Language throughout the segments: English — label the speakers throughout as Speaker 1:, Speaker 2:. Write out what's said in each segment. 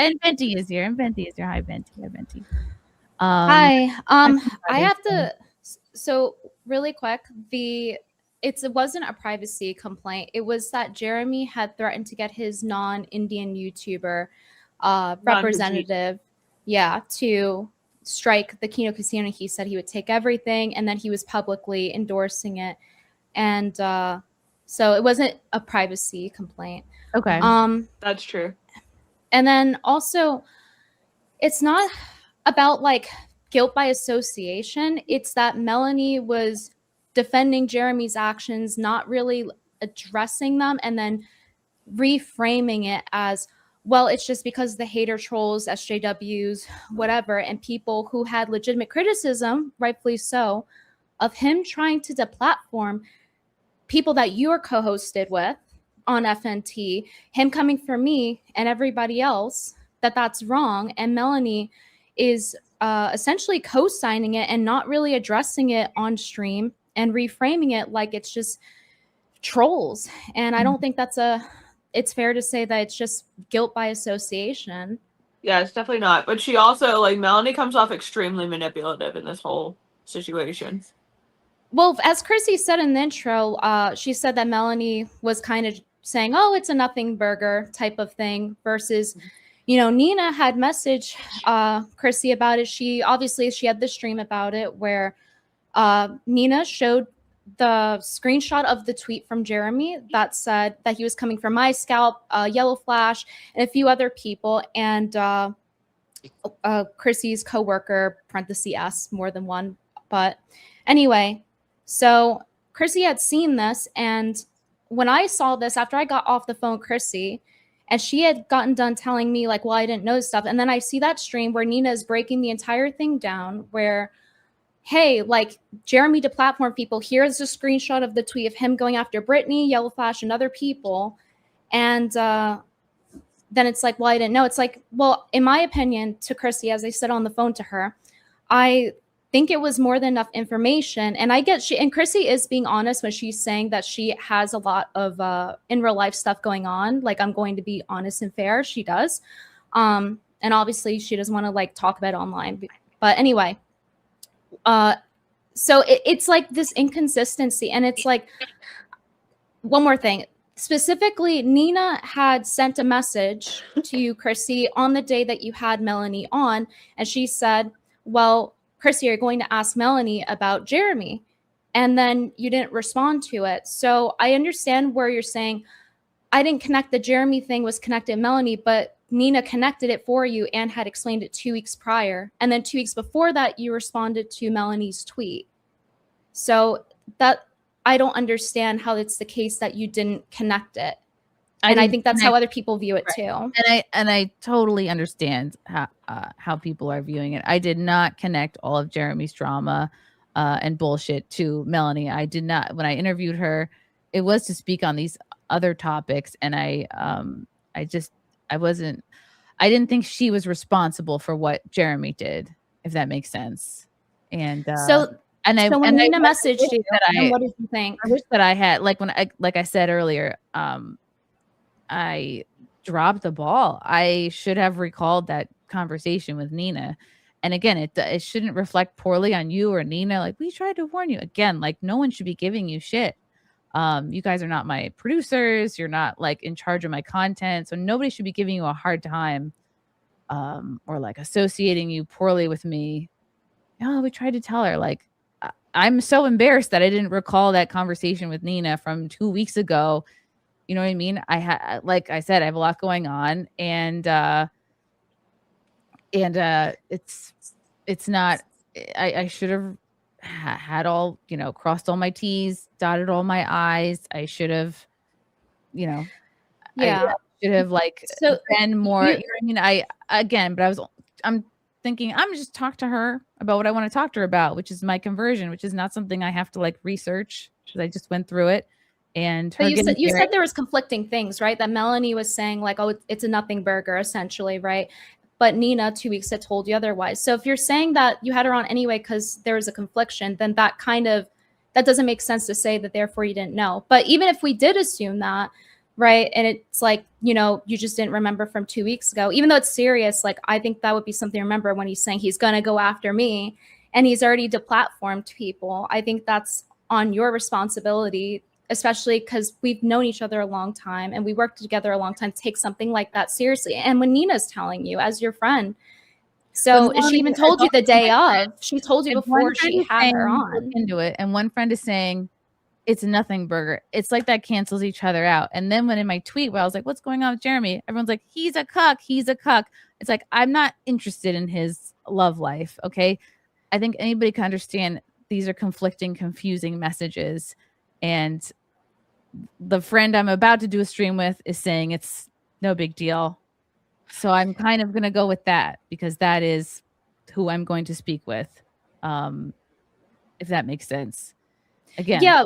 Speaker 1: and Venti is here. And Venti is here. Hi, Venti. Hi, Venti.
Speaker 2: Hi. I have to. So really quick, it wasn't a privacy complaint. It was that Jeremy had threatened to get his non-Indian YouTuber representative, to strike the Kino Casino. He said he would take everything, and then he was publicly endorsing it, and so it wasn't a privacy complaint.
Speaker 1: Okay.
Speaker 3: That's true.
Speaker 2: And then also, it's not about like guilt by association. It's that Melanie was defending Jeremy's actions, not really addressing them, and then reframing it as, well, it's just because the hater trolls, SJWs, whatever, and people who had legitimate criticism, rightfully so, of him trying to deplatform people that you're co-hosted with on FNT, him coming for me and everybody else, that's wrong. And Melanie is essentially co-signing it and not really addressing it on stream and reframing it like it's just trolls. And I don't think it's fair to say that it's just guilt by association.
Speaker 3: Yeah, it's definitely not. But she also, like, Melanie comes off extremely manipulative in this whole situation.
Speaker 2: Well, as Chrissie said in the intro, she said that Melanie was kind of saying, oh, it's a nothing burger type of thing, versus, Nina had messaged Chrissie about it. She had the stream about it where Nina showed the screenshot of the tweet from Jeremy that said that he was coming for my scalp, Yellow Flash, and a few other people, and Chrissie's coworker, (S), more than one. But anyway, so Chrissie had seen this, and when I saw this, after I got off the phone with Chrissie, and she had gotten done telling me, like, well, I didn't know stuff, and then I see that stream where Nina is breaking the entire thing down, where, hey, like, Jeremy deplatformed people. Here's a screenshot of the tweet of him going after Brittany, Yellow Flash, and other people. And then it's like, well, I didn't know. It's like, well, in my opinion, to Chrissie, as I said on the phone to her, I think it was more than enough information. And I get and Chrissie is being honest when she's saying that she has a lot of in real life stuff going on. Like, I'm going to be honest and fair. She does. And obviously she doesn't want to like talk about it online. But anyway, so it's like this inconsistency. And it's like, one more thing. Specifically, Nina had sent a message to you, Chrissie, on the day that you had Melanie on. And she said, well, Chrissie, you're going to ask Melanie about Jeremy. And then you didn't respond to it. So I understand where you're saying, I didn't connect the Jeremy thing was connected Melanie, but Nina connected it for you and had explained it 2 weeks prior. And then 2 weeks before that, you responded to Melanie's tweet. So that I don't understand how it's the case that you didn't connect it. And I think that's how other people view it too.
Speaker 1: And I totally understand how people are viewing it. I did not connect all of Jeremy's drama and bullshit to Melanie. I did not. When I interviewed her, it was to speak on these other topics, and I didn't think she was responsible for what Jeremy did, if that makes sense. And
Speaker 2: when Nina messaged you, what did you think?
Speaker 1: I wish that I had, like I said earlier, I dropped the ball. I should have recalled that conversation with Nina. And again, it shouldn't reflect poorly on you or Nina. Like, we tried to warn you. Again, like, no one should be giving you shit. You guys are not my producers. You're not like in charge of my content. So nobody should be giving you a hard time or like associating you poorly with me. Oh, we tried to tell her. Like, I'm so embarrassed that I didn't recall that conversation with Nina from 2 weeks ago. You know what I mean? Like I said, I have a lot going on, and it's not. I should have had all, crossed all my T's, dotted all my I's. I should have,
Speaker 2: Yeah.
Speaker 1: I should have been more. I'm thinking I'm just talk to her about what I want to talk to her about, which is my conversion, which is not something I have to like research because I just went through it. And
Speaker 2: you said there was conflicting things, right? That Melanie was saying like, oh, it's a nothing burger, essentially, right? But Nina 2 weeks had told you otherwise. So if you're saying that you had her on anyway because there was a confliction, then that doesn't make sense to say that therefore you didn't know. But even if we did assume that, right? And it's like, you know, you just didn't remember from 2 weeks ago, even though it's serious. Like, I think that would be something to remember when he's saying he's going to go after me and he's already deplatformed people. I think that's on your responsibility, especially because we've known each other a long time and we worked together a long time, to take something like that seriously. And when Nina's telling you as your friend, so she even told you the day of, she told you before she had her on.
Speaker 1: Look into it, and one friend is saying it's a nothing burger. It's like that cancels each other out. And then when in my tweet where I was like, what's going on with Jeremy? Everyone's like, he's a cuck. He's a cuck. It's like, I'm not interested in his love life. Okay. I think anybody can understand these are conflicting, confusing messages. And the friend I'm about to do a stream with is saying it's no big deal. So I'm kind of going to go with that because that is who I'm going to speak with. If that makes sense. Again,
Speaker 2: yeah,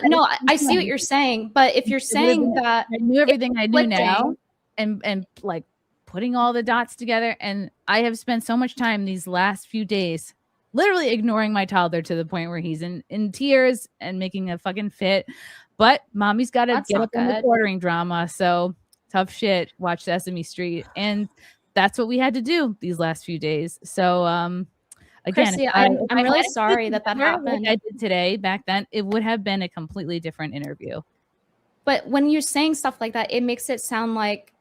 Speaker 2: no, I see what you're saying, but if you're saying that
Speaker 1: I knew everything I do now, and like putting all the dots together, and I have spent so much time these last few days literally ignoring my toddler to the point where he's in tears and making a fucking fit. But mommy's got to get up in the quartering drama, so tough shit. Watch Sesame Street, and that's what we had to do these last few days. So again,
Speaker 2: Chrissie, I'm really sorry that happened.
Speaker 1: Like I did today, back then, it would have been a completely different interview.
Speaker 2: But when you're saying stuff like that, it makes it sound like,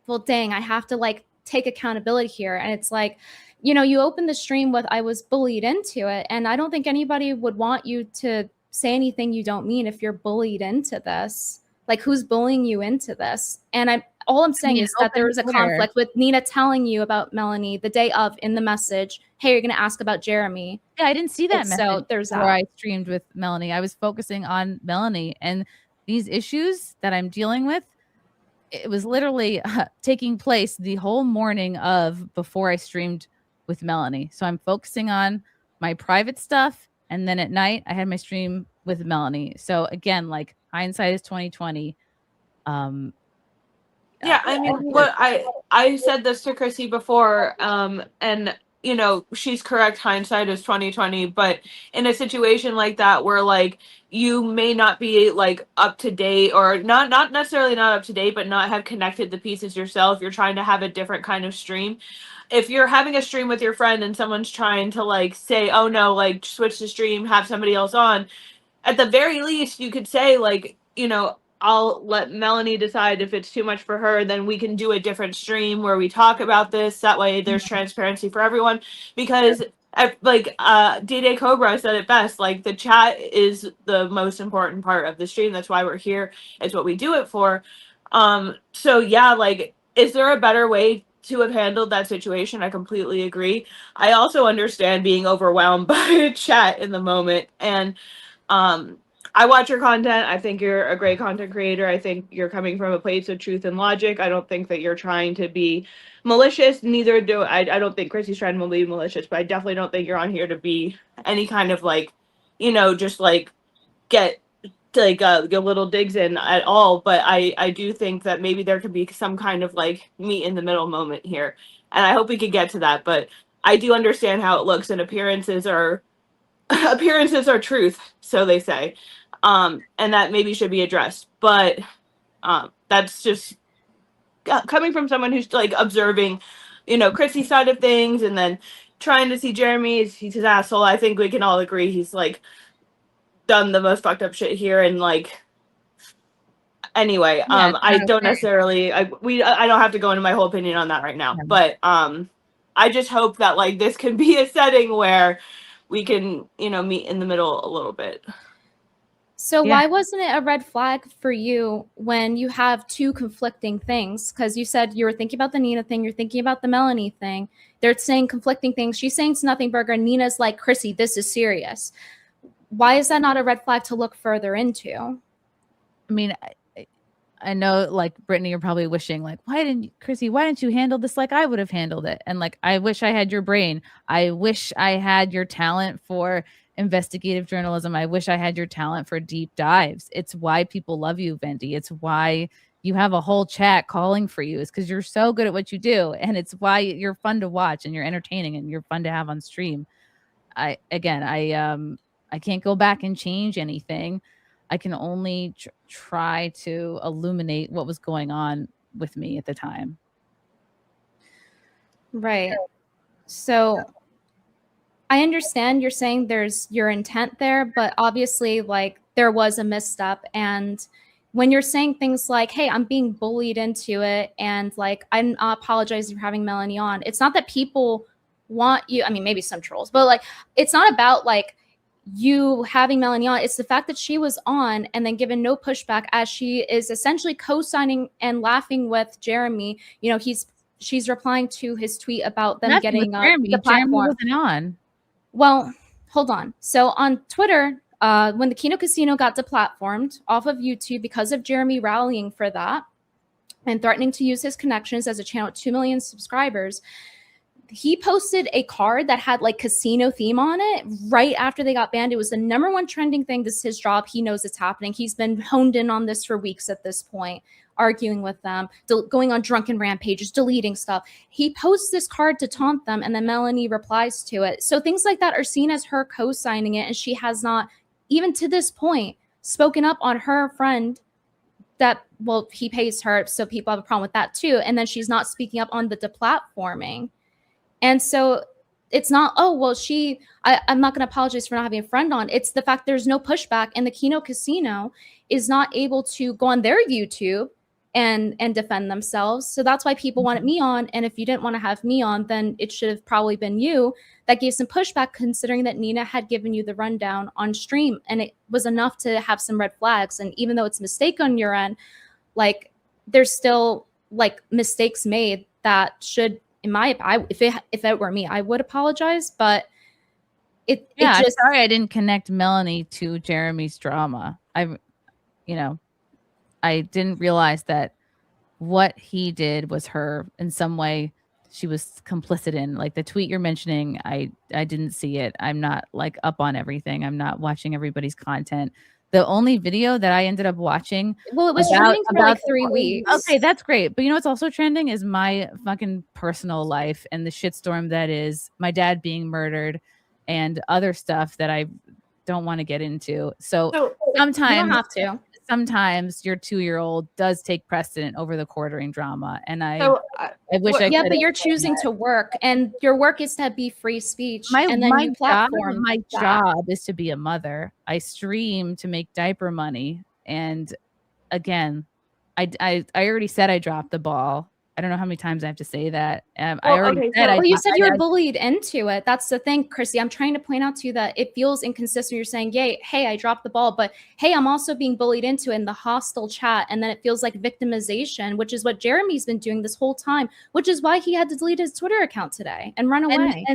Speaker 2: well, dang, I have to like take accountability here. And it's like, you know, you open the stream with, I was bullied into it. And I don't think anybody would want you to say anything you don't mean if you're bullied into this. Like, who's bullying you into this? And all I'm saying is that there was a conflict with Nina telling you about Melanie the day of in the message. Hey, you're going to ask about Jeremy.
Speaker 1: Yeah, I didn't see that message.
Speaker 2: So there's that.
Speaker 1: Where I streamed with Melanie. I was focusing on Melanie and these issues that I'm dealing with. It was literally taking place the whole morning of before I streamed with Melanie. So I'm focusing on my private stuff. And then at night I had my stream with Melanie. So again, like hindsight is 2020.
Speaker 3: Yeah, I mean, what I said this to Chrissie before, and you know, she's correct. Hindsight is 2020, but in a situation like that, where like you may not be like up to date, or not necessarily not up to date, but not have connected the pieces yourself. You're trying to have a different kind of stream. If you're having a stream with your friend and someone's trying to like say, oh no, like switch the stream, have somebody else on, at the very least, you could say like, you know, I'll let Melanie decide if it's too much for her, then we can do a different stream where we talk about this. That way there's transparency for everyone. Because like D-Day Cobra said it best, like the chat is the most important part of the stream. That's why we're here. It's what we do it for. So yeah, like, is there a better way to have handled that situation? I completely agree. I also understand being overwhelmed by chat in the moment. And I watch your content. I think you're a great content creator. I think you're coming from a place of truth and logic. I don't think that you're trying to be malicious. Neither do I don't think Chrissie's trying to be malicious, but I definitely don't think you're on here to be any kind of like, you know, just like get little digs in at all. But I do think that maybe there could be some kind of like meet in the middle moment here. And I hope we could get to that. But I do understand how it looks, and appearances are truth, so they say. And that maybe should be addressed. But that's just coming from someone who's like observing, you know, Chrissy's side of things, and then trying to see Jeremy. He's his asshole. I think we can all agree he's like done the most fucked up shit here. And like, anyway, I don't necessarily, I don't have to go into my whole opinion on that right now. But I just hope that like this can be a setting where we can, you know, meet in the middle a little bit.
Speaker 2: So why wasn't it a red flag for you when you have two conflicting things? Because you said you were thinking about the Nina thing, you're thinking about the Melanie thing. They're saying conflicting things. She's saying it's nothing burger. And Nina's like, Chrissie, this is serious. Why is that not a red flag to look further into?
Speaker 1: I mean, I know like Brittany, you're probably wishing like, Chrissie, why didn't you handle this like I would have handled it? And like, I wish I had your brain. I wish I had your talent for investigative journalism. I wish I had your talent for deep dives. It's why people love you, Venti. It's why you have a whole chat calling for you, is because you're so good at what you do. And it's why you're fun to watch and you're entertaining and you're fun to have on stream. I can't go back and change anything. I can only try to illuminate what was going on with me at the time.
Speaker 2: Right. So I understand you're saying there's your intent there, but obviously, like, there was a misstep. And when you're saying things like, hey, I'm being bullied into it, and like, I'm apologizing for having Melanie on, it's not that people want you. I mean, maybe some trolls, but like, it's not about like you having Melanie on. It's the fact that she was on and then given no pushback, as she is essentially co-signing and laughing with Jeremy. You know, she's replying to his tweet about them
Speaker 1: Nothing
Speaker 2: getting
Speaker 1: with Jeremy.
Speaker 2: the platform.
Speaker 1: Jeremy wasn't on.
Speaker 2: Well, hold on. So on Twitter, when the Kino Casino got deplatformed off of YouTube because of Jeremy rallying for that and threatening to use his connections as a channel with 2 million subscribers, he posted a card that had like casino theme on it right after they got banned. It was the #1 trending thing. This is his job. He knows it's happening. He's been honed in on this for weeks at this point, arguing with them, going on drunken rampages, deleting stuff. He posts this card to taunt them, and then Melanie replies to it. So things like that are seen as her co-signing it, and she has not, even to this point, spoken up on her friend that, well, he pays her, so people have a problem with that too. And then she's not speaking up on the deplatforming. And so it's not, oh, well, I'm not going to apologize for not having a friend on. It's the fact there's no pushback, and the Kino Casino is not able to go on their YouTube and defend themselves. So that's why people wanted me on. And if you didn't want to have me on, then it should have probably been you that gave some pushback, considering that Nina had given you the rundown on stream. And it was enough to have some red flags. And even though it's a mistake on your end, like, there's still like mistakes made that should, in my, if it were me, I would apologize. But it just,
Speaker 1: sorry I didn't connect Melanie to Jeremy's drama. I didn't realize that what he did was her in some way. She was complicit in, like, the tweet you're mentioning. I didn't see it. I'm not like up on everything. I'm not watching everybody's content. The only video that I ended up watching,
Speaker 2: well, it was trending for like 3 weeks.
Speaker 1: Okay, that's great. But you know what's also trending is my fucking personal life and the shitstorm that is my dad being murdered and other stuff that I don't want to get into. So sometimes
Speaker 2: you don't have to.
Speaker 1: Sometimes your 2-year-old does take precedent over the quartering drama. And I wish I could.
Speaker 2: Yeah, but you're choosing to work, and your work is to be free speech. And then you platform.
Speaker 1: My job is to be a mother. I stream to make diaper money. And again, I already said I dropped the ball. I don't know how many times I have to say that.
Speaker 2: You said you were bullied into it. That's the thing, Chrissy. I'm trying to point out to you that it feels inconsistent. You're saying, hey, I dropped the ball, but hey, I'm also being bullied into it in the hostile chat. And then it feels like victimization, which is what Jeremy's been doing this whole time, which is why he had to delete his Twitter account today and run away.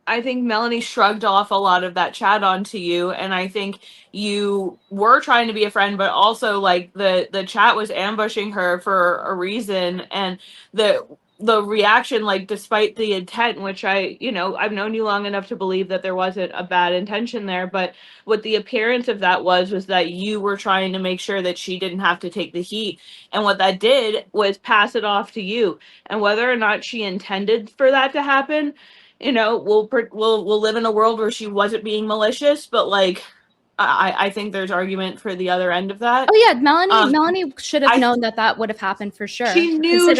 Speaker 3: I think Melanie shrugged off a lot of that chat onto you, and I think you were trying to be a friend, but also like the chat was ambushing her for a reason, and the reaction, like, despite the intent, which I've known you long enough to believe that there wasn't a bad intention there, but what the appearance of that was that you were trying to make sure that she didn't have to take the heat, and what that did was pass it off to you. And whether or not she intended for that to happen, we'll live in a world where she wasn't being malicious, but like, I think there's argument for the other end of that.
Speaker 2: Oh yeah, Melanie should have known that would have happened for sure.
Speaker 3: She knew.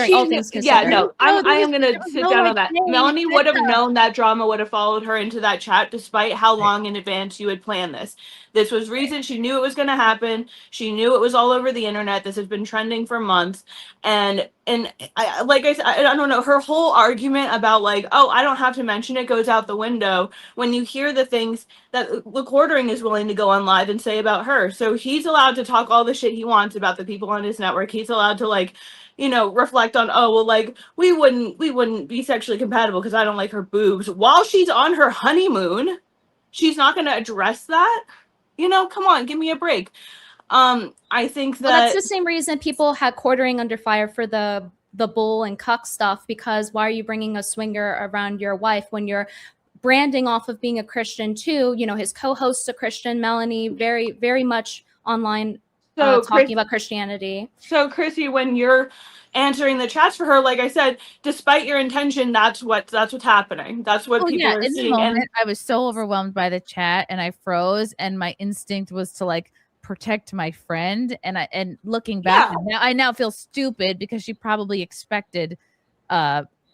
Speaker 3: Yeah, no, I am going to sit down on that. Melanie would have known that drama would have followed her into that chat, despite how long in advance you had planned this. This was reason. She knew it was going to happen. She knew it was all over the internet. This has been trending for months. And like I said, I don't know, her whole argument about like, oh, I don't have to mention it goes out the window when you hear the things that the quartering is willing to go on live and say about her. So he's allowed to talk all the shit he wants about the people on his network. He's allowed to like, reflect on, oh, well, like we wouldn't be sexually compatible because I don't like her boobs while she's on her honeymoon. She's not going to address that. Come on, give me a break. I think
Speaker 2: that's the same reason people had quartering under fire for the bull and cuck stuff, because why are you bringing a swinger around your wife when you're branding off of being a Christian too? His co-host's a Christian. Melanie, very, very much online talking about Christianity.
Speaker 3: So Chrissie, when you're answering the chats for her, like I said, despite your intention, that's what's happening. That's what people are
Speaker 1: in
Speaker 3: seeing.
Speaker 1: the moment, I was so overwhelmed by the chat and I froze, and my instinct was to like protect my friend. And looking back, I now feel stupid because she probably expected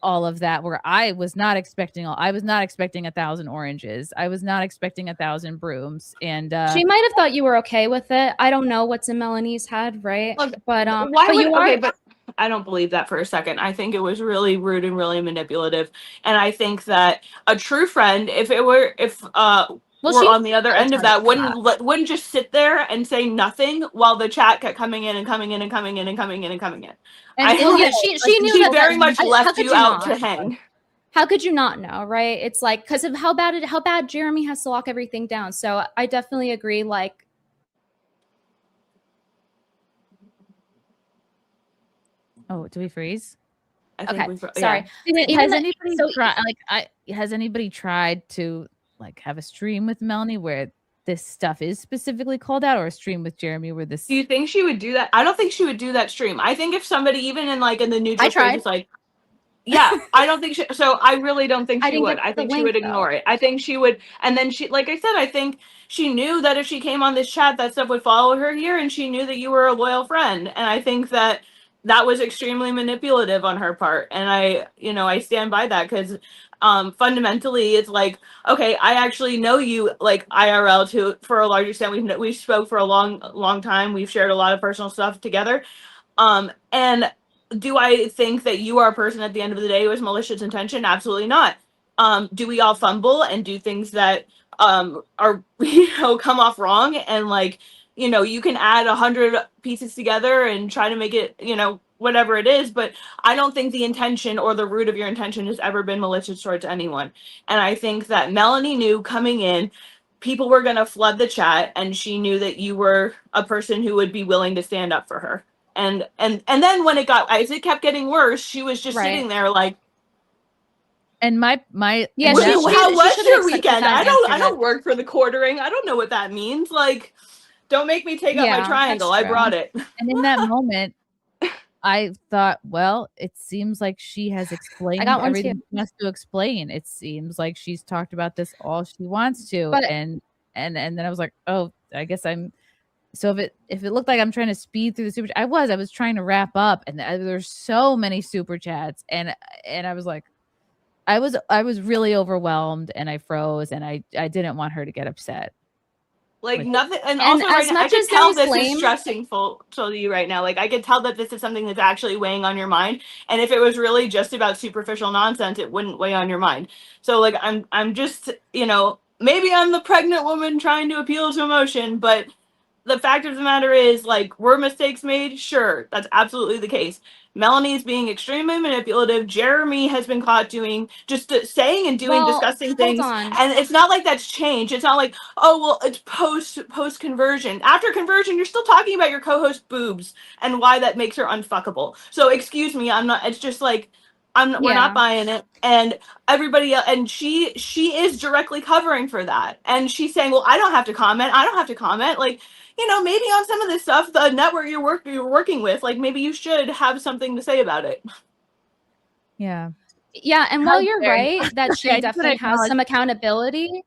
Speaker 1: all of that, where I was not expecting 1,000 oranges. I was not expecting 1,000 brooms. And
Speaker 2: she might have thought you were okay with it. I don't know what's in Melanie's head, right?
Speaker 3: Look,
Speaker 2: but
Speaker 3: I don't believe that for a second. I think it was really rude and really manipulative. And I think that a true friend, if we're on the other end of that, wouldn't just sit there and say nothing while the chat kept coming in and coming in and coming in and coming in and coming in.
Speaker 2: And she knew
Speaker 3: she
Speaker 2: that
Speaker 3: very much left you out to hang.
Speaker 2: How could you not know, right? It's like, because of how bad Jeremy has to lock everything down. So I definitely agree. Like,
Speaker 1: oh, do we freeze?
Speaker 2: Okay, sorry.
Speaker 1: Has anybody tried to like have a stream with Melanie where this stuff is specifically called out, or a stream with Jeremy where this?
Speaker 3: Do you think she would do that? I don't think she would do that stream. I think if somebody, even in the neutral space, is like, yeah, I don't think so I really don't think she would. I think she would ignore it. I think she would, and then she, like I said, I think she knew that if she came on this chat, that stuff would follow her here, and she knew that you were a loyal friend, and I think that was extremely manipulative on her part, and I stand by that, because fundamentally it's like, okay, I actually know you like IRL for a large extent. We've spoke for a long time. We've shared a lot of personal stuff together, and do I think that you are a person at the end of the day with malicious intention? Absolutely not. Do we all fumble and do things that are come off wrong, and like, you can add 100 pieces together and try to make it, whatever it is, but I don't think the intention or the root of your intention has ever been malicious towards anyone. And I think that Melanie knew coming in, people were going to flood the chat, and she knew that you were a person who would be willing to stand up for her. And then when as it kept getting worse, she was just sitting there like,
Speaker 1: and my
Speaker 3: how was your weekend? I don't work for the quartering. I don't know what that means. Like, don't make me take out my triangle. I brought it.
Speaker 1: And in that moment, I thought, well, it seems like she has explained everything she has to explain. It seems like she's talked about this all she wants to. And then I was like, oh, I guess I'm. So if it looked like I'm trying to speed through the super, I was trying to wrap up, and there's so many super chats, and I was like, I was really overwhelmed, and I froze, and I didn't want her to get upset.
Speaker 3: Like nothing, and also right now, I can tell this is stressful to you right now. Like, I could tell that this is something that's actually weighing on your mind. And if it was really just about superficial nonsense, it wouldn't weigh on your mind. So like, I'm just, maybe I'm the pregnant woman trying to appeal to emotion, but the fact of the matter is, like, were mistakes made? Sure, that's absolutely the case. Melanie's being extremely manipulative. Jeremy has been caught saying and doing disgusting things. And it's not like that's changed. It's not like, oh, well, it's post conversion. After conversion, you're still talking about your co-host boobs and why that makes her unfuckable. So excuse me, it's just like, we're not buying it. And everybody else, and she is directly covering for that. And she's saying, well, I don't have to comment. Like, maybe on some of this stuff, the network you're working with, like, maybe you should have something to say about it.
Speaker 1: Yeah.
Speaker 2: Yeah, and while you're right that she definitely has some accountability,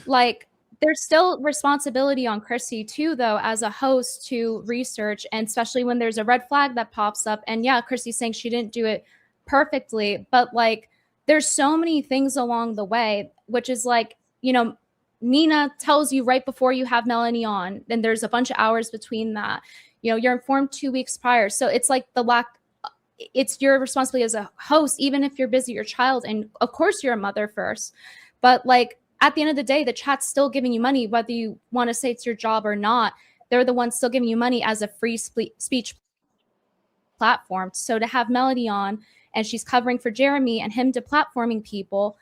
Speaker 2: like, there's still responsibility on Chrissie too, though, as a host, to research, and especially when there's a red flag that pops up. And yeah, Chrissie's saying she didn't do it perfectly, but like, there's so many things along the way, which is like, Nina tells you right before you have Melanie on, then there's a bunch of hours between that. You're informed 2 weeks prior. So it's like it's your responsibility as a host, even if you're busy, your child, and of course you're a mother first. But like, at the end of the day, the chat's still giving you money, whether you want to say it's your job or not. They're the ones still giving you money as a free speech platform. So to have Melanie on, and she's covering for Jeremy and him deplatforming people,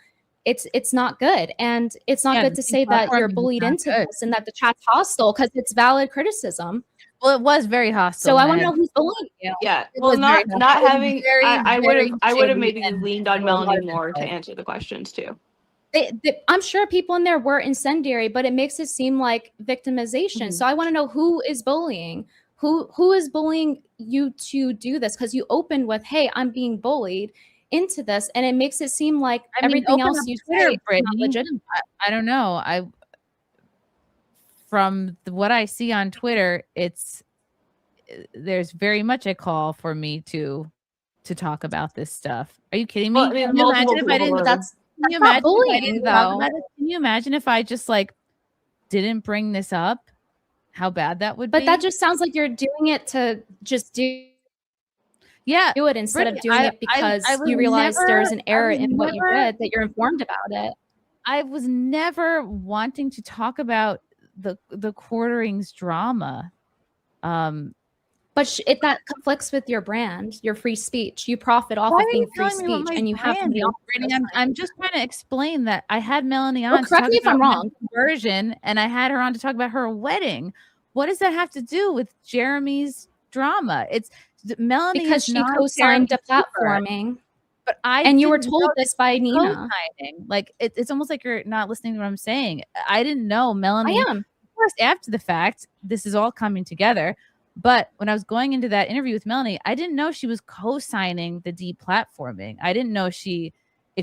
Speaker 2: it's not good. And it's not good to say that you're bullied into this and that the chat's hostile, because it's valid criticism.
Speaker 1: Well, it was very hostile.
Speaker 2: So I want to know who's bullying you.
Speaker 3: Yeah. Well, not having, I would have maybe leaned on Melanie more to answer the questions too.
Speaker 2: I'm sure people in there were incendiary, but it makes it seem like victimization. So I want to know who is bullying. Who is bullying you to do this? Because you opened with, "Hey, I'm being bullied into this," and it makes it seem like everything else you say is not legitimate.
Speaker 1: I don't know. From what I see on Twitter, there's very much a call for me to talk about this stuff. Are you kidding me?
Speaker 3: Well, I mean,
Speaker 1: Can you imagine if I didn't?
Speaker 2: That's
Speaker 1: Can you
Speaker 2: not
Speaker 1: imagine
Speaker 2: bullying,
Speaker 1: if I didn't
Speaker 2: though.
Speaker 1: talk about it? Can you imagine if I just like didn't bring this up? How bad that would be.
Speaker 2: But that just sounds like you're doing it to just do it instead of doing it because you realize there's an error in what you did, that you're informed about it.
Speaker 1: I was never wanting to talk about the quarterings drama.
Speaker 2: But that conflicts with your brand, your free speech. You profit off of being free speech, and you have somebody else.
Speaker 1: I'm just trying to explain that I had Melanie on.
Speaker 2: Correct me if I'm wrong.
Speaker 1: Conversion, and I had her on to talk about her wedding. What does that have to do with Jeremy's drama? It's Melanie
Speaker 2: because she co-signed deplatforming.
Speaker 1: But you were told this by Nina. Like it's almost like you're not listening to what I'm saying. I didn't know Melanie.
Speaker 2: I am.
Speaker 1: First, after the fact, this is all coming together. But when I was going into that interview with Melanie, I didn't know she was co-signing the deplatforming. I didn't know if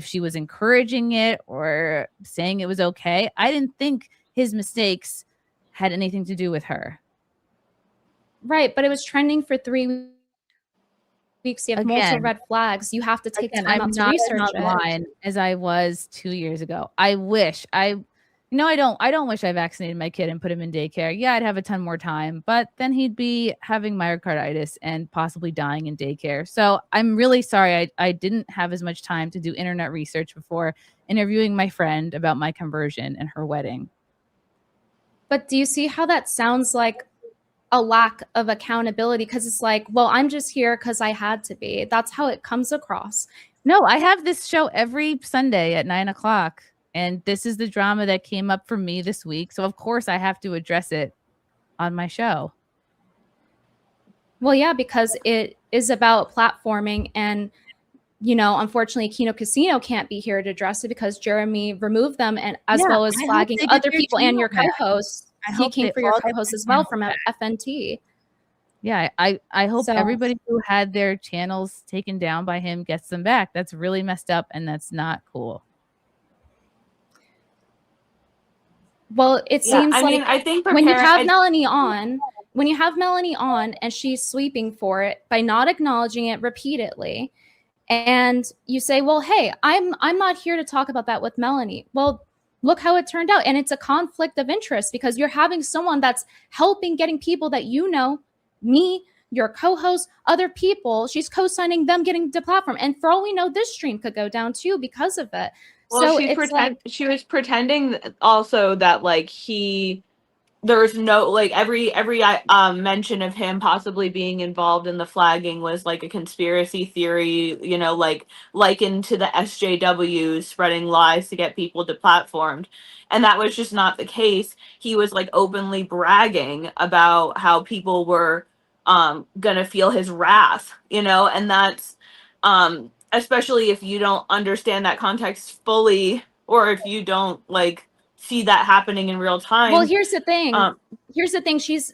Speaker 1: she was encouraging it or saying it was okay. I didn't think his mistakes had anything to do with her.
Speaker 2: Right, but it was trending for 3 weeks. You have multiple red flags. You have to take time out to research it.
Speaker 1: As I was 2 years ago. I wish I don't wish I vaccinated my kid and put him in daycare. Yeah, I'd have a ton more time, but then he'd be having myocarditis and possibly dying in daycare. So I'm really sorry I didn't have as much time to do internet research before interviewing my friend about my conversion and her wedding.
Speaker 2: But do you see how that sounds like a lack of accountability? Because it's like, well, I'm just here because I had to be. That's how it comes across.
Speaker 1: No, I have this show every Sunday at 9:00. And this is the drama that came up for me this week. So, of course, I have to address it on my show.
Speaker 2: Well, yeah, because it is about platforming. And, unfortunately, Kino Casino can't be here to address it because Jeremy removed them, and as well as flagging other people and your co-hosts. He came for your co-host as well from FNT.
Speaker 1: Yeah, I hope everybody who had their channels taken down by him gets them back. That's really messed up, and that's not cool.
Speaker 2: Well, it seems
Speaker 3: I think
Speaker 2: when you have Melanie on, and she's sweeping for it by not acknowledging it repeatedly, and you say, well, hey, I'm not here to talk about that with Melanie. Well, look how it turned out. And it's a conflict of interest because you're having someone that's helping getting people that me, your co-host, other people, she's co-signing them getting deplatformed. And for all we know, this stream could go down too because of it.
Speaker 3: Well, she was pretending also that there's no every mention of him possibly being involved in the flagging was like a conspiracy theory, likened to the SJWs spreading lies to get people deplatformed. And that was just not the case. He was openly bragging about how people were gonna feel his wrath, and that's especially if you don't understand that context fully, or if you don't see that happening in real time.
Speaker 2: Well, here's the thing. She's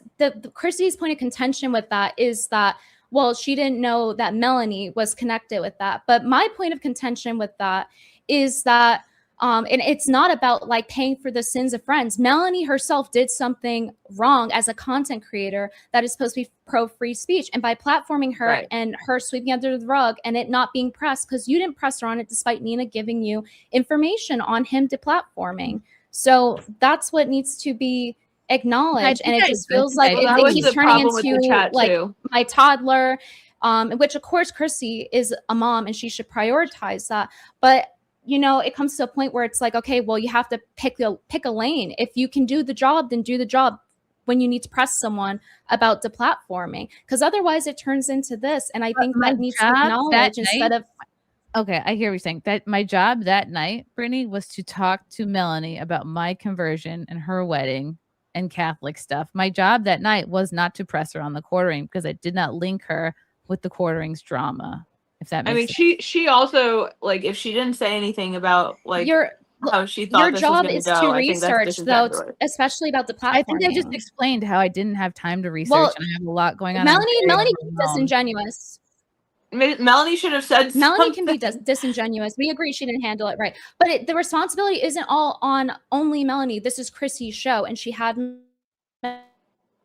Speaker 2: Chrissie's point of contention with that is that, well, she didn't know that Melanie was connected with that. But my point of contention with that is that, and it's not about paying for the sins of friends. Melanie herself did something wrong as a content creator that is supposed to be pro free speech. And by platforming her and her sweeping under the rug and it not being pressed, because you didn't press her on it despite Nina giving you information on him deplatforming. So that's what needs to be acknowledged. And it just feels like it keeps turning into my toddler, which of course Chrissie is a mom and she should prioritize that. But it comes to a point where it's like, okay, well, you have to pick a lane. If you can do the job, then do the job when you need to press someone about deplatforming, because otherwise it turns into this. And I think that needs to be acknowledged instead of.
Speaker 1: Okay, I hear what you're saying. That my job that night, Brittany, was to talk to Melanie about my conversion and her wedding and Catholic stuff. My job that night was not to press her on the quartering because I did not link her with the quarterings drama. If that makes sense.
Speaker 3: She also if she didn't say anything about how she thought
Speaker 2: Your
Speaker 3: this
Speaker 2: job
Speaker 3: was
Speaker 2: is
Speaker 3: going to
Speaker 2: to
Speaker 3: go. I think that's
Speaker 2: research, though,
Speaker 3: disingenuous.
Speaker 2: especially about the platforming.
Speaker 1: I think I just explained how I didn't have time to research,
Speaker 2: Well,
Speaker 1: and I have a lot going on.
Speaker 2: Melanie can be disingenuous.
Speaker 3: Melanie should have said
Speaker 2: Melanie
Speaker 3: something.
Speaker 2: can be disingenuous. We agree she didn't handle it right. But the responsibility isn't all on only Melanie. This is Chrissie's show, and she had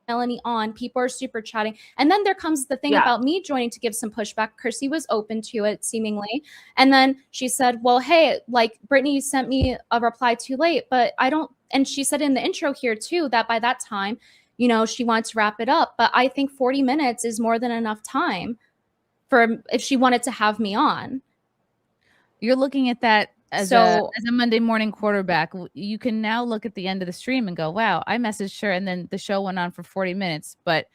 Speaker 2: Melanie on. People are super chatting. And then there comes the thing about me joining to give some pushback. Chrissie was open to it, seemingly. And then she said, well, hey, like, Brittany sent me a reply too late, but I don't. And she said in the intro here, too, that by that time, you know, she wanted to wrap it up. But I think 40 minutes is more than enough time for if she wanted to have me on.
Speaker 1: You're looking at that as a Monday morning quarterback. You can now look at the end of the stream and go, wow, I messaged her, and then the show went on for 40 minutes. But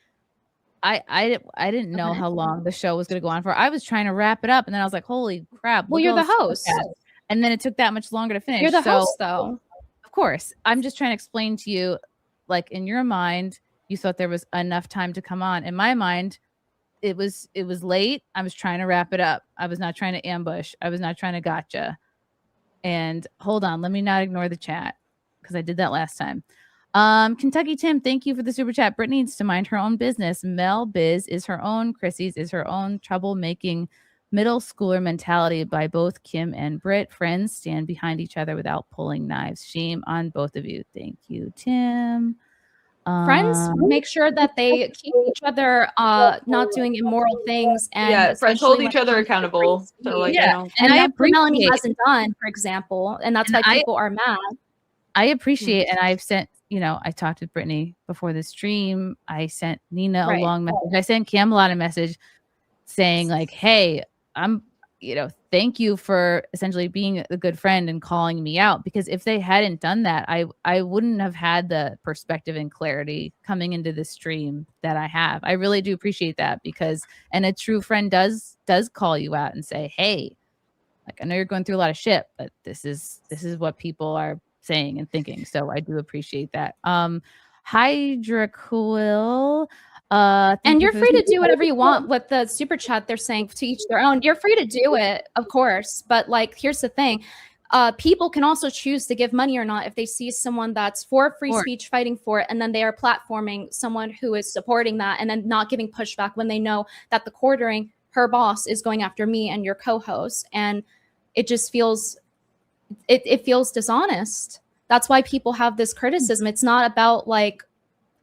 Speaker 1: I didn't know how long the show was going to go on for. I was trying to wrap it up, and then I was like, holy crap.
Speaker 2: Well, you're the host.
Speaker 1: And then it took that much longer to finish.
Speaker 2: You're the host, though.
Speaker 1: Of course. I'm just trying to explain to you, like, in your mind, you thought there was enough time to come on. In my mind, it was late. I was trying to wrap it up. I was not trying to ambush. I was not trying to gotcha. And hold on, let me not ignore the chat because I did that last time. Kentucky Tim, thank you for the super chat. Brittany needs to mind her own business. Mel Biz is her own. Chrissie's is her own. Troublemaking middle schooler mentality by both Kim and Britt. Friends stand behind each other without pulling knives. Shame on both of you. Thank you, Tim.
Speaker 2: Friends make sure that they keep each other not doing immoral things, and
Speaker 3: friends hold each other accountable. So like,
Speaker 2: and that's what Melanie hasn't done, for example, and that's why people are mad.
Speaker 1: I appreciate, and I've sent, I talked with Brittany before the stream. I sent Nina a long message. I sent Camelot a message saying like, hey, I'm, thank you for essentially being a good friend and calling me out, because if they hadn't done that, I wouldn't have had the perspective and clarity coming into the stream that I have. I really do appreciate that, because, and a true friend does call you out and say, hey, like, I know you're going through a lot of shit, but this is what people are saying and thinking. So I do appreciate that. Hydra Quill.
Speaker 2: And you're free to do whatever you want with the super chat. They're saying to each their own. You're free to do it, of course. But like, here's the thing. People can also choose to give money or not if they see someone that's for free speech fighting for it, and then they are platforming someone who is supporting that and then not giving pushback when they know that the quartering, her boss, is going after me and your co-host. And it just feels, it feels dishonest. That's why people have this criticism. It's not about like,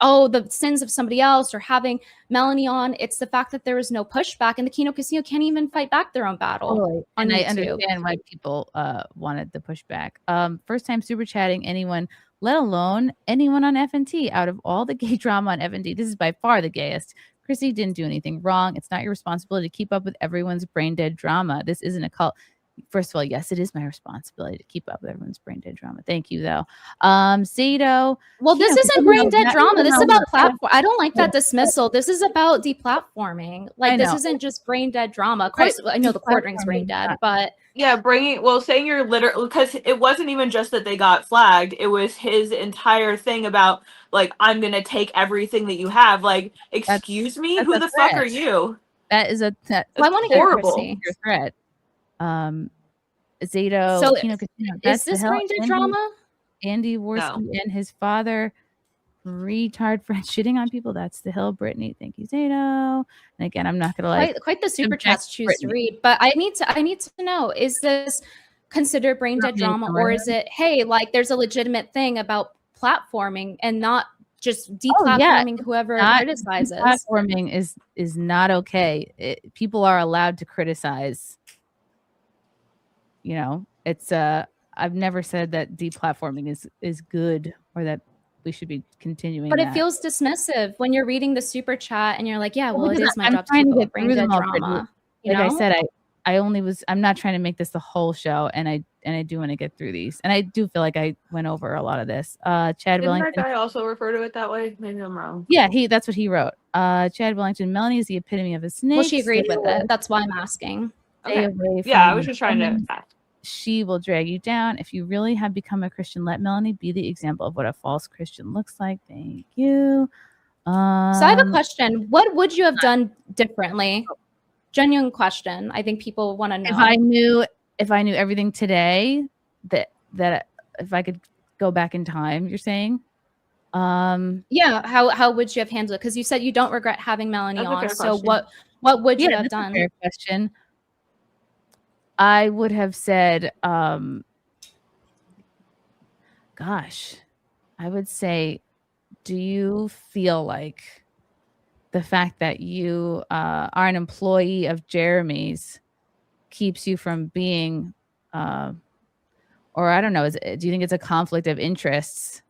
Speaker 2: oh, the sins of somebody else or having Melanie on. It's the fact that there is no pushback, and the Kino Casino can't even fight back their own battle.
Speaker 1: And I understand why people wanted the pushback. First time super chatting anyone, let alone anyone on FNT. Out of all the gay drama on FNT, this is by far the gayest. Chrissie didn't do anything wrong. It's not your responsibility to keep up with everyone's brain dead drama. This isn't a cult. First of all, yes, it is my responsibility to keep up with everyone's brain dead drama. Thank you, though. Zato.
Speaker 2: Well, this isn't brain dead drama. This is about platform. I don't like that dismissal. This is about deplatforming. Like, this isn't just brain dead drama. Of course, I know the quartering's brain dead, but
Speaker 3: saying you're literally, because it wasn't even just that they got flagged. It was his entire thing about like, I'm gonna take everything that you have. Like, excuse me, who the fuck are you?
Speaker 1: That is I
Speaker 2: want to hear your
Speaker 1: threat. Zato.
Speaker 2: So
Speaker 1: Casino,
Speaker 2: is this brain dead drama?
Speaker 1: Andy Worski and his father, retard friend, shitting on people. That's the hill. Brittany, thank you, Zato. And again, I'm not gonna like
Speaker 2: quite the super chats choose to read, but I need to know: is this considered brain dead drama, or is it, hey, like, there's a legitimate thing about platforming and not just deplatforming whoever criticizes?
Speaker 1: Platforming is not okay. People are allowed to criticize. It's I've never said that deplatforming is good or that we should be continuing.
Speaker 2: But it feels dismissive when you're reading the super chat and you're like, yeah, well, it is my job to keep up brain dead drama.
Speaker 1: I said, I'm not trying to make this the whole show, and I do want to get through these, and I do feel like I went over a lot of this. Chad Wellington.
Speaker 3: Didn't that guy also refer to it that way? Maybe I'm wrong.
Speaker 1: Yeah, that's what he wrote. Chad Wellington. Melanie is the epitome of a snake.
Speaker 2: Well, she agreed with it. That's why I'm asking.
Speaker 3: Okay. Yeah, I was just trying to ask.
Speaker 1: She will drag you down. If you really have become a Christian, let Melanie be the example of what a false Christian looks like. Thank you.
Speaker 2: So I have a question. What would you have done differently? Genuine question. I think people want to know.
Speaker 1: If I knew everything today, that that if I could go back in time, you're saying?
Speaker 2: Yeah, how would you have handled it? Because you said you don't regret having Melanie
Speaker 3: That's a
Speaker 2: on.
Speaker 3: fair
Speaker 2: So
Speaker 3: question.
Speaker 2: what would you
Speaker 1: Yeah,
Speaker 2: have
Speaker 1: that's a
Speaker 2: done?
Speaker 1: fair question. I would have said, gosh, I would say, do you feel like the fact that you are an employee of Jeremy's keeps you from being, or I don't know, do you think it's a conflict of interests?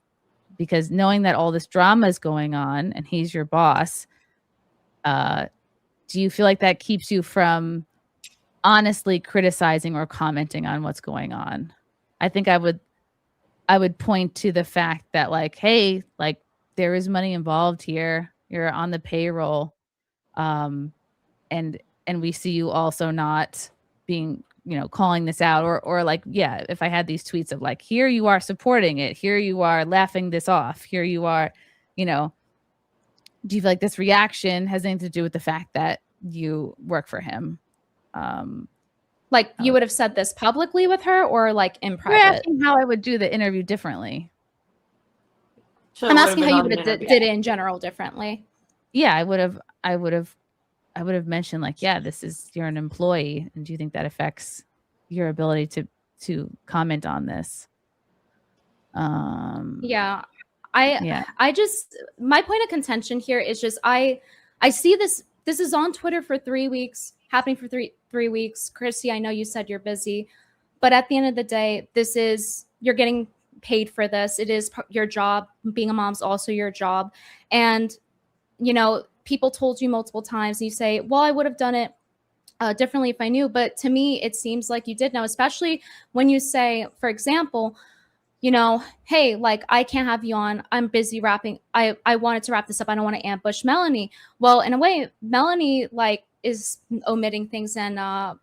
Speaker 1: Because knowing that all this drama is going on and he's your boss, do you feel like that keeps you from honestly criticizing or commenting on what's going on? I think I would point to the fact that like, hey, like there is money involved here. You're on the payroll. And we see you also not being, calling this out or like, yeah, if I had these tweets of like, here you are supporting it, here you are laughing this off, here you are, do you feel like this reaction has anything to do with the fact that you work for him?
Speaker 2: Like you would have said this publicly with her or like in
Speaker 1: You're
Speaker 2: private?
Speaker 1: asking how I would do the interview differently.
Speaker 3: So
Speaker 2: I'm
Speaker 3: it would've
Speaker 2: asking
Speaker 3: been
Speaker 2: how you
Speaker 3: on
Speaker 2: would
Speaker 3: the
Speaker 2: have
Speaker 3: interview.
Speaker 2: did it in general differently.
Speaker 1: Yeah, I would have mentioned like, yeah, you're an employee, and do you think that affects your ability to comment on this?
Speaker 2: Yeah.
Speaker 1: Yeah.
Speaker 2: I just, my point of contention here is just I see this is on Twitter for 3 weeks, happening for three weeks. Chrissie, I know you said you're busy, but at the end of the day, you're getting paid for this. It is your job. Being a mom's also your job. And people told you multiple times, and you say, well, I would have done it differently if I knew. But to me, it seems like you did know, especially when you say, for example, hey, like I can't have you on. I'm busy wrapping. I wanted to wrap this up. I don't want to ambush Melanie. Well, in a way, Melanie like is omitting things and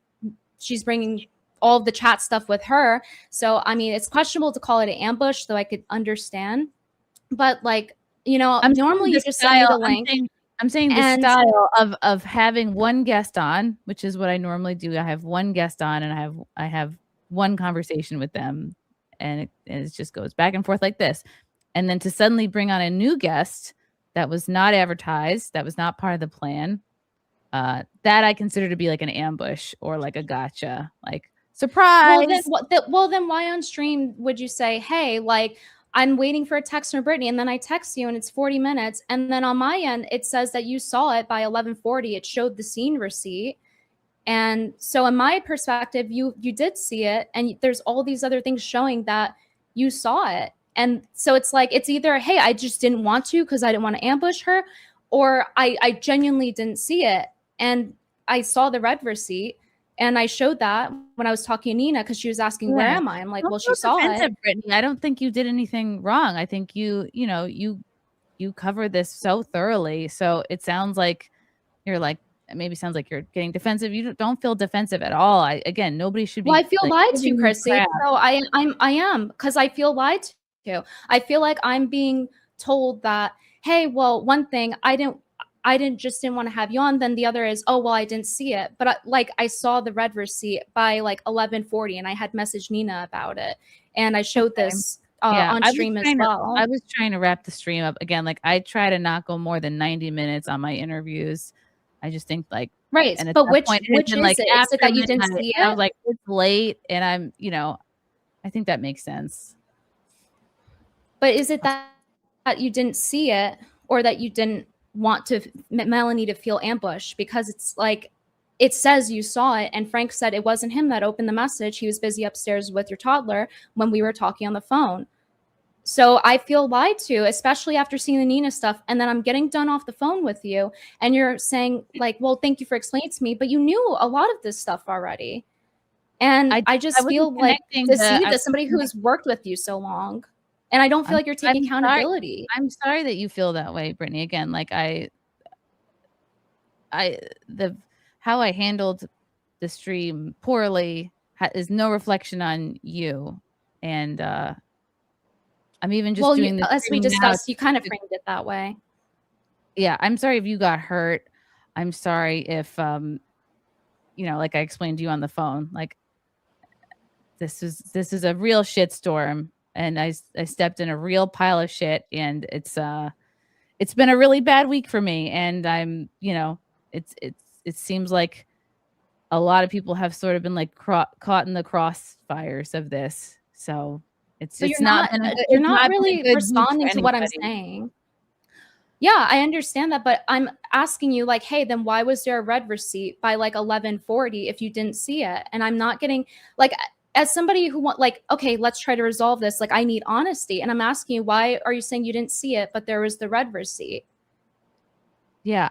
Speaker 2: she's bringing all of the chat stuff with her. So, I mean, it's questionable to call it an ambush, though I could understand. But like, normally you just send me the link.
Speaker 1: I'm saying the style of having one guest on, which is what I normally do. I have one guest on and I have one conversation with them, and it just goes back and forth like this. And then to suddenly bring on a new guest that was not advertised, that was not part of the plan, that I consider to be like an ambush or like a gotcha, like surprise.
Speaker 2: Well, then why on stream would you say, hey, like I'm waiting for a text from Brittany, and then I text you and it's 40 minutes. And then on my end, it says that you saw it by 11:40. It showed the scene receipt. And so in my perspective, you did see it. And there's all these other things showing that you saw it. And so it's like, it's either, hey, I just didn't want to because I didn't want to ambush her, or I genuinely didn't see it. And I saw the red receipt. And I showed that when I was talking to Nina because she was asking, where am I? I'm like, well, she saw it.
Speaker 1: Brittany. I don't think you did anything wrong. I think you covered this so thoroughly. So it sounds like you're like, maybe sounds like you're getting defensive. You don't feel defensive at all. Again, nobody should be.
Speaker 2: Well, I feel lied to, Chrissie. So I am because I feel lied to. I feel like I'm being told that, hey, well, one thing I didn't want to have you on. Then the other is, oh, well, I didn't see it. But I saw the red receipt by like 11:40 and I had messaged Nina about it. And I showed this on stream as well.
Speaker 1: I was trying to wrap the stream up again. Like I try to not go more than 90 minutes on my interviews. I just think like,
Speaker 2: right. But which is like it? Is it that you didn't see it?
Speaker 1: I was like, it's late and I'm, I think that makes sense.
Speaker 2: But is it that you didn't see it or that you didn't want Melanie to feel ambushed? Because it's like it says you saw it, and Frank said it wasn't him that opened the message. He was busy upstairs with your toddler when we were talking on the phone. So I feel lied to, especially after seeing the Nina stuff, and then I'm getting done off the phone with you and you're saying like, well, thank you for explaining to me, but you knew a lot of this stuff already. And I just feel like to see that somebody who has worked with you so long. And I don't feel like you're taking accountability.
Speaker 1: I'm sorry that you feel that way, Brittany. Again, like how I handled the stream poorly is no reflection on you. And I'm even just doing this.
Speaker 2: As we discussed, you kind of framed it that way.
Speaker 1: Yeah, I'm sorry if you got hurt. I'm sorry if like I explained to you on the phone, like this is a real shitstorm, and I stepped in a real pile of shit, and it's been a really bad week for me, and I'm, it seems like a lot of people have sort of been like caught in the crossfires of this. So
Speaker 2: you're not really responding to what I'm saying. Yeah, I understand that, but I'm asking you, like, hey, then why was there a red receipt by like 11:40 if you didn't see it? And I'm not getting, like, as somebody who okay, let's try to resolve this. Like, I need honesty, and I'm asking you, why are you saying you didn't see it, but there was the red receipt?
Speaker 1: Yeah,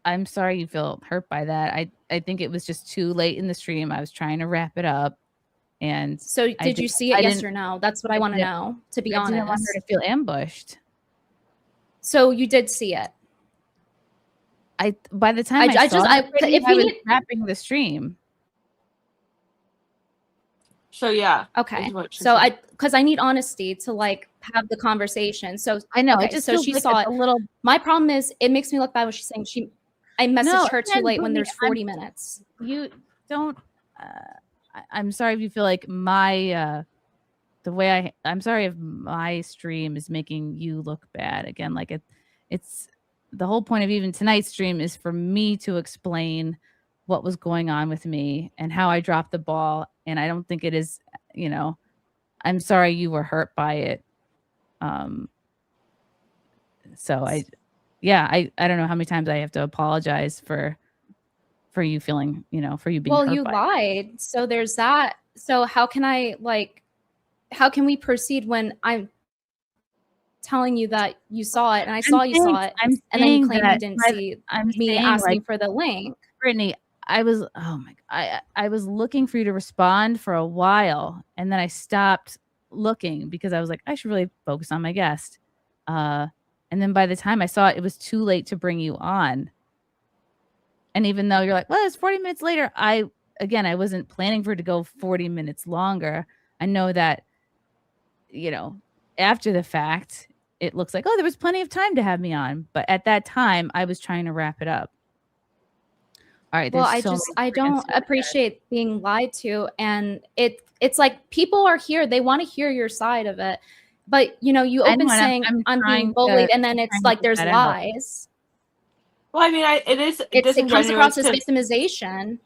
Speaker 1: I'm sorry you feel hurt by that. I think it was just too late in the stream. I was trying to wrap it up, and
Speaker 2: so did you see it? Yes or no? That's what I want to know. To be honest,
Speaker 1: I didn't want her to feel ambushed.
Speaker 2: So you did see it.
Speaker 1: By the time I was wrapping the stream.
Speaker 3: So yeah.
Speaker 2: Okay. So because I need honesty to like have the conversation. So
Speaker 1: I know.
Speaker 2: Okay, so she saw it. My problem is it makes me look bad when she's saying I messaged her too late when there's 40 minutes.
Speaker 1: You don't. I'm sorry if you feel like my the way I'm sorry if my stream is making you look bad. Again, like it's the whole point of even tonight's stream is for me to explain what was going on with me and how I dropped the ball. And I don't think it is, I'm sorry you were hurt by it. So I don't know how many times I have to apologize for you feeling, for you being hurt by
Speaker 2: you lied. So there's that. So how can we proceed when I'm telling you that you saw it and I saw you saw it, and then you claim you didn't see me asking for the link?
Speaker 1: Brittany, I was I was looking for you to respond for a while, and then I stopped looking because I was like, I should really focus on my guest. And then by the time I saw it, it was too late to bring you on. And even though you're like, well, it's 40 minutes later, I wasn't planning for it to go 40 minutes longer. I know that, after the fact, it looks like, oh, there was plenty of time to have me on. But at that time, I was trying to wrap it up. All right.
Speaker 2: Well, I don't appreciate being lied to. And it's like people are here. They want to hear your side of it. But, you open saying I'm being bullied, and then it's like there's lies.
Speaker 3: Well, I mean,
Speaker 2: it comes across as victimization.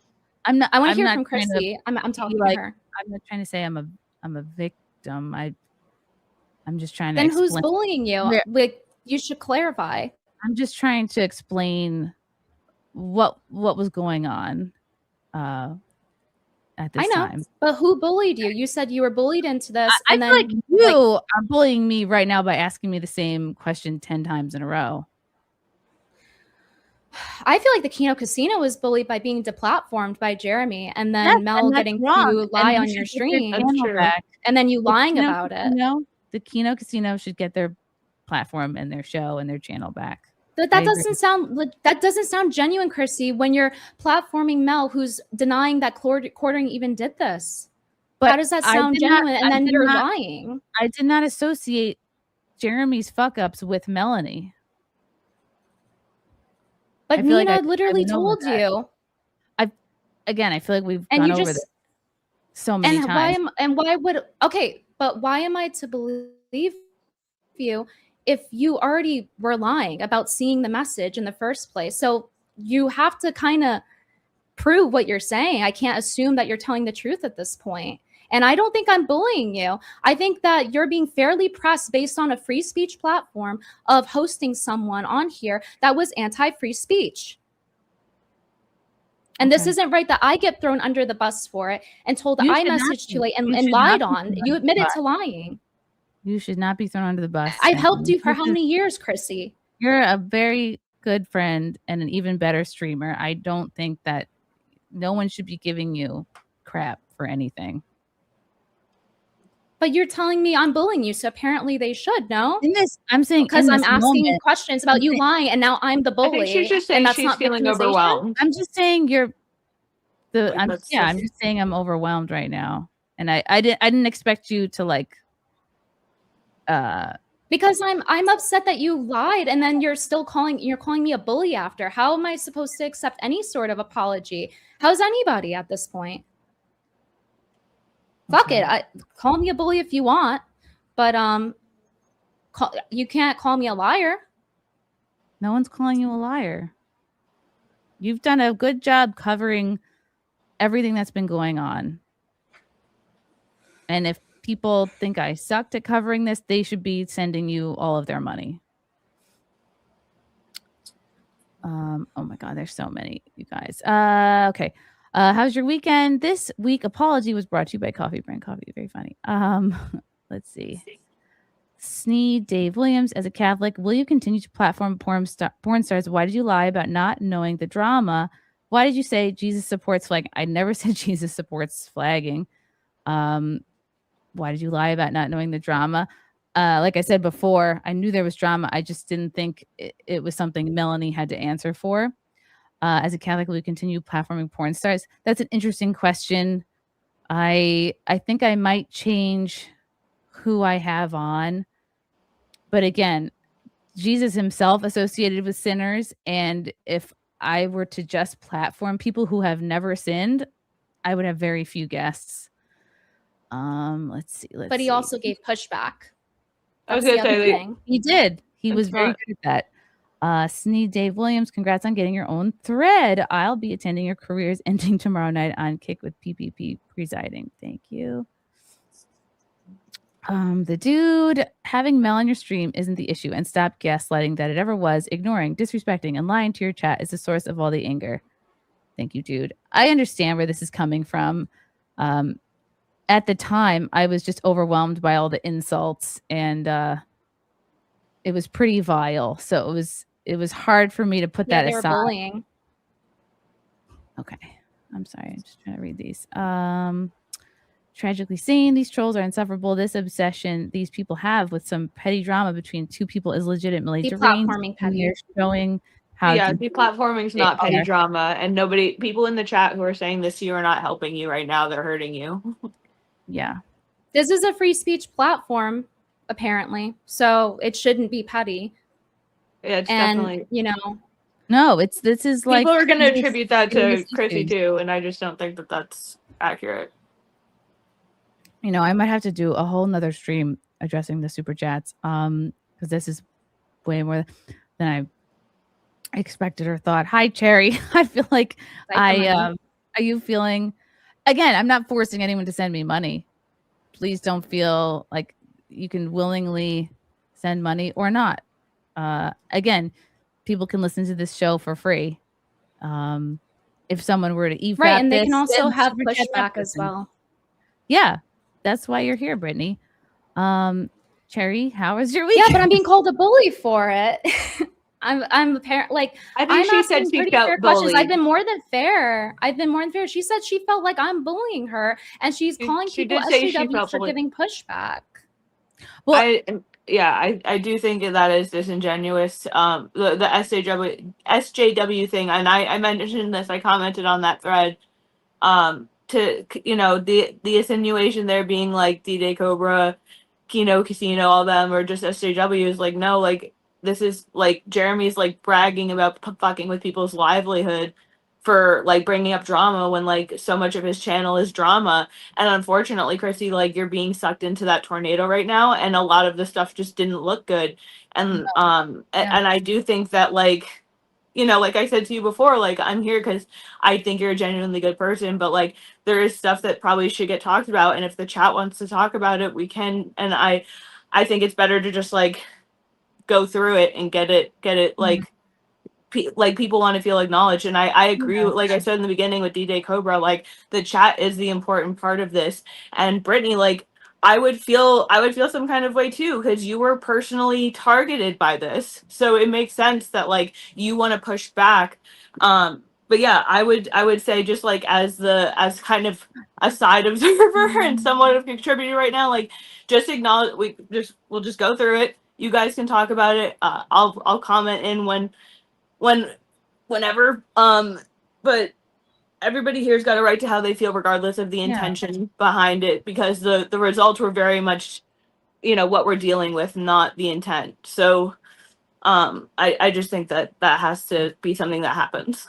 Speaker 2: I want to hear from Chrissie. I'm talking to her.
Speaker 1: I'm not trying to say I'm a victim. I'm just trying to.
Speaker 2: Then who's bullying you? Like, you should clarify.
Speaker 1: I'm just trying to explain what was going on at this time.
Speaker 2: But who bullied you? You said you were bullied into this.
Speaker 1: I feel like you are bullying me right now by asking me the same question 10 times in a row.
Speaker 2: I feel like the Kino Casino was bullied by being deplatformed by Jeremy, and then Mel getting to lie on your stream, and then you lying about it.
Speaker 1: The Kino Casino should get their platform and their show and their channel back.
Speaker 2: But that doesn't sound genuine, Chrissie, when you're platforming Mel, who's denying that Quartering even did this. But how does that sound genuine? And then you're lying.
Speaker 1: I did not associate Jeremy's fuck ups with Melanie.
Speaker 2: But Nina literally told you.
Speaker 1: I feel like we've gone over this so many times.
Speaker 2: But why am I to believe you if you already were lying about seeing the message in the first place? So you have to kind of prove what you're saying. I can't assume that you're telling the truth at this point. And I don't think I'm bullying you. I think that you're being fairly pressed based on a free speech platform of hosting someone on here that was anti-free speech. And this isn't right that I get thrown under the bus for it and told that I messaged too late and lied on. You admitted to lying.
Speaker 1: You should not be thrown under the bus.
Speaker 2: I've helped you for how many years, Chrissie?
Speaker 1: You're a very good friend and an even better streamer. I don't think that no one should be giving you crap for anything.
Speaker 2: But you're telling me I'm bullying you, so apparently they should, no?
Speaker 1: I'm saying
Speaker 2: because I'm asking you questions about you lying, and now I'm the bully.
Speaker 3: I think she's just saying she's feeling overwhelmed.
Speaker 1: I'm just saying I'm just saying I'm overwhelmed right now, and I didn't expect you to like.
Speaker 2: Because I'm upset that you lied, and then you're calling me a bully after. How am I supposed to accept any sort of apology? How's anybody at this point? fuck it. Call me a bully if you want, but you can't call me a liar.
Speaker 1: No one's calling you a liar. You've done a good job covering everything that's been going on. And if people think I sucked at covering this, they should be sending you all of their money. Oh my God, there's so many, you guys. Okay. How's your weekend? This week, apology was brought to you by Coffee Brand Coffee. Very funny. Let's see. Sneed Dave Williams, as a Catholic, will you continue to platform porn stars? Why did you lie about not knowing the drama? Why did you say Jesus supports flagging? I never said Jesus supports flagging. Why did you lie about not knowing the drama? Like I said before, I knew there was drama. I just didn't think it was something Melanie had to answer for. As a Catholic, will you continue platforming porn stars? That's an interesting question. I think I might change who I have on. But again, Jesus himself associated with sinners. And if I were to just platform people who have never sinned, I would have very few guests. Let's see.
Speaker 2: But he also gave pushback.
Speaker 3: I was going to say
Speaker 1: he did. He was very good at that. Sneed Dave Williams, congrats on getting your own thread. I'll be attending your careers ending tomorrow night on Kick with PPP presiding. Thank you. The dude, having Mel on your stream isn't the issue, and stop gaslighting that it ever was. Ignoring, disrespecting, and lying to your chat is the source of all the anger. Thank you, dude. I understand where this is coming from. At the time, I was just overwhelmed by all the insults, and it was pretty vile. So it was hard for me to put that aside.
Speaker 2: Bullying.
Speaker 1: Okay, I'm sorry. I'm just trying to read these. Tragically sane, these trolls are insufferable. This obsession these people have with some petty drama between two people is legitimately
Speaker 2: deplatforming petty.
Speaker 1: Showing how
Speaker 3: deplatforming is not petty drama, and people in the chat who are saying this to you are not helping you right now. They're hurting you.
Speaker 1: Yeah.
Speaker 2: This is a free speech platform, apparently, so it shouldn't be petty.
Speaker 3: Yeah, it's definitely,
Speaker 1: no, this is like
Speaker 3: people are going to attribute that to Chrissie too, and I just don't think that that's accurate.
Speaker 1: I might have to do a whole nother stream addressing the super chats, because this is way more than I expected or thought. Hi, Cherry. I feel like are you feeling? Again, I'm not forcing anyone to send me money. Please don't feel like you can willingly send money or not. Again, people can listen to this show for free. If someone were to eavesdrop,
Speaker 2: right, and they can also have pushback as well.
Speaker 1: Yeah, that's why you're here, Brittany. Cherry, how was your week?
Speaker 2: Yeah, but I'm being called a bully for it. I'm apparent. Like,
Speaker 3: I think she said she felt bullied.
Speaker 2: I've been more than fair. She said she felt like I'm bullying her, and she's calling people SJWs for giving pushback.
Speaker 1: Well,
Speaker 3: I do think that is disingenuous. The SJW thing, and I mentioned this. I commented on that thread. To the insinuation there being like D-Day Cobra, Kino Casino, all them, or just SJW is like, no, like, this is like Jeremy's like bragging about fucking with people's livelihood for like bringing up drama when like so much of his channel is drama. And unfortunately, Chrissie, like, you're being sucked into that tornado right now, and a lot of the stuff just didn't look good. And and I do think that, like, like I said to you before, like, I'm here because I think you're a genuinely good person, but like there is stuff that probably should get talked about, and if the chat wants to talk about it, we can. And I think it's better to just like go through it and get it like like people want to feel acknowledged. And I agree, like I said in the beginning with D-Day Cobra, like the chat is the important part of this. And Brittany, like, I would feel some kind of way too, because you were personally targeted by this, so it makes sense that like you want to push back. But yeah, I would say, just like as kind of a side observer and somewhat of contributor right now, like, just acknowledge, we'll just go through it. You guys can talk about it. I'll comment in whenever. But everybody here's got a right to how they feel, regardless of the intention behind it, because the results were very much, what we're dealing with, not the intent. So I just think that has to be something that happens.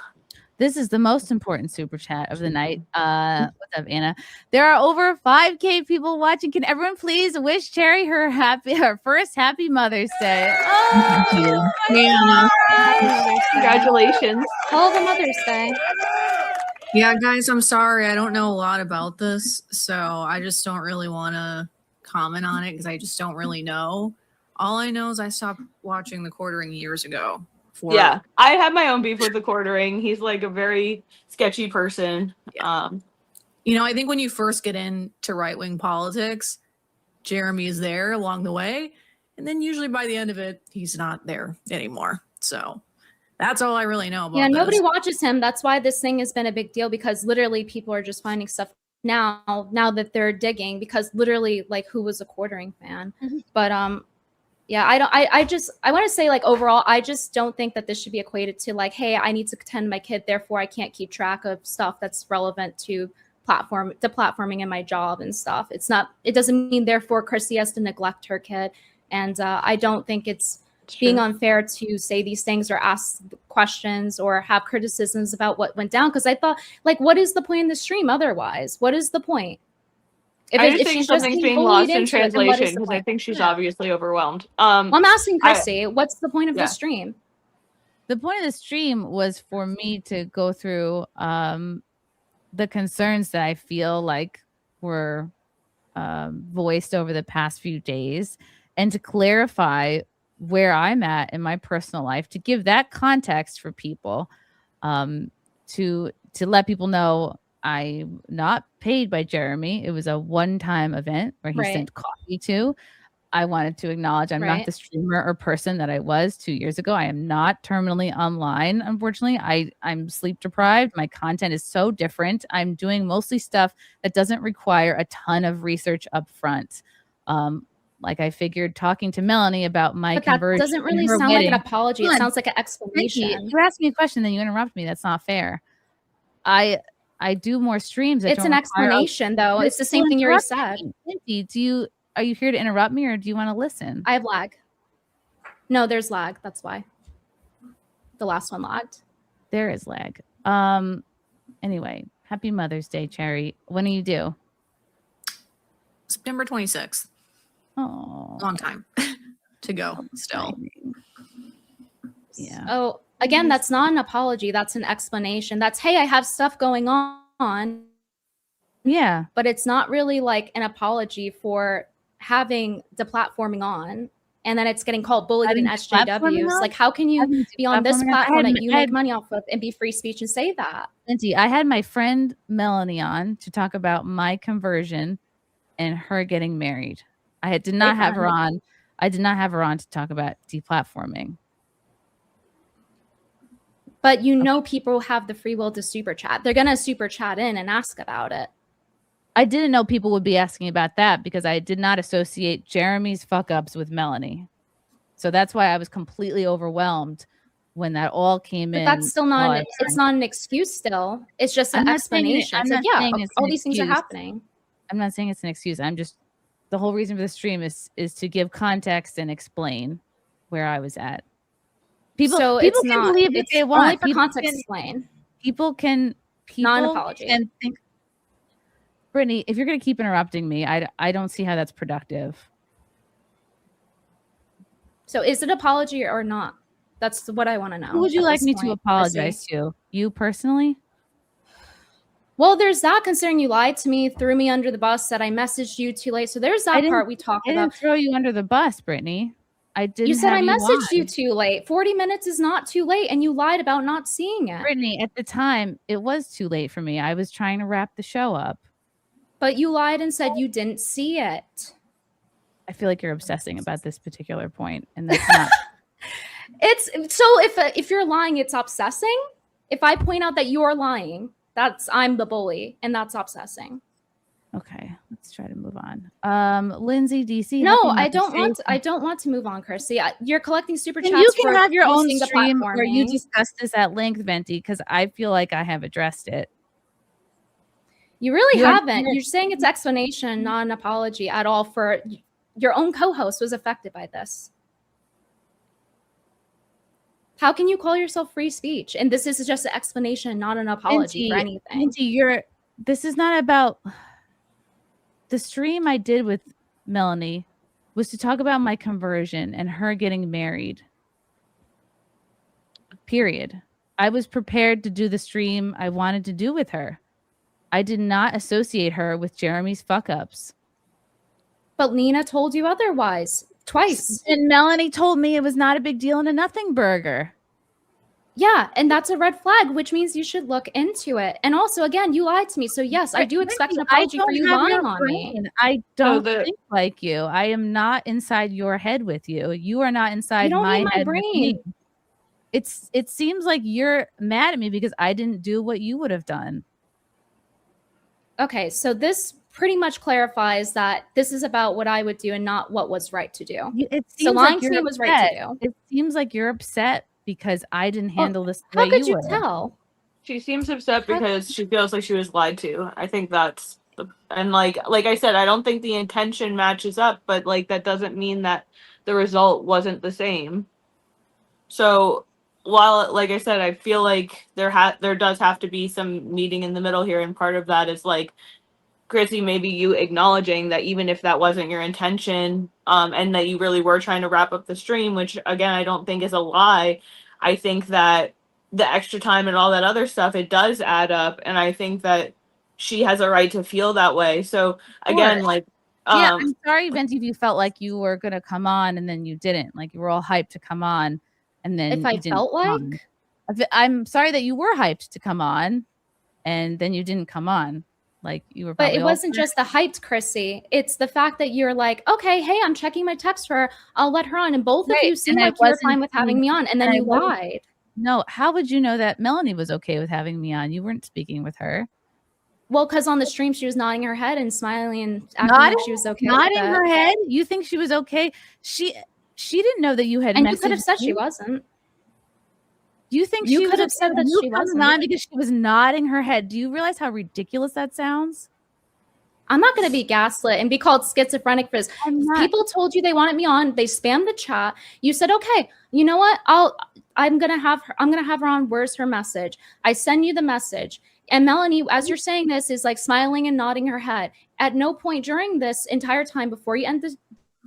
Speaker 1: This is the most important super chat of the night. What's up, Anna? There are over 5K people watching. Can everyone please wish Cherry her first happy Mother's Day? Oh,
Speaker 3: Congratulations.
Speaker 2: All the Mother's Day.
Speaker 4: Yeah, guys, I'm sorry. I don't know a lot about this, so I just don't really want to comment on it because I just don't really know. All I know is I stopped watching The Quartering years ago.
Speaker 3: Yeah, I have my own beef with The Quartering. He's like a very sketchy person.
Speaker 4: Yeah. I think when you first get into right-wing politics, Jeremy is there along the way, and then usually by the end of it, he's not there anymore. So that's all I really know about.
Speaker 2: Yeah, nobody watches him. That's why this thing has been a big deal, because literally people are just finding stuff now that they're digging, because literally, like, who was a Quartering fan? But yeah, I want to say, like, overall, I just don't think that this should be equated to, like, hey, I need to attend my kid, therefore I can't keep track of stuff that's relevant to platforming in my job and stuff. It doesn't mean therefore Chrissie has to neglect her kid. And I don't think it's being unfair to say these things or ask questions or have criticisms about what went down. Because I thought, like, what is the point in the stream otherwise? What is the point?
Speaker 3: I just think something's being lost in translation, because I think she's obviously overwhelmed.
Speaker 2: Well, I'm asking Chrissie, what's the point of the stream?
Speaker 1: The point of the stream was for me to go through the concerns that I feel like were voiced over the past few days, and to clarify where I'm at in my personal life, to give that context for people, to let people know I'm not paid by Jeremy. It was a one-time event where he sent coffee to. I wanted to acknowledge I'm not the streamer or person that I was 2 years ago. I am not terminally online, unfortunately. I'm sleep deprived. My content is so different. I'm doing mostly stuff that doesn't require a ton of research up front. Like, I figured talking to Melanie about my conversion.
Speaker 2: That doesn't really sound like an apology. It sounds like an explanation.
Speaker 1: You asked me a question, then you interrupt me. That's not fair. I do more streams.
Speaker 2: It's an explanation, though. It's the same thing you already said.
Speaker 1: Are you here to interrupt me, or do you want to listen?
Speaker 2: I have lag. No, there's lag. That's why. The last one lagged.
Speaker 1: There is lag. Anyway, happy Mother's Day, Cherry. When do you do?
Speaker 4: September 26th.
Speaker 1: Oh,
Speaker 4: long time to go still.
Speaker 1: Yeah.
Speaker 2: Oh, again, that's not an apology. That's an explanation. That's, hey, I have stuff going on.
Speaker 1: Yeah.
Speaker 2: But it's not really like an apology for having deplatforming on, and then it's getting called bullied in SJWs. Like, how can you be on this platform that you make money off of and be free speech and say that?
Speaker 1: Venti, I had my friend Melanie on to talk about my conversion and her getting married. I did not have her on. I did not have her on to talk about deplatforming.
Speaker 2: But people have the free will to super chat. They're going to super chat in and ask about it.
Speaker 1: I didn't know people would be asking about that because I did not associate Jeremy's fuck ups with Melanie. So that's why I was completely overwhelmed when that all came in.
Speaker 2: But that's still not, it's not an excuse still. It's just an explanation. It's like, yeah, all these things are happening.
Speaker 1: I'm not saying it's an excuse. The whole reason for the stream is to give context and explain where I was at. People can believe what they want.
Speaker 2: Only for context explain.
Speaker 1: People can
Speaker 2: non-apology
Speaker 1: and think. Brittany, if you're going to keep interrupting me, I don't see how that's productive.
Speaker 2: So is it apology or not? That's what I want to know.
Speaker 1: Who would you like me to apologize to? You personally?
Speaker 2: Well, there's that, considering you lied to me, threw me under the bus, said I messaged you too late. So there's that part we talked about.
Speaker 1: I didn't throw you under the bus, Brittany. I didn't.
Speaker 2: You said I messaged you too late. 40 minutes is not too late, and you lied about not seeing it.
Speaker 1: Brittany, at the time, it was too late for me. I was trying to wrap the show up.
Speaker 2: But you lied and said you didn't see it.
Speaker 1: I feel like you're obsessing about this particular point, and that's not.
Speaker 2: It's so if you're lying, it's obsessing. If I point out that you're lying, I'm the bully, and that's obsessing.
Speaker 1: Okay, let's try to move on. Lindsay DC.
Speaker 2: No, I don't want to move on, Chrissie. You're collecting super chats.
Speaker 1: You can have your own stream where you discuss this at length, Venti, because I feel like I have addressed it.
Speaker 2: You really haven't. You're saying it's explanation, not an apology at all. For your own co-host was affected by this. How can you call yourself free speech? And this is just an explanation, not an apology for anything.
Speaker 1: Venti, this is not about the stream I did with Melanie was to talk about my conversion and her getting married. Period. I was prepared to do the stream I wanted to do with her. I did not associate her with Jeremy's fuck ups.
Speaker 2: But Nina told you otherwise twice.
Speaker 1: And Melanie told me it was not a big deal and a nothing burger.
Speaker 2: Yeah, and that's a red flag, which means you should look into it. And also, again, you lied to me. So yes, I do expect an apology for you lying on me.
Speaker 1: I don't think like you. I am not inside your head with you. You are not inside my head with me. It seems like you're mad at me because I didn't do what you would have done.
Speaker 2: Okay, so this pretty much clarifies that this is about what I would do and not what was right to do. So lying to me was right to do.
Speaker 1: It seems like you're upset because I didn't handle this the way
Speaker 2: you were. How could you tell?
Speaker 3: She seems upset because she feels like she was lied to. I think that's and like I said, I don't think the intention matches up, but like that doesn't mean that the result wasn't the same. So while, like I said, I feel like there does have to be some meeting in the middle here, and part of that is like, Chrissie, maybe you acknowledging that even if that wasn't your intention, and that you really were trying to wrap up the stream, which again I don't think is a lie. I think that the extra time and all that other stuff, it does add up, and I think that she has a right to feel that way. So again, like,
Speaker 1: yeah, I'm sorry, Venti, if you felt like you were gonna come on and then you didn't. Like you were all hyped to come on. And then
Speaker 2: if I felt like,
Speaker 1: I'm sorry that you were hyped to come on, and then you didn't come on. Like you were,
Speaker 2: but it wasn't just the hyped, Chrissie. It's the fact that you're like, okay, hey, I'm checking my text for her. I'll let her on, and both of you seem like you were fine with having me on, and then you lied.
Speaker 1: No, how would you know that Melanie was okay with having me on? You weren't speaking with her.
Speaker 2: Well, because on the stream she was nodding her head and smiling and acting like she was okay.
Speaker 1: Nodding her head? You think she was okay? She didn't know that you had.
Speaker 2: And you could have said she wasn't.
Speaker 1: Do you think
Speaker 2: you could have said that she wasn't?
Speaker 1: Not because she was nodding her head. Do you realize how ridiculous that sounds?
Speaker 2: I'm not going to be gaslit and be called schizophrenic for this. People told you they wanted me on. They spammed the chat. You said, okay, you know what? I'm gonna have her on. Where's her message? I send you the message. And Melanie, as you're saying this, is like smiling and nodding her head. At no point during this entire time before you end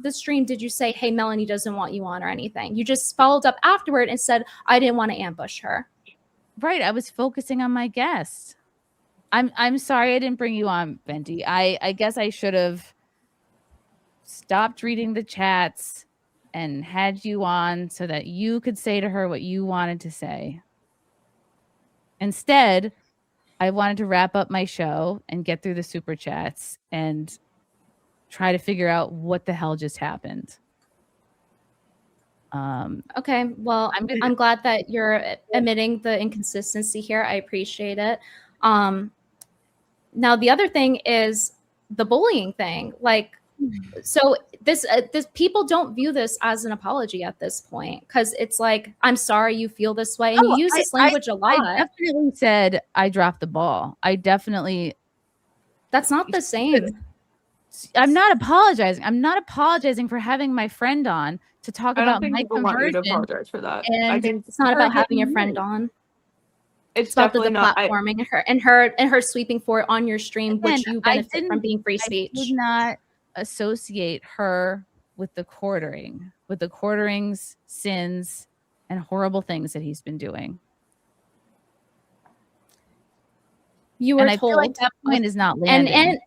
Speaker 2: the stream did you say, hey, Melanie doesn't want you on or anything. You just followed up afterward and said, I didn't want to ambush her.
Speaker 1: Right. I was focusing on my guest. I'm sorry I didn't bring you on, Venti. I guess I should have stopped reading the chats and had you on so that you could say to her what you wanted to say. Instead, I wanted to wrap up my show and get through the super chats and try to figure out what the hell just happened.
Speaker 2: Okay, well, I'm glad that you're admitting the inconsistency here. I appreciate it. Now the other thing is the bullying thing. Like, so this people don't view this as an apology at this point because it's like, I'm sorry you feel this way, and you use this language a lot.
Speaker 1: I definitely said I dropped the ball.
Speaker 2: That's not the same.
Speaker 1: I'm not apologizing. I'm not apologizing for having my friend on to talk about my conversion.
Speaker 3: Want you to apologize for that.
Speaker 2: And I think it's not about having your friend on.
Speaker 3: It's
Speaker 2: about the platforming and her sweeping for it on your stream, again, which you benefit from being free speech.
Speaker 1: I did not associate her with the quartering's sins and horrible things that he's been doing.
Speaker 2: You were told.
Speaker 1: I feel like that point is not landing.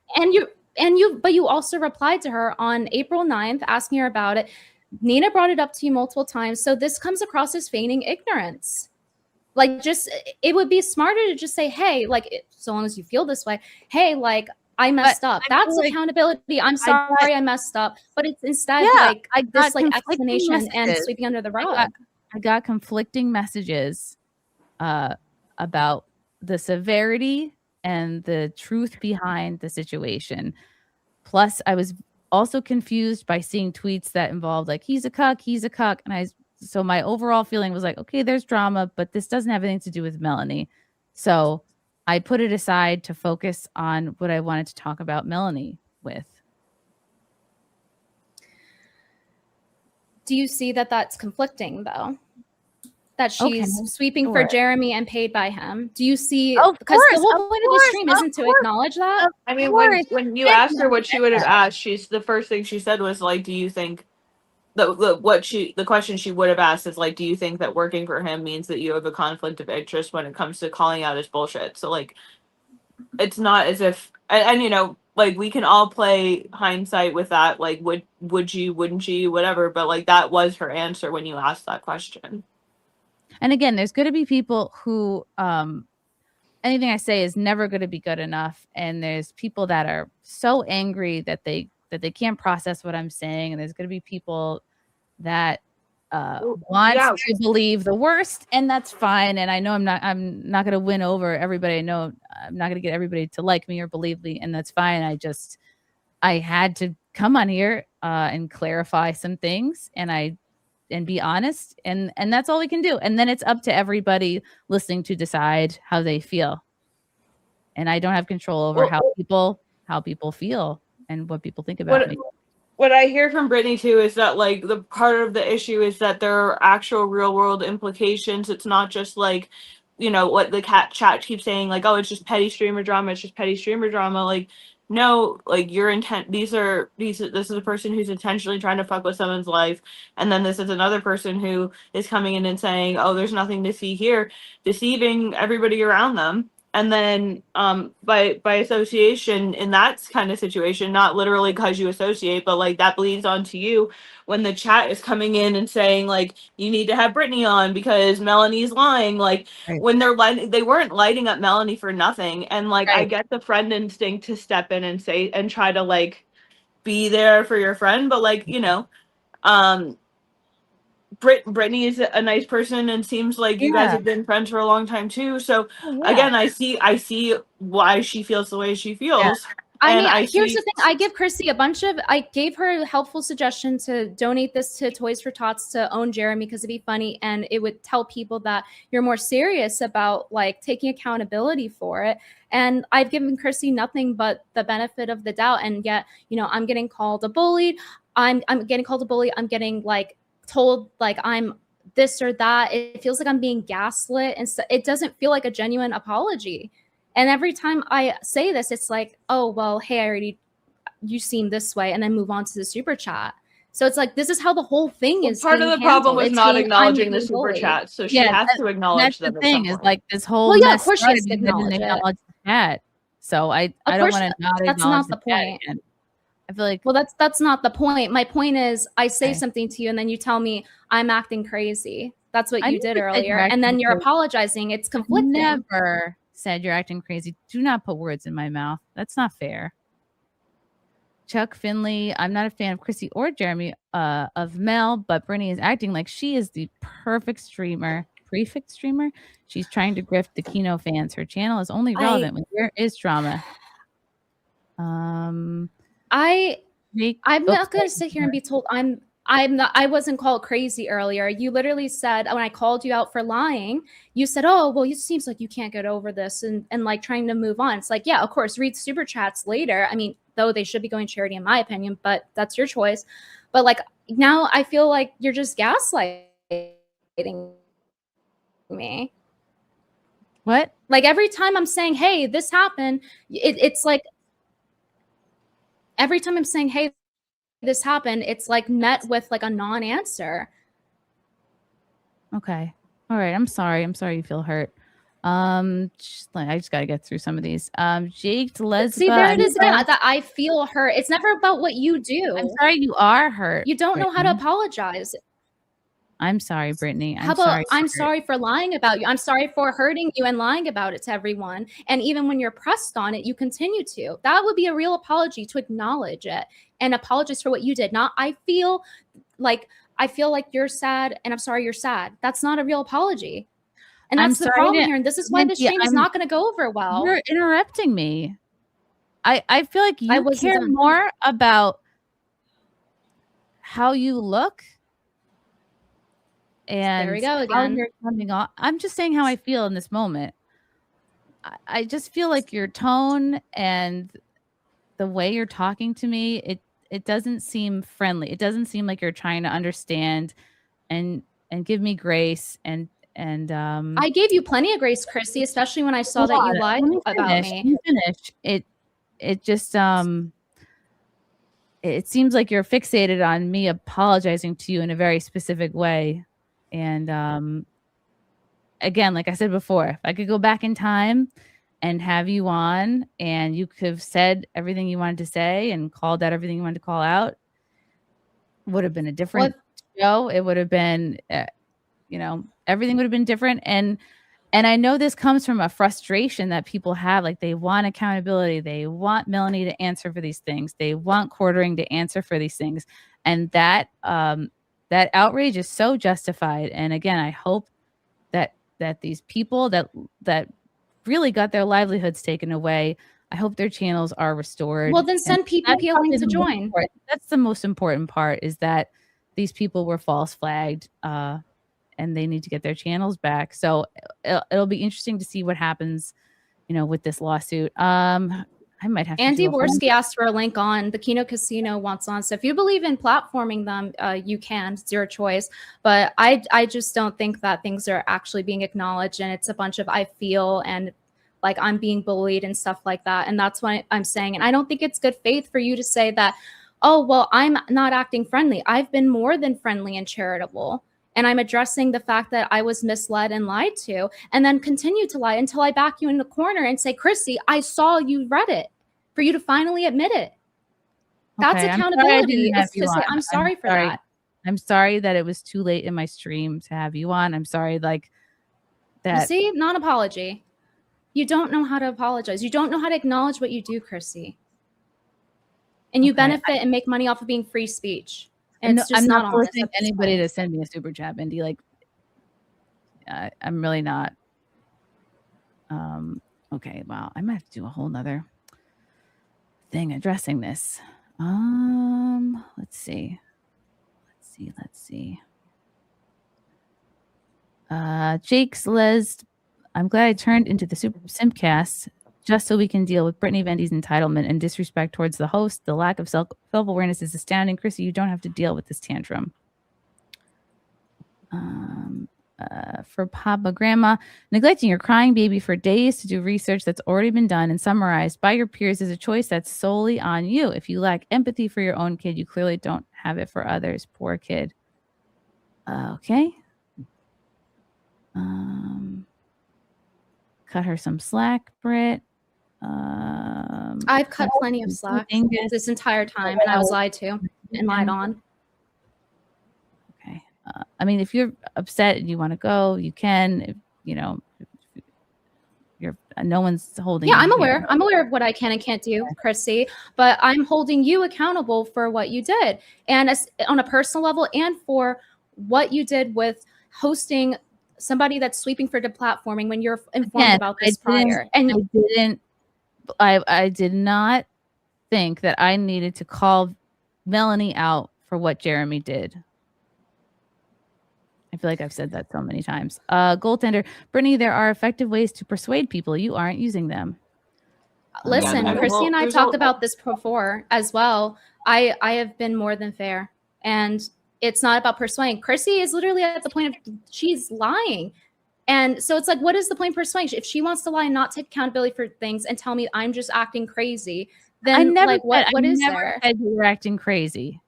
Speaker 2: But you also replied to her on April 9th asking her about it. Nina brought it up to you multiple times. So this comes across as feigning ignorance. Like, it would be smarter to just say, hey, like, so long as you feel this way, hey, like, I messed up. That's accountability. I'm sorry I messed up. But it's instead this explanation and sweeping under the rug.
Speaker 1: I got conflicting messages about the severity and the truth behind the situation. Plus, I was also confused by seeing tweets that involved like, he's a cuck. And so my overall feeling was like, okay, there's drama, but this doesn't have anything to do with Melanie. So I put it aside to focus on what I wanted to talk about Melanie with.
Speaker 2: Do you see that that's conflicting though? that she's sweeping for
Speaker 1: sure.
Speaker 2: Jeremy and paid by him. Do you see?
Speaker 1: Of
Speaker 2: Because the
Speaker 1: course,
Speaker 2: whole point of the stream isn't to acknowledge that.
Speaker 3: I mean,
Speaker 1: course.
Speaker 3: when you asked her what she would have asked, the first thing she said was like, "Do you think the question she would have asked is like, do you think that working for him means that you have a conflict of interest when it comes to calling out his bullshit?" So like, it's not as if, and you know, like we can all play hindsight with that. Like, would you, wouldn't you, whatever. But like that was her answer when you asked that question.
Speaker 1: And again, there's going to be people who anything I say is never going to be good enough, and there's people that are so angry that they can't process what I'm saying, and there's going to be people that want to believe the worst, and that's fine. And I know I'm not going to win over everybody. I know I'm not going to get everybody to like me or believe me, and that's fine. I had to come on here and clarify some things, and be honest, and that's all we can do. And then it's up to everybody listening to decide how they feel. And I don't have control over how people feel and what people think about me.
Speaker 3: What I hear from Brittany too is that like the part of the issue is that there are actual real world implications. It's not just like, you know, what the chat keeps saying, like, oh, it's just petty streamer drama. It's just petty streamer drama. Like, no, like your intent. This is a person who's intentionally trying to fuck with someone's life, and then this is another person who is coming in and saying, oh, there's nothing to see here, deceiving everybody around them. And then by association in that kind of situation, not literally because you associate, but like that bleeds onto you when the chat is coming in and saying like, you need to have Brittany on because Melanie's lying. Like when they weren't lighting up Melanie for nothing. And like, I get the friend instinct to step in and say, and try to like be there for your friend. But like, you know, Brittany is a nice person, and seems like you guys have been friends for a long time too. So again, I see why she feels the way she feels.
Speaker 2: Here's the thing. I gave her a helpful suggestion to donate this to Toys for Tots to own Jeremy because it'd be funny and it would tell people that you're more serious about like taking accountability for it. And I've given Chrissie nothing but the benefit of the doubt, and yet, you know, I'm getting called a bully. I'm getting called a bully. I'm getting like told like I'm this or that. It feels like I'm being gaslit, and so it doesn't feel like a genuine apology. And every time I say this, it's like, oh well, hey, you seem this way, and then move on to the super chat. So it's like, this is how the whole thing is.
Speaker 3: Part of the problem was not acknowledging the super chat, so she has to acknowledge them.
Speaker 1: That's the thing, is like this whole
Speaker 2: of course she has to acknowledge
Speaker 1: the chat. So I don't want to not acknowledge.
Speaker 2: That's not the point.
Speaker 1: I feel like,
Speaker 2: well, that's not the point. My point is, I say something to you, and then you tell me I'm acting crazy. That's what you did earlier, and then you're apologizing. It's conflicting.
Speaker 1: Never said you're acting crazy. Do not put words in my mouth. That's not fair. Chuck Finley, I'm not a fan of Chrissie or Jeremy of Mel, but Brittany is acting like she is the perfect streamer. Prefect streamer. She's trying to grift the Kino fans. Her channel is only relevant when there is drama.
Speaker 2: I'm not going to sit here and be told I wasn't called crazy earlier. You literally said, when I called you out for lying, you said, oh, well, it seems like you can't get over this and like trying to move on. It's like, yeah, of course, read super chats later. I mean, though they should be going charity in my opinion, but that's your choice. But like, now I feel like you're just gaslighting me.
Speaker 1: What?
Speaker 2: Like every time I'm saying, hey, this happened, it's like, every time I'm saying, hey, this happened, it's like met with like a non-answer.
Speaker 1: Okay. All right. I'm sorry you feel hurt. I just gotta get through some of these. Jake Lesba.
Speaker 2: See, there it is again. That I feel hurt. It's never about what you do.
Speaker 1: I'm sorry you are hurt.
Speaker 2: You don't know how to apologize.
Speaker 1: I'm sorry, Brittany.
Speaker 2: I'm sorry for lying about you. I'm sorry for hurting you and lying about it to everyone. And even when you're pressed on it, you continue to. That would be a real apology, to acknowledge it and apologize for what you did. Not, I feel like you're sad and I'm sorry you're sad. That's not a real apology. And that's the problem here. And this is why the stream is not going to go over well.
Speaker 1: You're interrupting me. I feel like you care more about how you look. And
Speaker 2: there we go again.
Speaker 1: You're coming on. I'm just saying how I feel in this moment. I just feel like your tone and the way you're talking to me, it doesn't seem friendly. It doesn't seem like you're trying to understand and give me grace and And
Speaker 2: I gave you plenty of grace, Chrissie, especially when I saw that you lied about me.
Speaker 1: It just it seems like you're fixated on me apologizing to you in a very specific way. And again, like I said before, if I could go back in time and have you on and you could have said everything you wanted to say and called out everything you wanted to call out, would have been a different show. It would have been, everything would have been different. And I know this comes from a frustration that people have. Like, they want accountability. They want Melanie to answer for these things. They want Quartering to answer for these things. And that outrage is so justified. And again, I hope that these people that really got their livelihoods taken away, I hope their channels are restored.
Speaker 2: Well, then send people a link to join.
Speaker 1: That's the most important part, is that these people were false flagged, and they need to get their channels back. So it'll be interesting to see what happens, with this lawsuit. I might have to.
Speaker 2: Andy Worski asked for a link on the Kino Casino wants on. So if you believe in platforming them, you can. It's your choice. But I just don't think that things are actually being acknowledged, and it's a bunch of I feel and like I'm being bullied and stuff like that. And that's what I'm saying. And I don't think it's good faith for you to say that, oh, well, I'm not acting friendly. I've been more than friendly and charitable. And I'm addressing the fact that I was misled and lied to, and then continue to lie until I back you in the corner and say, Chrissie, I saw you read it, for you to finally admit it. That's accountability. I'm sorry for that.
Speaker 1: I'm sorry that it was too late in my stream to have you on. I'm sorry, like that.
Speaker 2: You see, non-apology. You don't know how to apologize. You don't know how to acknowledge what you do, Chrissie. And you benefit and make money off of being free speech. And it's just
Speaker 1: I'm
Speaker 2: not
Speaker 1: forcing anybody to send me a super chat, Mindy. Like, I'm really not. Okay, wow. I might have to do a whole nother thing addressing this. Let's see. Jake's Les, I'm glad I turned into the Super Simpcast just so we can deal with Brittany Venti's entitlement and disrespect towards the host. The lack of self-awareness is astounding. Chrissie, you don't have to deal with this tantrum. For Papa Grandma, neglecting your crying baby for days to do research that's already been done and summarized by your peers is a choice that's solely on you. If you lack empathy for your own kid, you clearly don't have it for others. Poor kid. Okay. Cut her some slack, Britt.
Speaker 2: I've cut plenty of slack this entire time, and I was lied to and lied on.
Speaker 1: Okay. I mean, if you're upset and you want to go, you can. If, you're no one's holding.
Speaker 2: Yeah, I'm aware. I'm aware of what I can and can't do, Chrissie. But I'm holding you accountable for what you did, and on a personal level, and for what you did with hosting somebody that's sweeping for deplatforming when you're informed about this prior. And
Speaker 1: I did not think that I needed to call Melanie out for what Jeremy did. I feel like I've said that so many times. Goaltender, Brittany, there are effective ways to persuade people. You aren't using them.
Speaker 2: Listen, Chrissie and I talked about this before as well. I have been more than fair, and it's not about persuading. Chrissie is literally at the point of she's lying. And so it's like, what is the point of persuasion? If she wants to lie and not take accountability for things and tell me I'm just acting crazy, then what is there?
Speaker 1: Said you were acting crazy.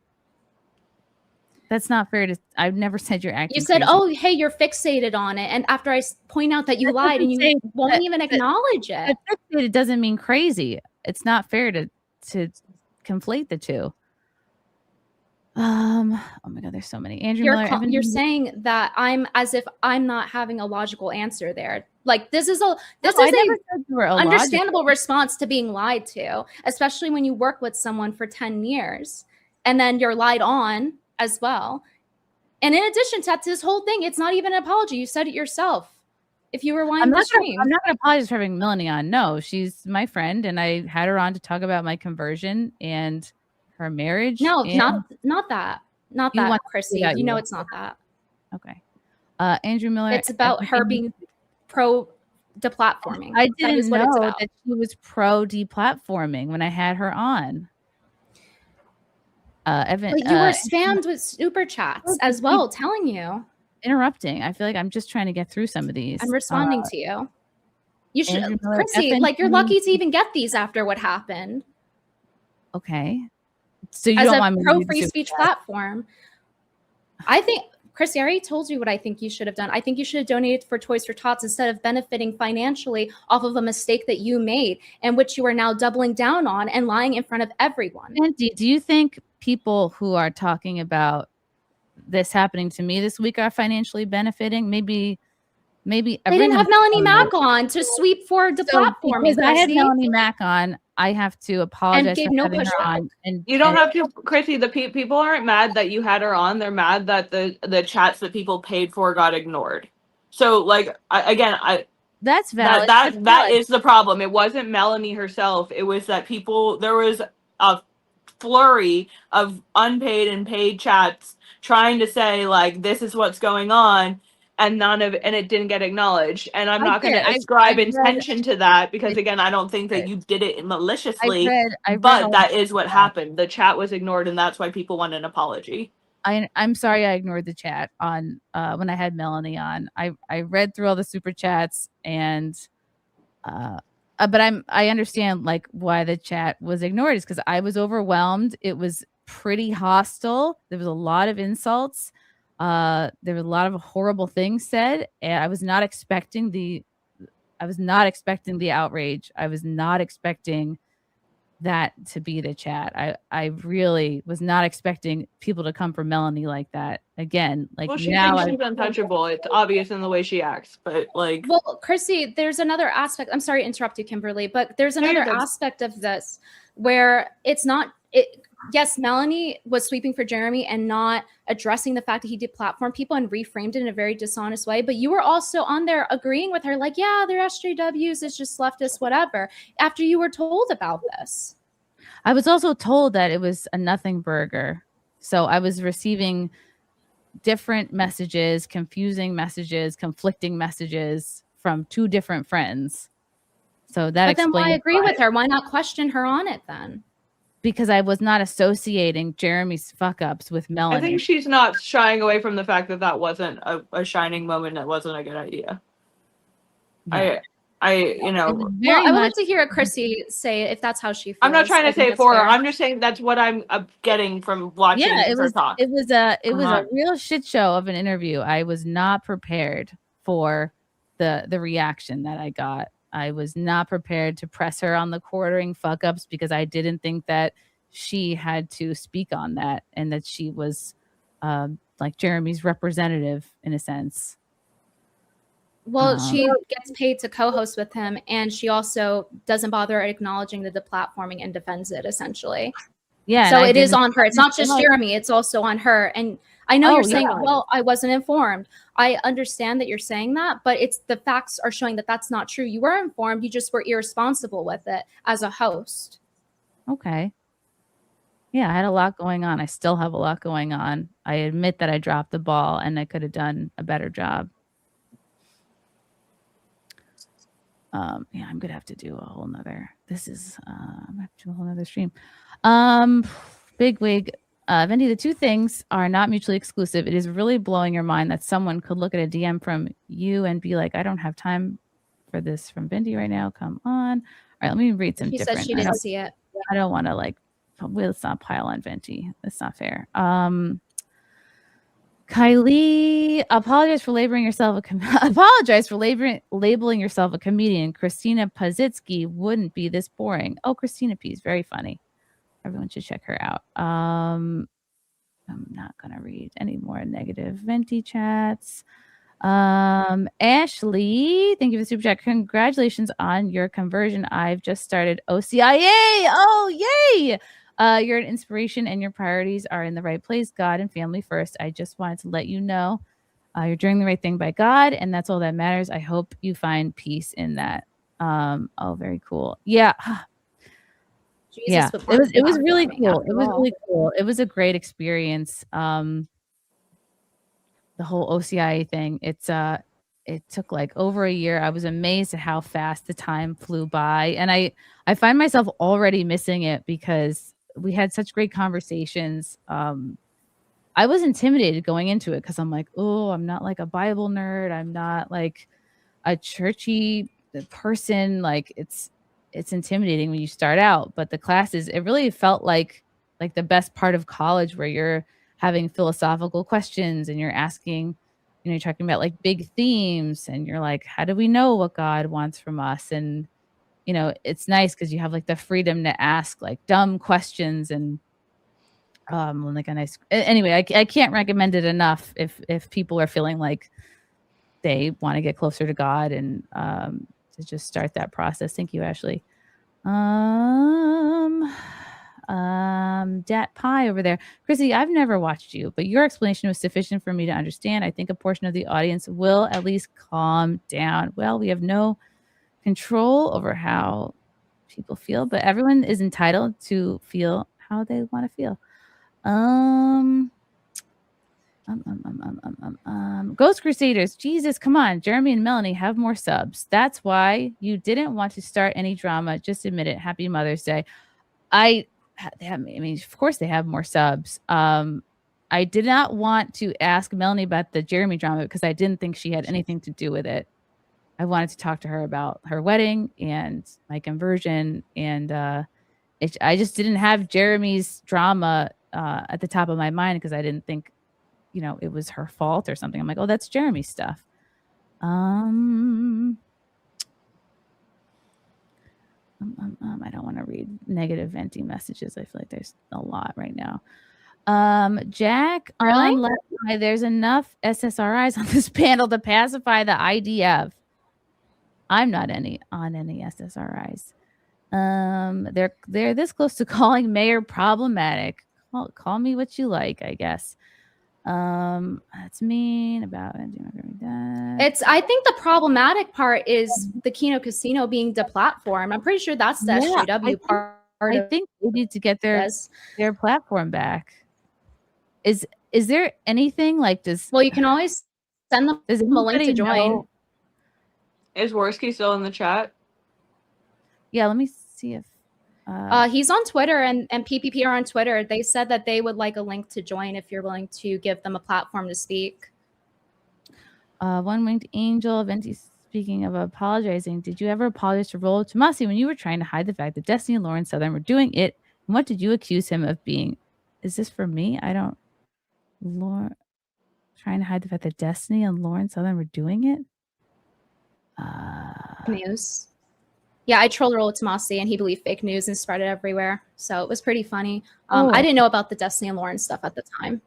Speaker 1: That's not fair to. I've never said you're acting.
Speaker 2: You said,
Speaker 1: crazy.
Speaker 2: "Oh, hey, you're fixated on it," and after I point out that you lied and you won't even acknowledge it.
Speaker 1: Fixated doesn't mean crazy. It's not fair to conflate the two. Oh my God, there's so many. Andrew Miller,
Speaker 2: you're saying that I'm as if I'm not having a logical answer there. Like this is a understandable response to being lied to, especially when you work with someone for 10 years and then you're lied on as well. And in addition to this whole thing, it's not even an apology. You said it yourself. If you rewind the stream,
Speaker 1: I'm not going to apologize for having Melanie on. No, she's my friend, and I had her on to talk about my conversion and her marriage.
Speaker 2: No, not that, Chrissie. You know it's not that.
Speaker 1: Okay. Andrew Miller.
Speaker 2: It's about her being pro deplatforming.
Speaker 1: I didn't know that she was pro deplatforming when I had her on. Evan,
Speaker 2: but you were spammed with super chats as well, telling you.
Speaker 1: interrupting. I feel like I'm just trying to get through some of these.
Speaker 2: I'm responding to you. You should,
Speaker 1: Andrew Miller,
Speaker 2: Chrissy, like you're
Speaker 1: FNT.
Speaker 2: lucky to even get these after what happened.
Speaker 1: Okay. So you
Speaker 2: As
Speaker 1: don't
Speaker 2: a
Speaker 1: want me to
Speaker 2: pro
Speaker 1: do the
Speaker 2: free
Speaker 1: super
Speaker 2: speech
Speaker 1: chat?
Speaker 2: platform, I think, Chrissy, I already told you what I think you should have done. I think you should have donated for Toys for Tots instead of benefiting financially off of a mistake that you made and which you are now doubling down on and lying in front of everyone.
Speaker 1: Venti, do you think people who are talking about this happening to me this week are financially benefiting? Maybe
Speaker 2: They didn't
Speaker 1: everyone-
Speaker 2: have Melanie Mack on to sweep for the
Speaker 1: So
Speaker 2: platform.
Speaker 1: because I had Melanie Mack on, I have to apologize
Speaker 2: gave
Speaker 1: for
Speaker 2: no
Speaker 1: having her
Speaker 2: pushback.
Speaker 1: on. And
Speaker 3: You don't
Speaker 1: and
Speaker 3: have to, Chrissy. The people aren't mad that you had her on. They're mad that the chats that people paid for got ignored. So, like,
Speaker 1: that's valid.
Speaker 3: that
Speaker 1: That's valid.
Speaker 3: is the problem. It wasn't Melanie herself. It was that there was a flurry of unpaid and paid chats trying to say like this is what's going on, and it didn't get acknowledged. And I'm not going to ascribe intention to that because again, I don't think that you did it maliciously. But that is what happened. The chat was ignored, and that's why people want an apology.
Speaker 1: I'm sorry I ignored the chat on when I had Melanie on. I read through all the super chats and but I understand like why the chat was ignored is because I was overwhelmed. It was pretty hostile. There was a lot of insults. There were a lot of horrible things said, and I was not expecting the outrage. I was not expecting that to be the chat. I really was not expecting people to come for Melanie like that. Again, like
Speaker 3: Well, she
Speaker 1: now
Speaker 3: thinks she's untouchable. It's obvious in the way she acts, but like,
Speaker 2: well, Chrissy, there's another aspect. I'm sorry to interrupt you, Kimberly, but there's another aspect of this where it's not it. Yes, Melanie was sweeping for Jeremy and not addressing the fact that he deplatformed people and reframed it in a very dishonest way. But you were also on there agreeing with her, like, yeah, they're SJWs, it's just leftist, whatever, after you were told about this.
Speaker 1: I was also told that it was a nothing burger. So I was receiving different messages, confusing messages, conflicting messages from two different friends. So that
Speaker 2: But then why
Speaker 1: explains
Speaker 2: agree with her? Why not question her on it then?
Speaker 1: Because I was not associating Jeremy's fuck ups with Melanie.
Speaker 3: I think she's not shying away from the fact that that wasn't a shining moment. That wasn't a good idea. Yeah. I
Speaker 2: Well, I would like to hear Chrissy say if that's how she feels.
Speaker 3: I'm not trying to say it for her. I'm just saying that's what I'm getting from watching her talk.
Speaker 1: It was a real shit show of an interview. I was not prepared for the reaction that I got. I was not prepared to press her on the quartering fuck ups because I didn't think that she had to speak on that and that she was like Jeremy's representative in a sense.
Speaker 2: Well, she gets paid to co-host with him, and she also doesn't bother acknowledging the deplatforming and defends it essentially.
Speaker 1: Yeah.
Speaker 2: So it is on her. It's not just Jeremy. It's also on her. And I know you're saying, well, I wasn't informed. I understand that you're saying that, but it's the facts are showing that that's not true. You were informed. You just were irresponsible with it as a host.
Speaker 1: Okay. Yeah, I had a lot going on. I still have a lot going on. I admit that I dropped the ball and I could have done a better job. Yeah, I'm gonna have to do a whole nother. This is I'm gonna have to do a whole nother stream. Big wig. Venti, the two things are not mutually exclusive. It is really blowing your mind that someone could look at a DM from you and be like, I don't have time for this from Venti right now. Come on. All right, let me read some different.
Speaker 2: She said she didn't see it.
Speaker 1: I don't want to like, let's not pile on Venti. That's not fair. Kylie, apologize for labeling yourself a comedian. Christina Pazitsky wouldn't be this boring. Oh, Christina P is very funny. Everyone should check her out. I'm not gonna read any more negative Venti chats. Ashley, thank you for the super chat. Congratulations on your conversion. I've just started OCIA. Oh, yay! You're an inspiration and your priorities are in the right place. God and family first. I just wanted to let you know you're doing the right thing by God, and that's all that matters. I hope you find peace in that. Oh, very cool. Yeah.
Speaker 2: Jesus,
Speaker 1: yeah. It was really cool. It was really cool. It was a great experience. The whole OCIA thing. It took like over a year. I was amazed at how fast the time flew by. And I find myself already missing it because we had such great conversations. I was intimidated going into it because I'm like, oh, I'm not like a Bible nerd. I'm not like a churchy person. Like it's intimidating when you start out. But the classes, it really felt like the best part of college, where you're having philosophical questions and you're asking, you're talking about like big themes, and you're like, how do we know what God wants from us? And it's nice because you have like the freedom to ask like dumb questions and like a nice. Anyway, I can't recommend it enough if people are feeling like they want to get closer to God and to just start that process. Thank you, Ashley. Dat Pie over there. Chrissy, I've never watched you, but your explanation was sufficient for me to understand. I think a portion of the audience will at least calm down. Well, we have no control over how people feel, but everyone is entitled to feel how they want to feel. Ghost Crusaders, Jesus, come on. Jeremy and Melanie have more subs. That's why you didn't want to start any drama. Just admit it. Happy Mother's Day. I mean, of course they have more subs. I did not want to ask Melanie about the Jeremy drama because I didn't think she had anything to do with it. I wanted to talk to her about her wedding and my conversion, and I just didn't have Jeremy's drama at the top of my mind because I didn't think, it was her fault or something. I'm like, oh, that's Jeremy's stuff. I don't want to read negative Venti messages. I feel like there's a lot right now. Jack,
Speaker 2: Really?
Speaker 1: There's enough SSRIs on this panel to pacify the IDF. I'm not on any SSRIs. They're this close to calling Mayr problematic. Call me what you like, I guess. That's mean about it.
Speaker 2: I think the problematic part is the Kino Casino being deplatformed. I'm pretty sure that's the SJW part.
Speaker 1: I think they need to get their platform back. Is there anything like this?
Speaker 2: Well, you can always send them a link to join.
Speaker 3: Is Worski still in the chat?
Speaker 1: Yeah, let me see if
Speaker 2: he's on Twitter and PPP are on Twitter. They said that they would like a link to join if you're willing to give them a platform to speak.
Speaker 1: One Winged Angel, Venti, speaking of apologizing, did you ever apologize to Rollo Tomasi when you were trying to hide the fact that Destiny and Lauren Southern were doing it? And what did you accuse him of being? Is this for me? Trying to hide the fact that Destiny and Lauren Southern were doing it?
Speaker 2: News. Yeah, I trolled Rollo Tomasi and he believed fake news and spread it everywhere. So it was pretty funny. I didn't know about the Destiny and Lauren stuff at the time.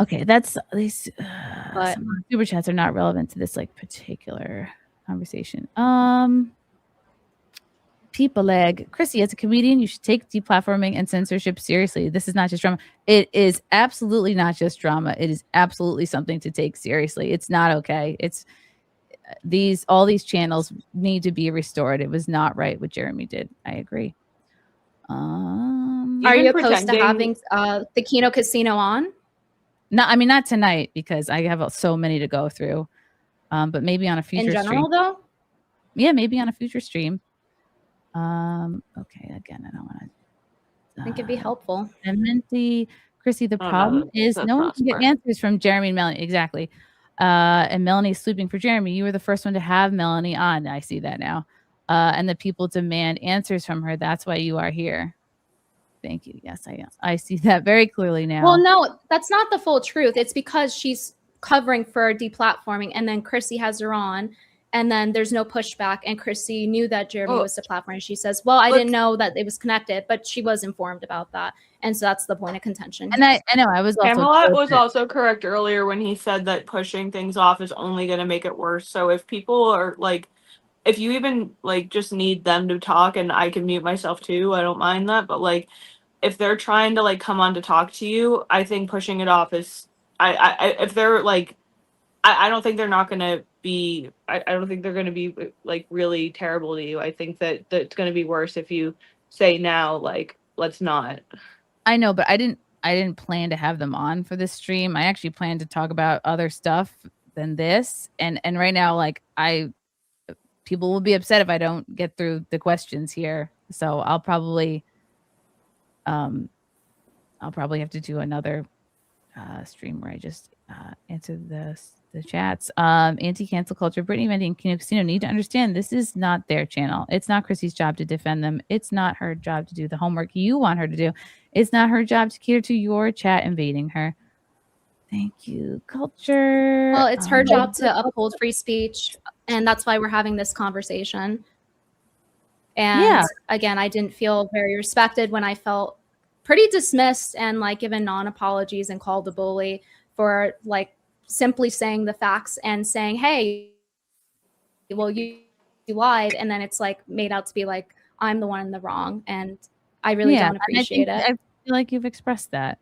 Speaker 1: Okay, that's these super chats are not relevant to this like particular conversation. People leg. Chrissy, as a comedian, you should take deplatforming and censorship seriously. This is not just drama. It is absolutely not just drama. It is absolutely something to take seriously. It's not okay. It's all these channels need to be restored. It was not right what Jeremy did. I agree.
Speaker 2: Are you opposed to having the Kino Casino on?
Speaker 1: No, I mean not tonight because I have so many to go through. But maybe on a future stream.
Speaker 2: In general, though?
Speaker 1: Yeah, maybe on a future stream. Okay, again, I don't want to.
Speaker 2: I think it'd be helpful.
Speaker 1: And Venti, Chrissy, the problem is no one can get answers from Jeremy and Melanie. Exactly. And Melanie's sleeping for Jeremy. You were the first one to have Melanie on. I see that now. And the people demand answers from her. That's why you are here. Thank you. Yes, I see that very clearly now.
Speaker 2: Well, no, that's not the full truth. It's because she's covering for deplatforming, and then Chrissy has her on, and then there's no pushback. And Chrissy knew that Jeremy was deplatforming. She says, "Well, I didn't know that it was connected," but she was informed about that, and so that's the point of contention.
Speaker 1: And I know I was also
Speaker 3: Camelot was also correct earlier when he said that pushing things off is only going to make it worse. So if people are like, if you even like just need them to talk, and I can mute myself too, I don't mind that, but like if they're trying to like come on to talk to you, I think pushing it off is if they're like I don't think they're not going to be I don't think they're going to be like really terrible to you. I think that it's going to be worse if you say now like let's not.
Speaker 1: I know, but I didn't plan to have them on for this stream. I actually planned to talk about other stuff than this, and right now like people will be upset if I don't get through the questions here. So I'll probably have to do another stream where I just answered the chats. Anti-cancel culture, Brittany, Venti, and Kino Casino need to understand this is not their channel. It's not Chrissy's job to defend them. It's not her job to do the homework you want her to do. It's not her job to cater to your chat invading her. Thank you, culture.
Speaker 2: Well, it's her job to uphold free speech, and that's why we're having this conversation. And again, I didn't feel very respected when I felt pretty dismissed and like given non-apologies and called a bully for like simply saying the facts and saying, hey, well, you lied. And then it's like made out to be like, I'm the one in the wrong. And I really don't appreciate it.
Speaker 1: I feel like you've expressed that.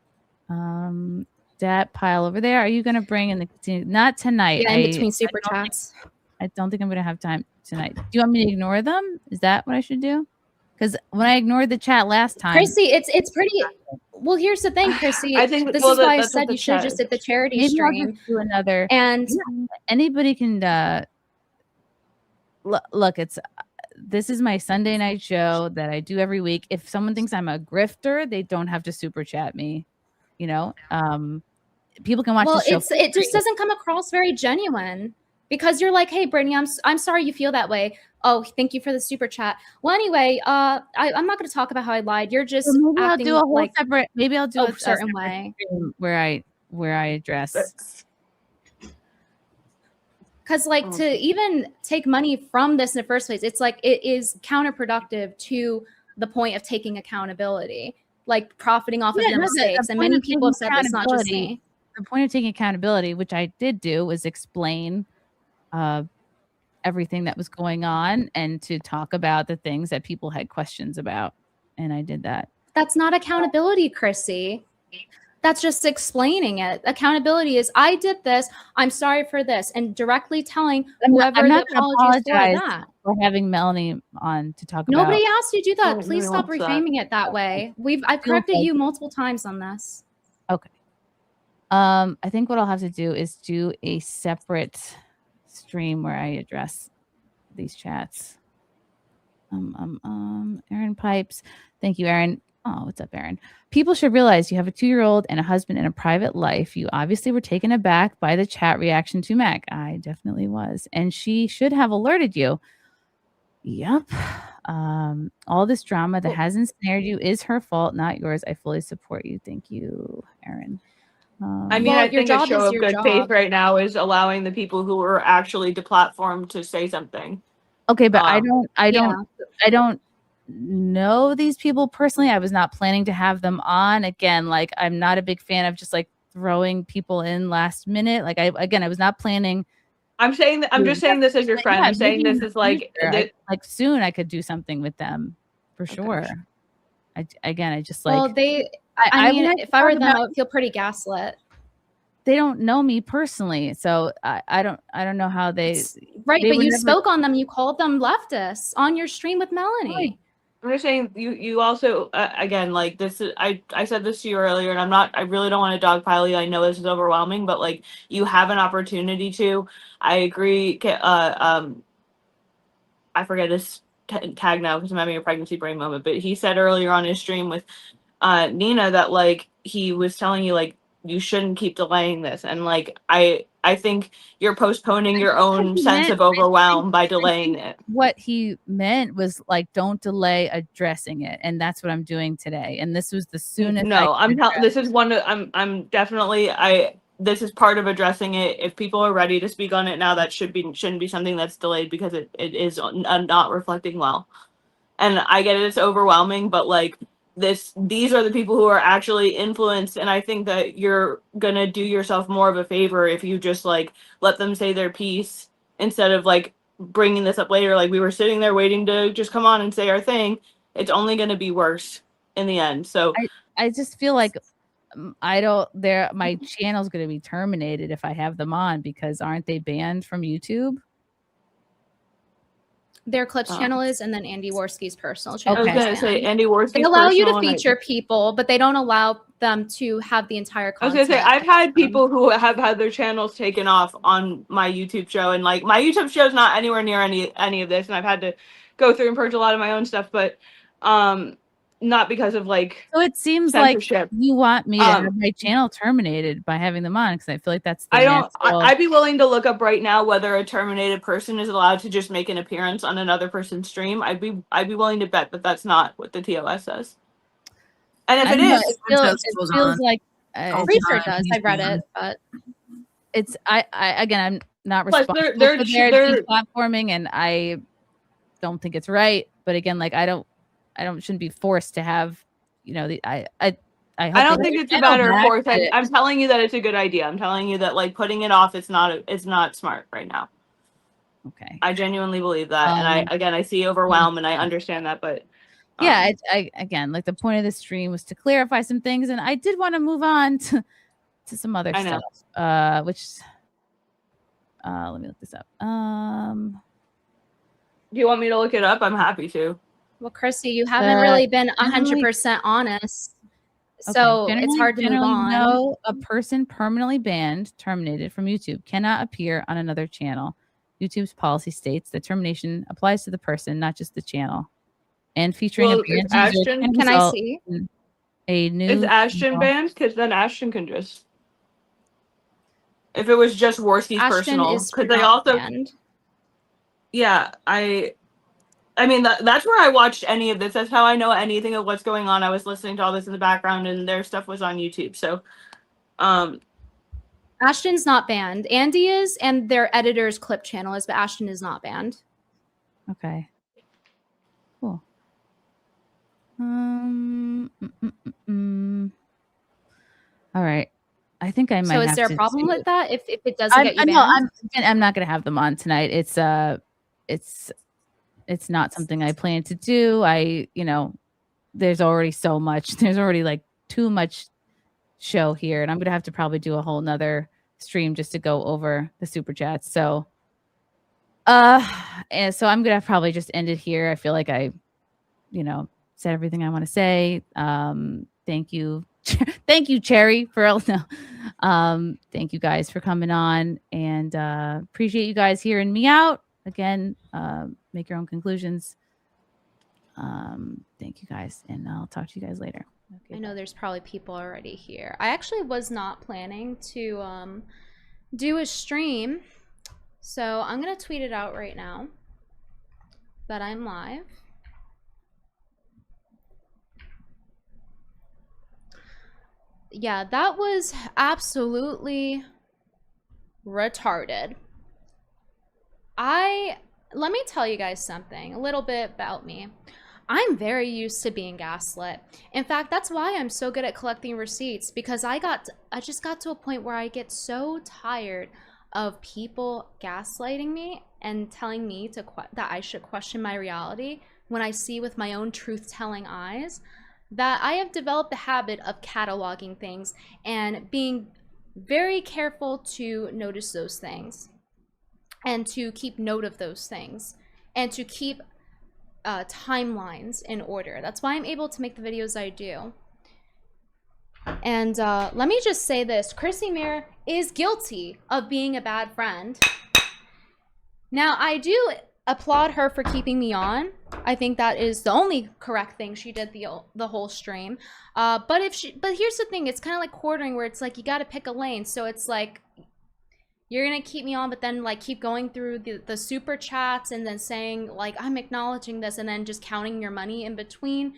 Speaker 1: That pile over there. Are you going to bring in the, not tonight.
Speaker 2: Yeah, in between super chats.
Speaker 1: I don't think I'm going to have time tonight. Do you want me to ignore them? Is that what I should do? Because when I ignored the chat last time,
Speaker 2: Chrissy, it's pretty. Well, here's the thing, Chrissy.
Speaker 3: I think
Speaker 2: this is why I said you should have just did the charity
Speaker 1: maybe
Speaker 2: stream.
Speaker 1: I'll just do another.
Speaker 2: And
Speaker 1: anybody can look. This is my Sunday night show that I do every week. If someone thinks I'm a grifter, they don't have to super chat me. You know, people can watch the show.
Speaker 2: It just doesn't come across very genuine. Because you're like, hey, Brittany, I'm sorry you feel that way. Oh, thank you for the super chat. Well, anyway, I'm not going to talk about how I lied. You're just
Speaker 1: maybe
Speaker 2: acting
Speaker 1: I'll do a whole
Speaker 2: like
Speaker 1: separate. Maybe I'll do a
Speaker 2: certain way
Speaker 1: where I address.
Speaker 2: Because like to even take money from this in the first place, it's like it is counterproductive to the point of taking accountability, like profiting off of your mistakes. And many people have said this, not just me.
Speaker 1: The point of taking accountability, which I did do, was explain everything that was going on and to talk about the things that people had questions about. And I did that.
Speaker 2: That's not accountability, Chrissy. That's just explaining it. Accountability is, I did this, I'm sorry for this, and directly telling whoever the apology is for that.
Speaker 1: For having Melanie on to talk
Speaker 2: about. Nobody
Speaker 1: about.
Speaker 2: asked you to do that. Please stop reframing it that way. I've corrected you multiple times on this.
Speaker 1: Okay. I think what I'll have to do is do a separate stream where I address these chats. Aaron Pipes. Thank you, Aaron. Oh, what's up, Aaron? People should realize you have a 2-year-old and a husband and a private life. You obviously were taken aback by the chat reaction to Mac. I definitely was. And she should have alerted you. Yep. All this drama that has ensnared you is her fault, not yours. I fully support you. Thank you, Aaron.
Speaker 3: I mean, I think a show of good faith right now is allowing the people who are actually deplatformed to say something.
Speaker 1: Okay, but I don't know these people personally. I was not planning to have them on. Again, like I'm not a big fan of just like throwing people in last minute. Like I was not planning.
Speaker 3: I'm saying that I'm just saying this as your friend. I'm saying this is like
Speaker 1: like soon I could do something with them for sure. I just like.
Speaker 2: Well, I mean, if I were them, I would feel pretty gaslit.
Speaker 1: They don't know me personally, so I don't know how they.
Speaker 2: Right, but you spoke on them. You called them leftists on your stream with Melanie.
Speaker 3: Right. I'm just saying you also again, like this is I said this to you earlier, and I really don't want to dogpile you. I know this is overwhelming, but like you have an opportunity to. I agree. I forget his tag now because I'm having a pregnancy brain moment, but he said earlier on his stream with Nina that like he was telling you like you shouldn't keep delaying this, and like I think you're postponing your own sense of overwhelm by delaying it.
Speaker 1: What he meant was like don't delay addressing it, and that's what I'm doing today. And this was the soonest.
Speaker 3: No, this is one. I'm definitely this is part of addressing it. If people are ready to speak on it now, that shouldn't be something that's delayed because it is not reflecting well. And I get it, it's overwhelming, but like these are the people who are actually influenced, and I think that you're gonna do yourself more of a favor if you just like let them say their piece instead of like bringing this up later. Like we were sitting there waiting to just come on and say our thing. It's only gonna be worse in the end. So
Speaker 1: I just feel like my channel's gonna be terminated if I have them on because aren't they banned from YouTube?
Speaker 2: Their Clips channel is, and then Andy Worski's personal channel.
Speaker 3: I was going to say Andy Worski's
Speaker 2: They allow you to feature people, but they don't allow them to have the entire content.
Speaker 3: I was going to say, I've had people who have had their channels taken off on my YouTube show, and like my YouTube show is not anywhere near any of this, and I've had to go through and purge a lot of my own stuff, but not because of like
Speaker 1: So it seems like
Speaker 3: censorship.
Speaker 1: you want me to have my channel terminated by having them on, because I feel like that's the
Speaker 3: I'd be willing to look up right now whether a terminated person is allowed to just make an appearance on another person's stream. I'd be willing to bet that that's not what the TOS says. And if it is,
Speaker 1: it feels like
Speaker 2: Research does. I read it, but
Speaker 1: it's I again, I'm not
Speaker 3: Plus,
Speaker 1: responsible
Speaker 3: they're
Speaker 1: for their deplatforming, and I don't think it's right. But again, like I shouldn't be forced to have, you know, I
Speaker 3: don't think it's a matter of force. I'm telling you that it's a good idea. I'm telling you that like putting it off, it's not smart right now.
Speaker 1: Okay.
Speaker 3: I genuinely believe that, and I see overwhelm, and I understand that, but
Speaker 1: yeah, I again, like the point of the stream was to clarify some things, and I did want to move on to some other stuff. Which let me look this up.
Speaker 3: Do you want me to look it up? I'm happy to.
Speaker 2: Well, Chrissie, you haven't really been 100% honest, so it's hard to move on.
Speaker 1: No, a person permanently banned, terminated from YouTube cannot appear on another channel. YouTube's policy states that termination applies to the person, not just the channel. And featuring a banned user
Speaker 2: can I see
Speaker 1: a new?
Speaker 3: Is Ashton banned? Because then Ashton can just. If it was just Worski's personal, because they also. Banned. Yeah, I mean that's where I watched any of this. That's how I know anything of what's going on. I was listening to all this in the background, and their stuff was on YouTube. So,
Speaker 2: Ashton's not banned. Andy is, and their editor's clip channel is, but Ashton is not banned.
Speaker 1: Okay. Cool. All right. I think I might.
Speaker 2: So is there a problem with that? If it doesn't get you banned?
Speaker 1: I'm not going to have them on tonight. It's not something I plan to do. There's already so much. There's already like too much show here, and I'm going to have to probably do a whole nother stream just to go over the super chats. So, and so I'm going to probably just end it here. I feel like I, said everything I want to say. Thank you. Thank you, Cherry, for thank you guys for coming on, and appreciate you guys hearing me out. Again, make your own conclusions. Thank you guys, and I'll talk to you guys later. Okay,
Speaker 2: I know there's probably people already here. I actually was not planning to do a stream, so I'm gonna tweet it out right now that I'm live. Yeah, that was absolutely retarded. Let me tell you guys something, a little bit about me. I'm very used to being gaslit. In fact, that's why I'm so good at collecting receipts, because I just got to a point where I get so tired of people gaslighting me and telling me that I should question my reality when I see with my own truth-telling eyes, that I have developed the habit of cataloging things and being very careful to notice those things and to keep note of those things and to keep timelines in order. That's why I'm able to make the videos I do. And let me just say this, Chrissie Mayr is guilty of being a bad friend. Now, I do applaud her for keeping me on. I think that is the only correct thing she did the whole stream. But here's the thing, it's kind of like quartering, where it's like you got to pick a lane. So it's like you're gonna keep me on, but then like keep going through the super chats and then saying like I'm acknowledging this and then just counting your money in between.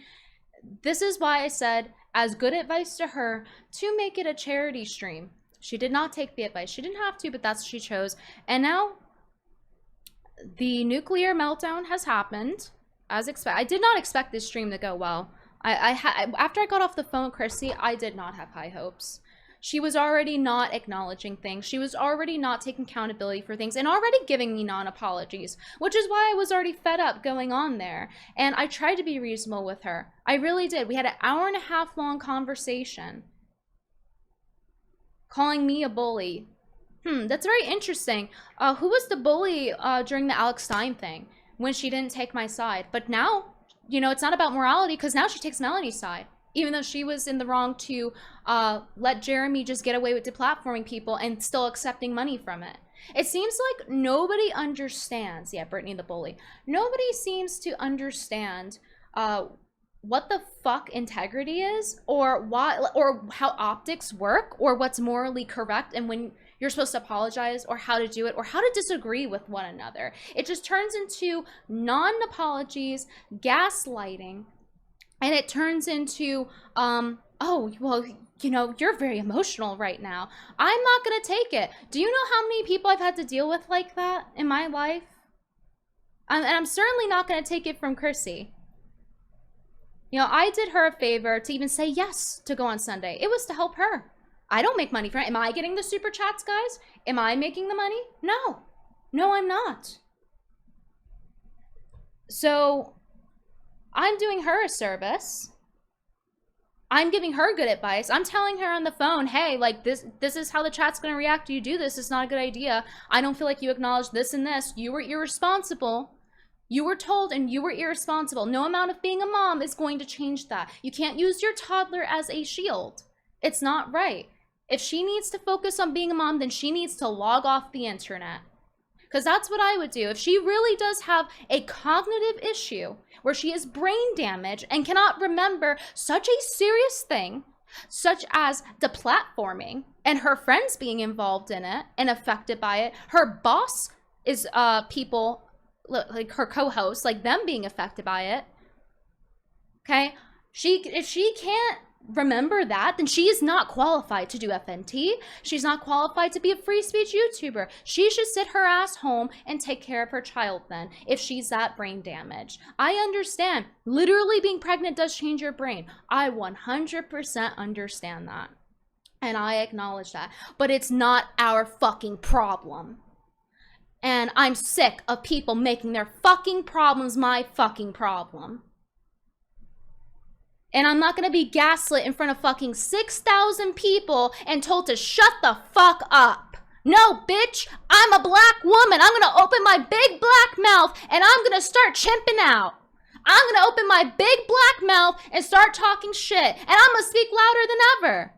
Speaker 2: This is why I said, as good advice to her, to make it a charity stream. She did not take the advice. She didn't have to, but that's what she chose. And now the nuclear meltdown has happened, as expected. I did not expect this stream to go well. After I got off the phone with Chrissie, I did not have high hopes. She was already not acknowledging things. She was already not taking accountability for things and already giving me non-apologies, which is why I was already fed up going on there. And I tried to be reasonable with her. I really did. We had an 1.5 hour long conversation, calling me a bully. That's very interesting. Who was the bully during the Alex Stein thing when she didn't take my side? But now, it's not about morality, because now she takes Melanie's side, even though she was in the wrong to let Jeremy just get away with deplatforming people and still accepting money from it. It seems like nobody understands. Yeah, Brittany the bully. Nobody seems to understand what the fuck integrity is, or why, or how optics work, or what's morally correct, and when you're supposed to apologize, or how to do it, or how to disagree with one another. It just turns into non-apologies, gaslighting, and it turns into, oh, well, you know, you're very emotional right now. I'm not gonna take it. Do you know how many people I've had to deal with like that in my life? And I'm certainly not gonna take it from Chrissie. You know, I did her a favor to even say yes to go on Sunday. It was to help her. I don't make money from it. Am I getting the super chats, guys? Am I making the money? No. No, I'm not. So I'm doing her a service. I'm giving her good advice. I'm telling her on the phone, hey, like this is how the chat's gonna react to you do this. It's not a good idea. I don't feel like you acknowledge this and this. You were irresponsible. You were told and you were irresponsible. No amount of being a mom is going to change that. You can't use your toddler as a shield. It's not right. If she needs to focus on being a mom, then she needs to log off the internet. Because that's what I would do. If she really does have a cognitive issue where she has brain damage and cannot remember such a serious thing, such as deplatforming and her friends being involved in it and affected by it, her boss is people like her co-hosts, like them being affected by it. Okay, if she can't remember that, then she is not qualified to do FNT. She's not qualified to be a free speech YouTuber. She should sit her ass home and take care of her child then, if she's that brain damaged. I understand. Literally being pregnant does change your brain. I 100% understand that. And I acknowledge that. But it's not our fucking problem. And I'm sick of people making their fucking problems my fucking problem. And I'm not gonna be gaslit in front of fucking 6,000 people and told to shut the fuck up. No, bitch, I'm a black woman. I'm gonna open my big black mouth and I'm gonna start chimping out. I'm gonna open my big black mouth and start talking shit. And I'm gonna speak louder than ever.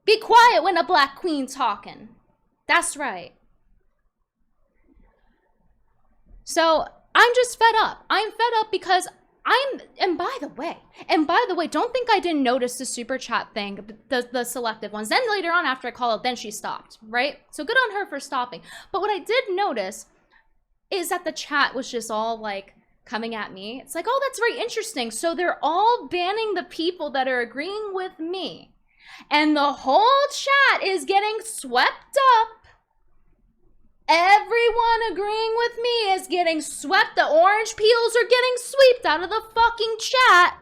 Speaker 2: Be quiet when a black queen's talking. That's right. So I'm just fed up. I'm fed up because and by the way, don't think I didn't notice the super chat thing, the selective ones. Then later on after I called, then she stopped, right? So good on her for stopping. But what I did notice is that the chat was just all like coming at me. It's like, oh, that's very interesting. So they're all banning the people that are agreeing with me. And the whole chat is getting swept up. Everyone agreeing with me is getting swept. The orange peels are getting swept out of the fucking chat.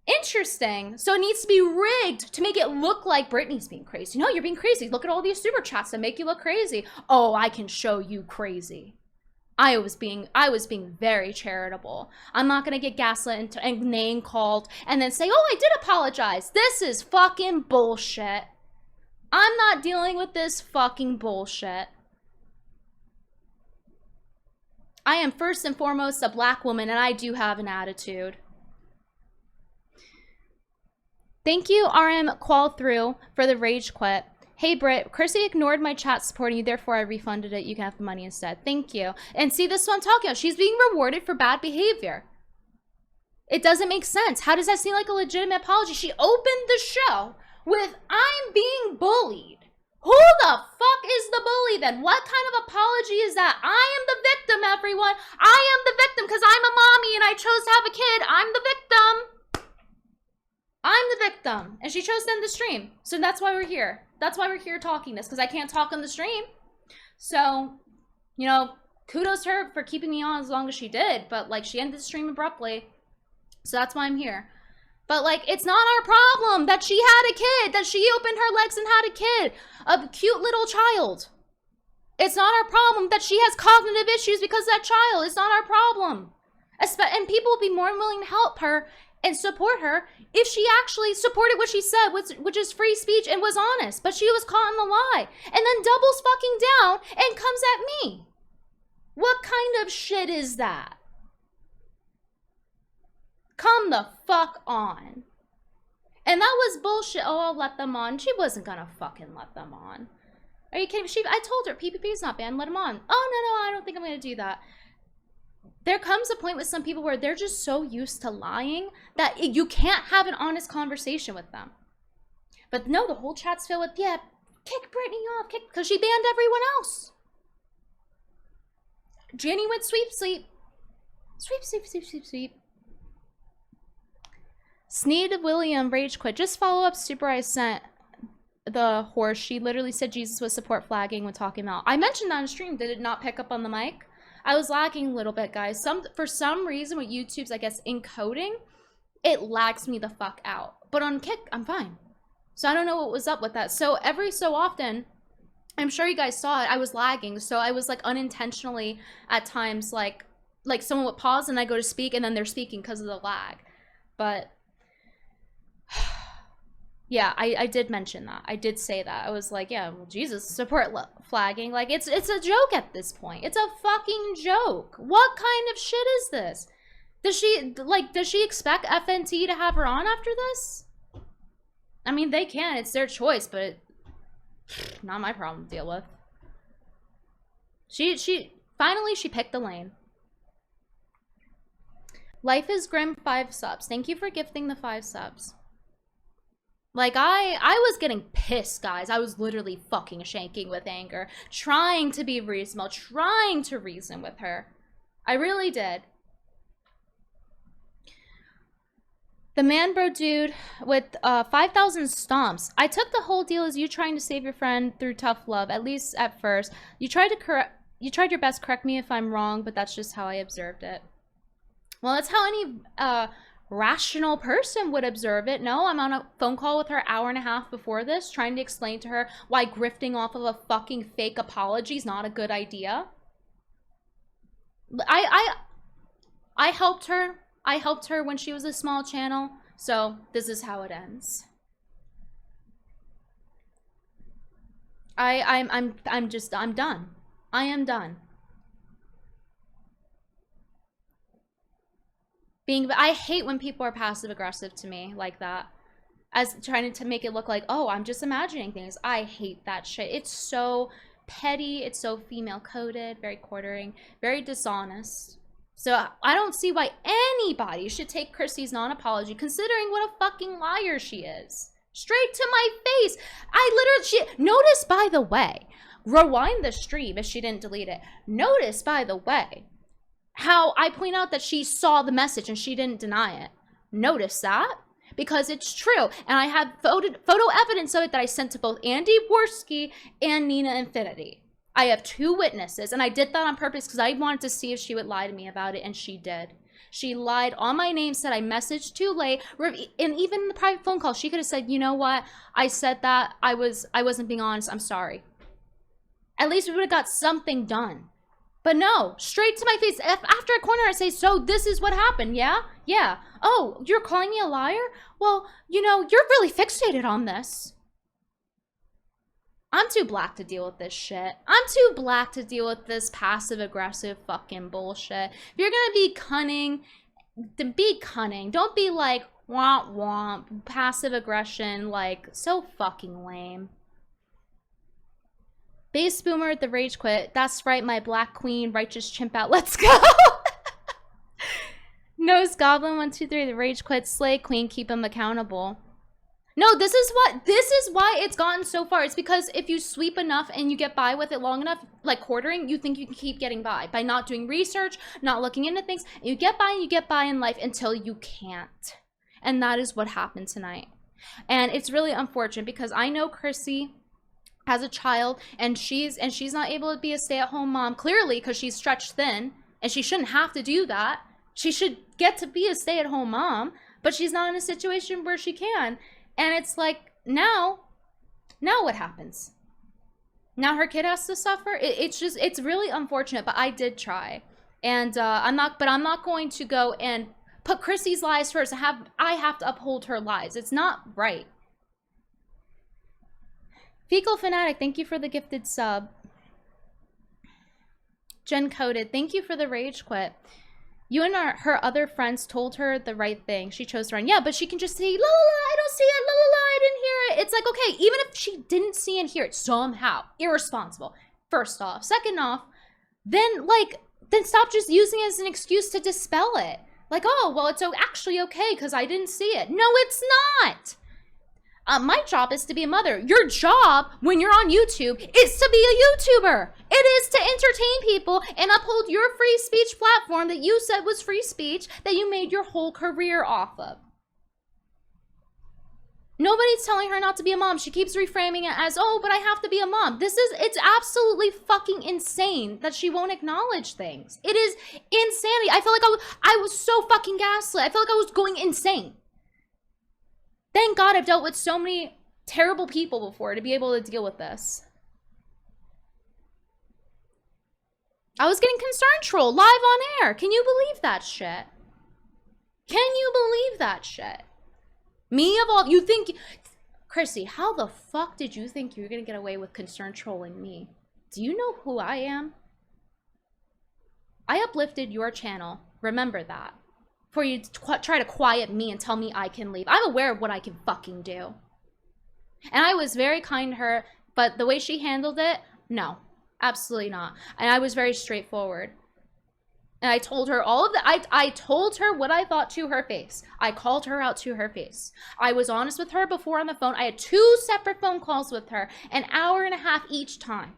Speaker 2: Interesting. So it needs to be rigged to make it look like Brittany's being crazy. No, you're being crazy. Look at all these super chats that make you look crazy. Oh, I can show you crazy. I was being very charitable. I'm not gonna get gaslit and name called and then say, oh, I did apologize. This is fucking bullshit. I'm not dealing with this fucking bullshit. I am first and foremost a black woman and I do have an attitude. Thank you, RM Qual Through, for the rage quit. Hey Britt, Chrissie ignored my chat supporting you, therefore I refunded it. You can have the money instead. Thank you. And see, this is what I'm talking about. She's being rewarded for bad behavior. It doesn't make sense. How does that seem like a legitimate apology? She opened the show with, I'm being bullied. Who the fuck is the bully then? What kind of apology is that? I am the victim, everyone. I am the victim because I'm a mommy and I chose to have a kid. I'm the victim. I'm the victim. And she chose to end the stream. So that's why we're here. That's why we're here talking this, because I can't talk on the stream. So, you know, kudos to her for keeping me on as long as she did. But, like, she ended the stream abruptly. So that's why I'm here. But, like, it's not our problem that she had a kid, that she opened her legs and had a kid, a cute little child. It's not our problem that she has cognitive issues because of that child. It's not our problem. And people will be more than willing to help her and support her if she actually supported what she said, which is free speech, and was honest. But she was caught in the lie. And then doubles fucking down and comes at me. What kind of shit is that? Come the fuck on. And that was bullshit. Oh, I'll let them on. She wasn't gonna fucking let them on. Are you kidding me? I told her PPP is not banned. Let them on. Oh, no, I don't think I'm gonna do that. there comes a point with some people where they're just so used to lying that you can't have an honest conversation with them. But no, the whole chat's filled with, yeah, kick Brittany off, because she banned everyone else. Jenny went sweep. Sneed William rage quit. Just follow up super I sent the horse. She literally said Jesus was support flagging when talking about. I mentioned that on stream. Did it not pick up on the mic? I was lagging a little bit, guys. For some reason with YouTube's, I guess, encoding, it lags me the fuck out. But on Kick, I'm fine. So I don't know what was up with that. So every so often, I'm sure you guys saw it, I was lagging. So I was like unintentionally at times like someone would pause and I go to speak and then they're speaking because of the lag. But yeah, I did mention that. I did say that. I was like, yeah, well, Jesus, support flagging. Like, it's a joke at this point. It's a fucking joke. What kind of shit is this? Does she expect FNT to have her on after this? I mean, they can. It's their choice, but not my problem to deal with. Finally, she picked the lane. Life is Grim 5 subs. Thank you for gifting the 5 subs. Like, I was getting pissed, guys. I was literally fucking shaking with anger, trying to be reasonable, trying to reason with her. I really did. The man bro dude with 5,000 stomps. I took the whole deal as you trying to save your friend through tough love, at least at first. You tried your best, correct me if I'm wrong, but that's just how I observed it. Well, that's how any rational person would observe it. No, I'm on a phone call with her an hour and a half before this, trying to explain to her why grifting off of a fucking fake apology is not a good idea. I helped her. I helped her when she was a small channel, so this is how it ends. I'm done. I am done. I hate when people are passive aggressive to me like that, as trying to make it look like, oh, I'm just imagining things. I hate that shit. It's so petty. It's so female coded, very quartering, very dishonest. So I don't see why anybody should take Chrissie's non-apology, considering what a fucking liar she is. Straight to my face. Notice, by the way, rewind the stream if she didn't delete it. Notice, by the way, how I point out that she saw the message and she didn't deny it. Notice that? Because it's true. And I have photo evidence of it that I sent to both Andy Worski and Nina Infinity. I have 2 witnesses, and I did that on purpose because I wanted to see if she would lie to me about it, and she did. She lied on my name, said I messaged too late, and even in the private phone call, she could have said, you know what, I said that, I wasn't being honest, I'm sorry. At least we would have got something done. But no, straight to my face. After a corner, I say, so this is what happened, yeah? Yeah. Oh, you're calling me a liar? Well, you know, you're really fixated on this. I'm too black to deal with this shit. I'm too black to deal with this passive-aggressive fucking bullshit. If you're gonna be cunning, then be cunning. Don't be like, womp womp, passive aggression, like, so fucking lame. Base Boomer at the Rage Quit. That's right, my Black Queen, righteous chimp out. Let's go! Nose Goblin 123, the Rage Quit. Slay Queen, keep him accountable. No, this is why it's gotten so far. It's because if you sweep enough and you get by with it long enough, like quartering, you think you can keep getting by not doing research, not looking into things. And you get by in life until you can't. And that is what happened tonight. And it's really unfortunate because I know Chrissie has a child and she's not able to be a stay-at-home mom, clearly, because she's stretched thin and she shouldn't have to do that. She should get to be a stay-at-home mom, but she's not in a situation where she can. And it's like, now what happens? Now her kid has to suffer? It's really unfortunate, but I did try. And I'm not going to go and put Chrissie's lies first. I have to uphold her lies. It's not right. Fecal Fanatic, thank you for the gifted sub. Jen Coded, thank you for the Rage Quit. You and her other friends told her the right thing. She chose to run. Yeah, but she can just say, la la la, I don't see it, la la la, I didn't hear it. It's like, okay, even if she didn't see and hear it somehow, irresponsible, first off. Second off, then, like, then stop just using it as an excuse to dispel it. Like, oh, well, it's actually okay because I didn't see it. No, it's not. My job is to be a mother. Your job when you're on YouTube is to be a YouTuber. It is to entertain people and uphold your free speech platform that you said was free speech that you made your whole career off of. Nobody's telling her not to be a mom. She keeps reframing it as, oh, but I have to be a mom. It's absolutely fucking insane that she won't acknowledge things. It is insanity. I felt like I was so fucking gaslit. I felt like I was going insane. Thank God I've dealt with so many terrible people before to be able to deal with this. I was getting concern troll live on air. Can you believe that shit? Can you believe that shit? Me of all, you think, Chrissie, how the fuck did you think you were gonna get away with concern trolling me? Do you know who I am? I uplifted your channel. Remember that. For you to try to quiet me and tell me I can leave. I'm aware of what I can fucking do. And I was very kind to her, but the way she handled it, no, absolutely not. And I was very straightforward. And I told her all of that. I told her what I thought to her face. I called her out to her face. I was honest with her before on the phone. I had 2 separate phone calls with her, an hour and a half each time.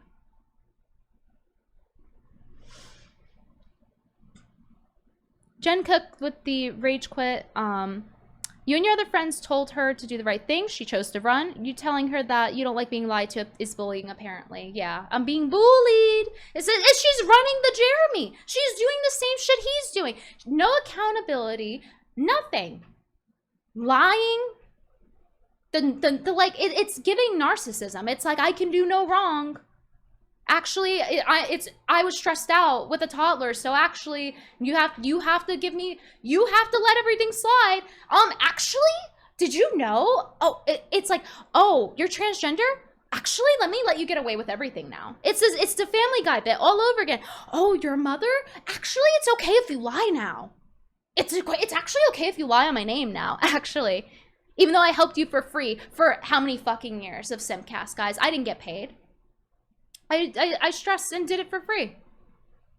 Speaker 2: Jen Cook with the rage quit. You and your other friends told her to do the right thing. She chose to run. You telling her that you don't like being lied to is bullying, apparently. Yeah, I'm being bullied. She's running the Jeremy. She's doing the same shit he's doing. No accountability, nothing. Lying. It's giving narcissism. It's like, I can do no wrong. Actually, I was stressed out with a toddler, so actually, you have to let everything slide. Actually, did you know? Oh, it's like, oh, you're transgender? Actually, let me let you get away with everything now. It's the Family Guy bit all over again. Oh, your mother? Actually, it's okay if you lie now. It's actually okay if you lie on my name now, actually. Even though I helped you for free for how many fucking years of Simpcast, guys? I didn't get paid. I stressed and did it for free.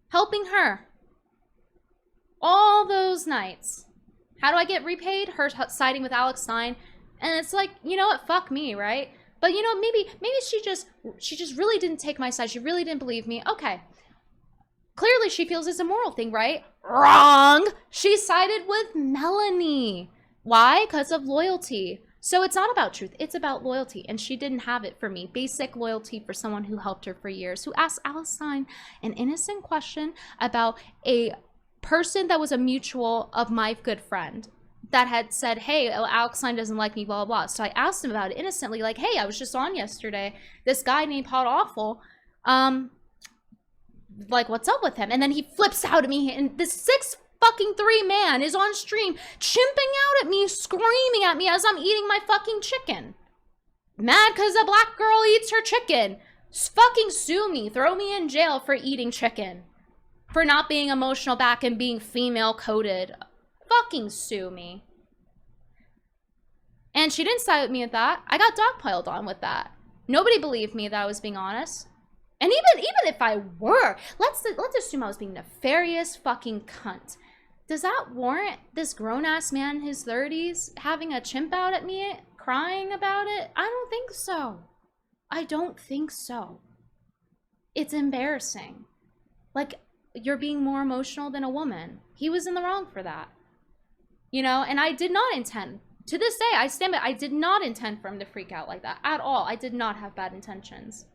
Speaker 2: Helping her. All those nights. How do I get repaid? Her siding with Alex Stein. And it's like, you know what? Fuck me, right? But you know, maybe she just really didn't take my side. She really didn't believe me. Okay. Clearly she feels it's a moral thing, right? Wrong! She sided with Melanie. Why? Because of loyalty. So it's not about truth, it's about loyalty, and she didn't have it for me. Basic loyalty for someone who helped her for years, who asked Alex Stein an innocent question about a person that was a mutual of my good friend that had said, hey, Alex Stein doesn't like me, blah, blah, blah. So I asked him about it innocently, like, hey, I was just on yesterday. This guy named Hot Awful, like, what's up with him? And then he flips out at me, and this 6'3" man is on stream chimping out at me, screaming at me as I'm eating my fucking chicken. Mad because a black girl eats her chicken. Fucking sue me. Throw me in jail for eating chicken. For not being emotional back and being female coded. Fucking sue me. And she didn't side with me with that. I got dogpiled on with that. Nobody believed me that I was being honest. And even if I were, let's assume I was being nefarious fucking cunt. Does that warrant this grown-ass man in his 30s having a chimp out at me, crying about it? I don't think so. I don't think so. It's embarrassing. Like, you're being more emotional than a woman. He was in the wrong for that. You know, and I did not intend. To this day, I stand by, I did not intend for him to freak out like that at all. I did not have bad intentions.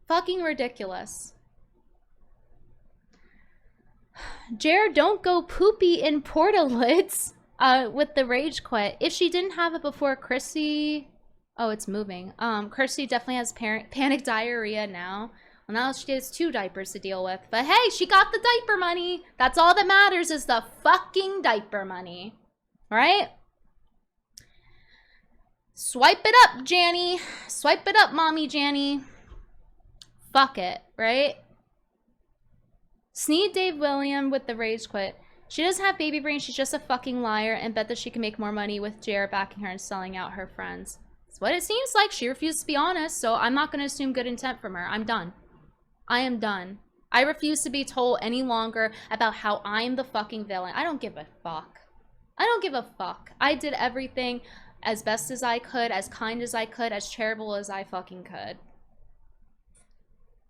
Speaker 2: Fucking ridiculous. Jared, don't go poopy in portalids with the rage quit. If she didn't have it before, Chrissie... Oh, it's moving. Chrissie definitely has panic diarrhea now. Well, now she has 2 diapers to deal with. But hey, she got the diaper money. That's all that matters is the fucking diaper money. Right? Swipe it up, Janny. Swipe it up, mommy Janny. Fuck it, right? Sneed Dave William with the rage quit. She doesn't have baby brain, she's just a fucking liar and bet that she can make more money with Jared backing her and selling out her friends. That's what it seems like. She refused to be honest, so I'm not going to assume good intent from her. I'm done. I am done. I refuse to be told any longer about how I'm the fucking villain. I don't give a fuck. I don't give a fuck. I did everything as best as I could, as kind as I could, as charitable as I fucking could.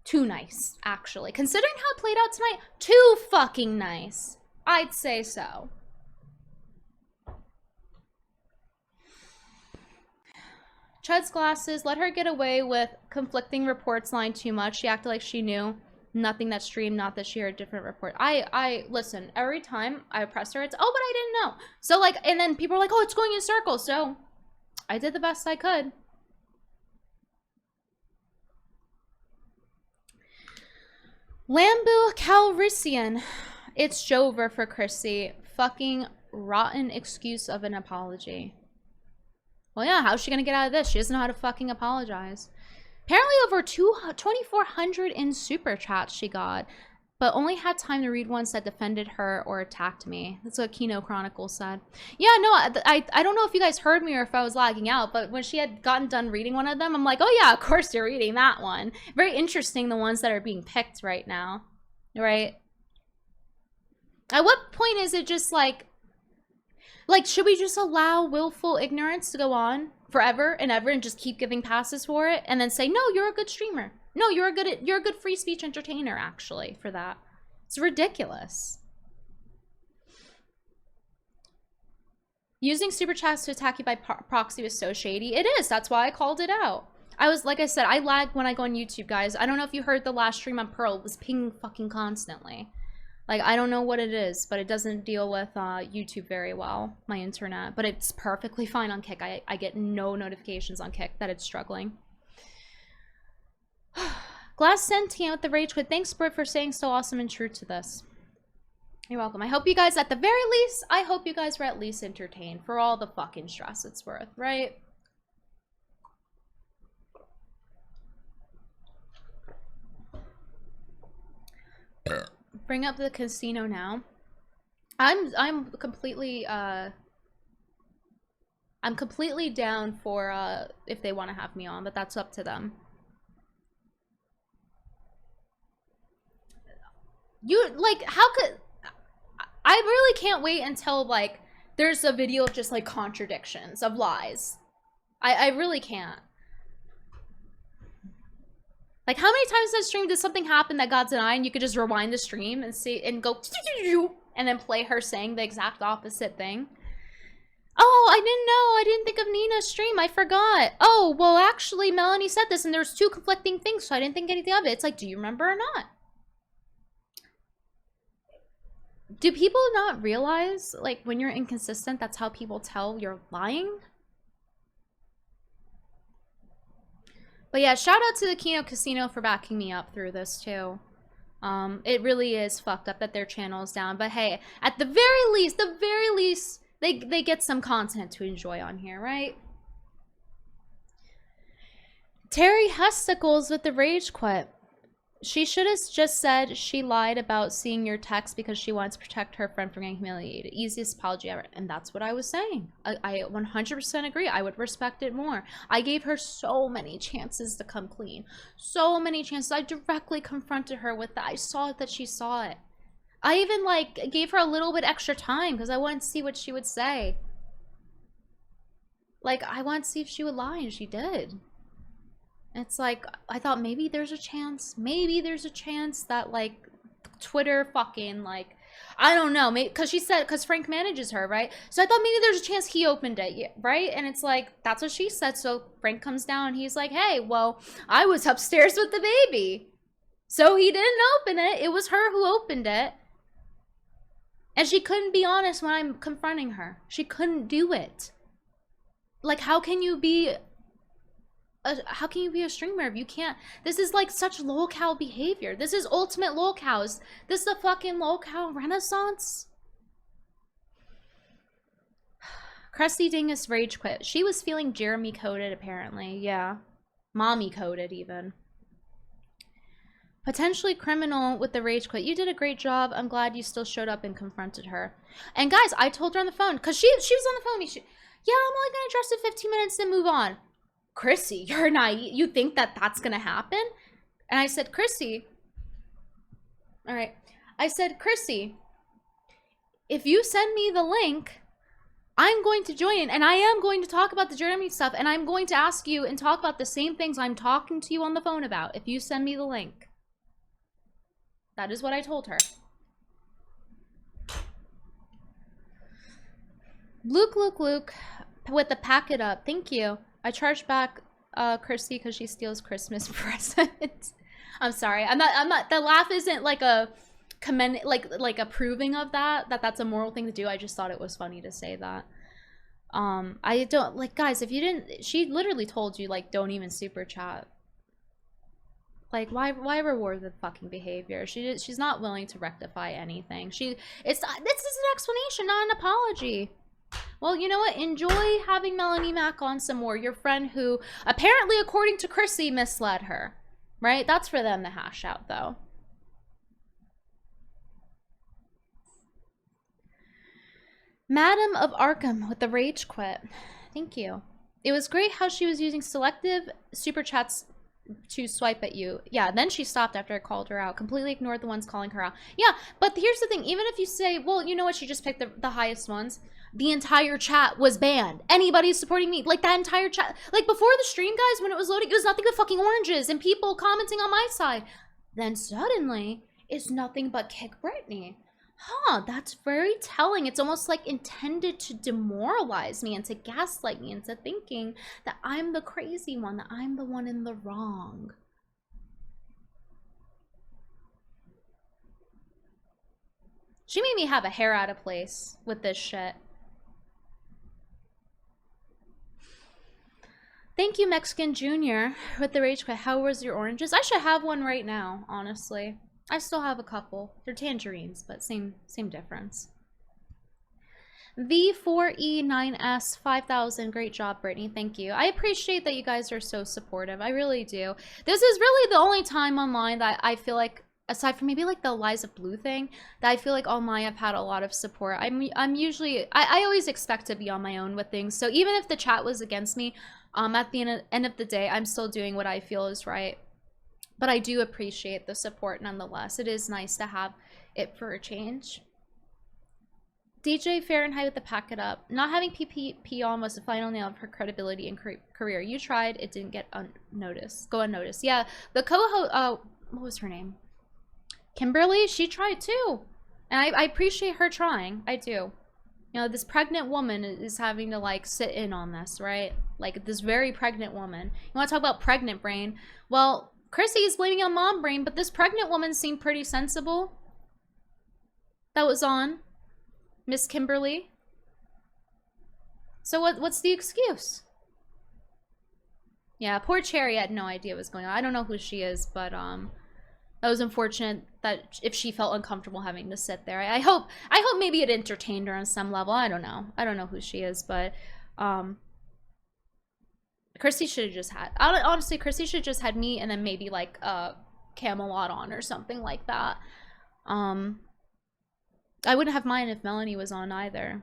Speaker 2: Too nice, actually. Considering how it played out tonight, too fucking nice. I'd say so. Chud's glasses let her get away with conflicting reports line too much. She acted like she knew nothing that streamed, not that she heard different report. I listen, every time I press her, it's, oh, but I didn't know. So like, and then people are like, oh, it's going in circles. So I did the best I could. Lambu Calrissian. It's Jover for Chrissie. Fucking rotten excuse of an apology. Well, yeah, how's she gonna get out of this? She doesn't know how to fucking apologize. Apparently over 2,400 in super chats she got, but only had time to read ones that defended her or attacked me. That's what Kino Chronicles said. Yeah, no, I don't know if you guys heard me or if I was lagging out, but when she had gotten done reading one of them, I'm like, oh yeah, of course you're reading that one. Very interesting, the ones that are being picked right now, right? At what point is it just like, should we just allow willful ignorance to go on forever and ever and just keep giving passes for it and then say, no, you're a good streamer. No, you're a good free speech entertainer, actually, for that. It's ridiculous. Using super chats to attack you by proxy was so shady. It is. That's why I called it out. Like I said, I lag when I go on YouTube, guys. I don't know if you heard the last stream on Pearl. It was pinging fucking constantly. Like, I don't know what it is, but it doesn't deal with YouTube very well, my internet. But it's perfectly fine on Kick. I get no notifications on Kick that it's struggling. Glass Sentient with the Rage Quit. Thanks, Britt, for saying so awesome and true to this. You're welcome. I hope you guys, at the very least, I hope you guys were at least entertained for all the fucking stress it's worth, right? Bring up the casino now. I'm completely down for if they want to have me on, but that's up to them. You like, how could I really can't wait until like there's a video of just like contradictions of lies. I really can't. Like, how many times in that stream did something happen that got denied and you could just rewind the stream and see and go and then play her saying the exact opposite thing? Oh, I didn't know. I didn't think of Nina's stream. I forgot. Oh, well, actually, Melanie said this and there's two conflicting things, so I didn't think anything of it. It's like, do you remember or not? Do people not realize, like, when you're inconsistent, that's how people tell you're lying? But yeah, shout out to the Kino Casino for backing me up through this too. It really is fucked up that their channel is down. But hey, at the very least, they get some content to enjoy on here, right? Terry Hesticles with the Rage Quit. She should have just said she lied about seeing your text because she wants to protect her friend from getting humiliated. Easiest apology ever. And that's what I was saying. I 100% agree. I would respect it more. I gave her so many chances to come clean. So many chances. I directly confronted her with that. I saw that she saw it. I even like gave her a little bit extra time because I wanted to see what she would say. Like, I wanted to see if she would lie, and she did. It's like, I thought maybe there's a chance that, like, Twitter fucking, like, I don't know, maybe, because Frank manages her, right? So I thought maybe there's a chance he opened it, right? And it's like, that's what she said. So Frank comes down and he's like, hey, well, I was upstairs with the baby. So he didn't open it. It was her who opened it. And she couldn't be honest when I'm confronting her. She couldn't do it. Like, how can you be a streamer if you can't? This is like such lolcow behavior. This is ultimate lolcows. This is the fucking lolcow renaissance. Crusty Dingus Rage Quit. She was feeling Jeremy coded apparently. Yeah. Mommy coded even. Potentially criminal with the Rage Quit. You did a great job. I'm glad you still showed up and confronted her. And guys, I told her on the phone, because she was on the phone with me. Yeah, I'm only going to address it 15 minutes and move on. Chrissie, you're naive. You think that that's going to happen? And I said, Chrissie, All right. I said, Chrissie, if you send me the link, I'm going to join in, and I am going to talk about the Jeremy stuff, and I'm going to ask you and talk about the same things I'm talking to you on the phone about if you send me the link. That is what I told her. Luke with the pack it up. Thank you. I charged back Chrissie because she steals Christmas presents. I'm sorry. I'm not the laugh isn't like a commend like approving of that's a moral thing to do. I just thought it was funny to say that. I don't like, guys, if you didn't, she literally told you like don't even super chat. Like, why reward the fucking behavior? She's not willing to rectify anything. This is an explanation, not an apology. Well, you know what? Enjoy having Melanie Mac on some more. Your friend who apparently, according to Chrissie, misled her. Right? That's for them to hash out, though. Madam of Arkham with the rage quit. Thank you. It was great how she was using selective super chats to swipe at you. Yeah, then she stopped after I called her out. Completely ignored the ones calling her out. Yeah, but here's the thing. Even if you say, well, you know what? She just picked the highest ones. The entire chat was banned. Anybody supporting me, like that entire chat. Like before the stream, guys, when it was loading, it was nothing but fucking oranges and people commenting on my side. Then suddenly, it's nothing but kick Brittany. Huh, that's very telling. It's almost like intended to demoralize me and to gaslight me into thinking that I'm the crazy one, that I'm the one in the wrong. She made me have a hair out of place with this shit. Thank you, Mexican Jr. with the rage quit. How was your oranges? I should have one right now, honestly. I still have a couple. They're tangerines, but same difference. V4E9S 5000. Great job, Brittany. Thank you. I appreciate that you guys are so supportive. I really do. This is really the only time online that I feel like, aside from maybe like the Liza Blue thing, that I feel like online I've had a lot of support. I'm usually, I always expect to be on my own with things. So even if the chat was against me, at the end of the day, I'm still doing what I feel is right. But I do appreciate the support nonetheless. It is nice to have it for a change. DJ Fahrenheit with the pack it up. Not having PPP on was the final nail of her credibility and career. You tried, it didn't get unnoticed. Go unnoticed. Yeah, the co-host, what was her name? Kimberly, she tried too. And I appreciate her trying. I do. You know, this pregnant woman is having to like sit in on this, right? Like this very pregnant woman. You want to talk about pregnant brain? Well, Chrissie is blaming on mom brain, but this pregnant woman seemed pretty sensible. That was on Miss Kimberly. So what's the excuse? Yeah, poor Cherry had no idea what was going on. I don't know who she is, but that was unfortunate that if she felt uncomfortable having to sit there. I hope maybe it entertained her on some level. I don't know. I don't know who she is, but Chrissie should have just had, honestly, Chrissie should have just had me and then maybe like Camelot on or something like that. I wouldn't have minded if Melanie was on either.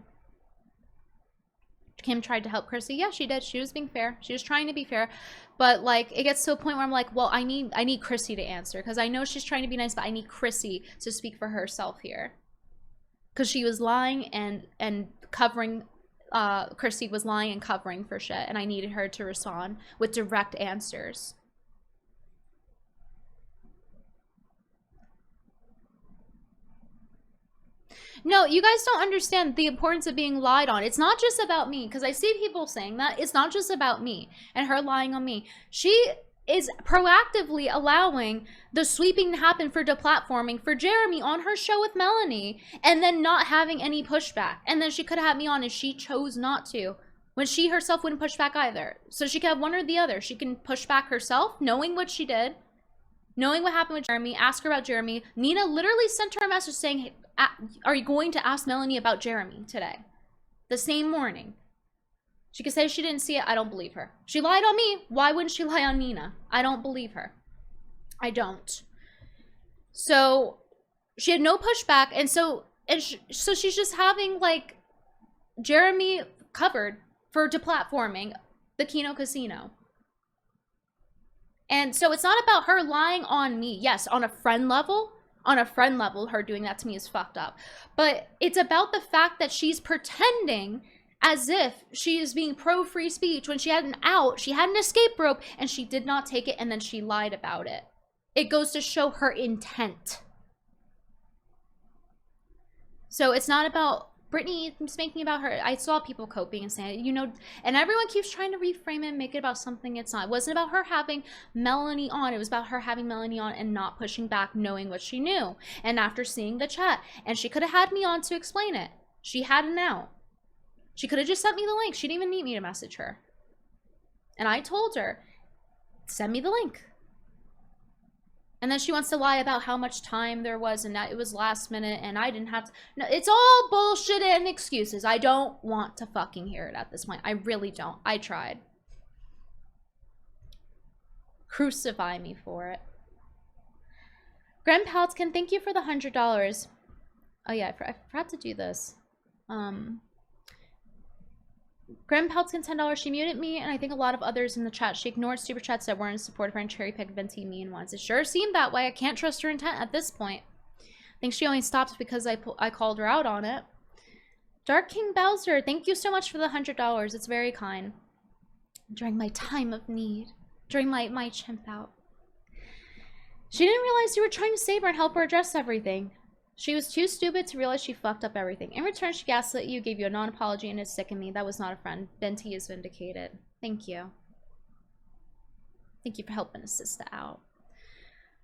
Speaker 2: Kim tried to help Chrissie. Yeah, she did. She was being fair. She was trying to be fair. But like it gets to a point where I'm like, well, I need Chrissie to answer because I know she's trying to be nice, but I need Chrissie to speak for herself here. Because she was lying and covering, Chrissie was lying and covering for shit, and I needed her to respond with direct answers. No, you guys don't understand the importance of being lied on. It's not just about me, because I see people saying that. It's not just about me and her lying on me. She is proactively allowing the sweeping to happen for deplatforming for Jeremy on her show with Melanie, and then not having any pushback. And then she could have had me on and she chose not to, when she herself wouldn't push back either. So she could have one or the other. She can push back herself, knowing what she did, knowing what happened with Jeremy, ask her about Jeremy. Nina literally sent her a message saying, hey, are you going to ask Melanie about Jeremy today? The same morning. She could say she didn't see it. I don't believe her. She lied on me. Why wouldn't she lie on Nina? I don't believe her. I don't. So she had no pushback. And so she's just having like Jeremy covered for deplatforming the Kino Casino. And so it's not about her lying on me. Yes, on a friend level, On a friend level, her doing that to me is fucked up. But it's about the fact that she's pretending as if she is being pro-free speech when she had an out, she had an escape rope, and she did not take it, and then she lied about it. It goes to show her intent. So it's not about Brittany, it's making about her. I saw people coping and saying, you know, and everyone keeps trying to reframe it and make it about something it's not. It wasn't about her having Melanie on. It was about her having Melanie on and not pushing back, knowing what she knew. And after seeing the chat, and she could have had me on to explain it. She had an out. She could have just sent me the link. She didn't even need me to message her. And I told her, send me the link. And then she wants to lie about how much time there was and that it was last minute and I didn't have to. No, it's all bullshit and excuses. I don't want to fucking hear it at this point. I really don't. I tried. Crucify me for it. Grandpalskin, thank you for the $100. Oh yeah, I forgot to do this. Grandpalskin, $10. She muted me, and I think a lot of others in the chat. She ignored super chats that weren't in support of her and cherry-picked Venti mean ones. It sure seemed that way. I can't trust her intent at this point. I think she only stopped because I called her out on it. Dark King Bowser, thank you so much for the $100. It's very kind. During my time of need. During my chimp out. She didn't realize you were trying to save her and help her address everything. She was too stupid to realize she fucked up everything. In return, she gaslit you, gave you a non-apology, and it sickened me. That was not a friend. Venti is vindicated. Thank you. Thank you for helping us sister out.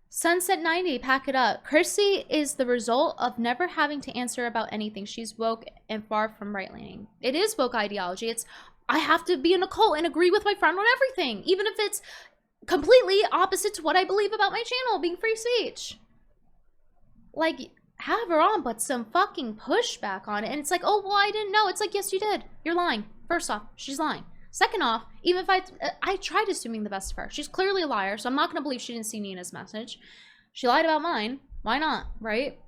Speaker 2: Sunset 90, pack it up. Chrissie is the result of never having to answer about anything. She's woke and far from right-leaning. It is woke ideology. It's, I have to be in a cult and agree with my friend on everything, even if it's completely opposite to what I believe about my channel, being free speech. Like, have her on, but some fucking pushback on it. And it's like, oh, well, I didn't know. It's like, yes, you did. You're lying. First off, she's lying. Second off, even if I tried assuming the best of her. She's clearly a liar, so I'm not going to believe she didn't see Nina's message. She lied about mine. Why not, right?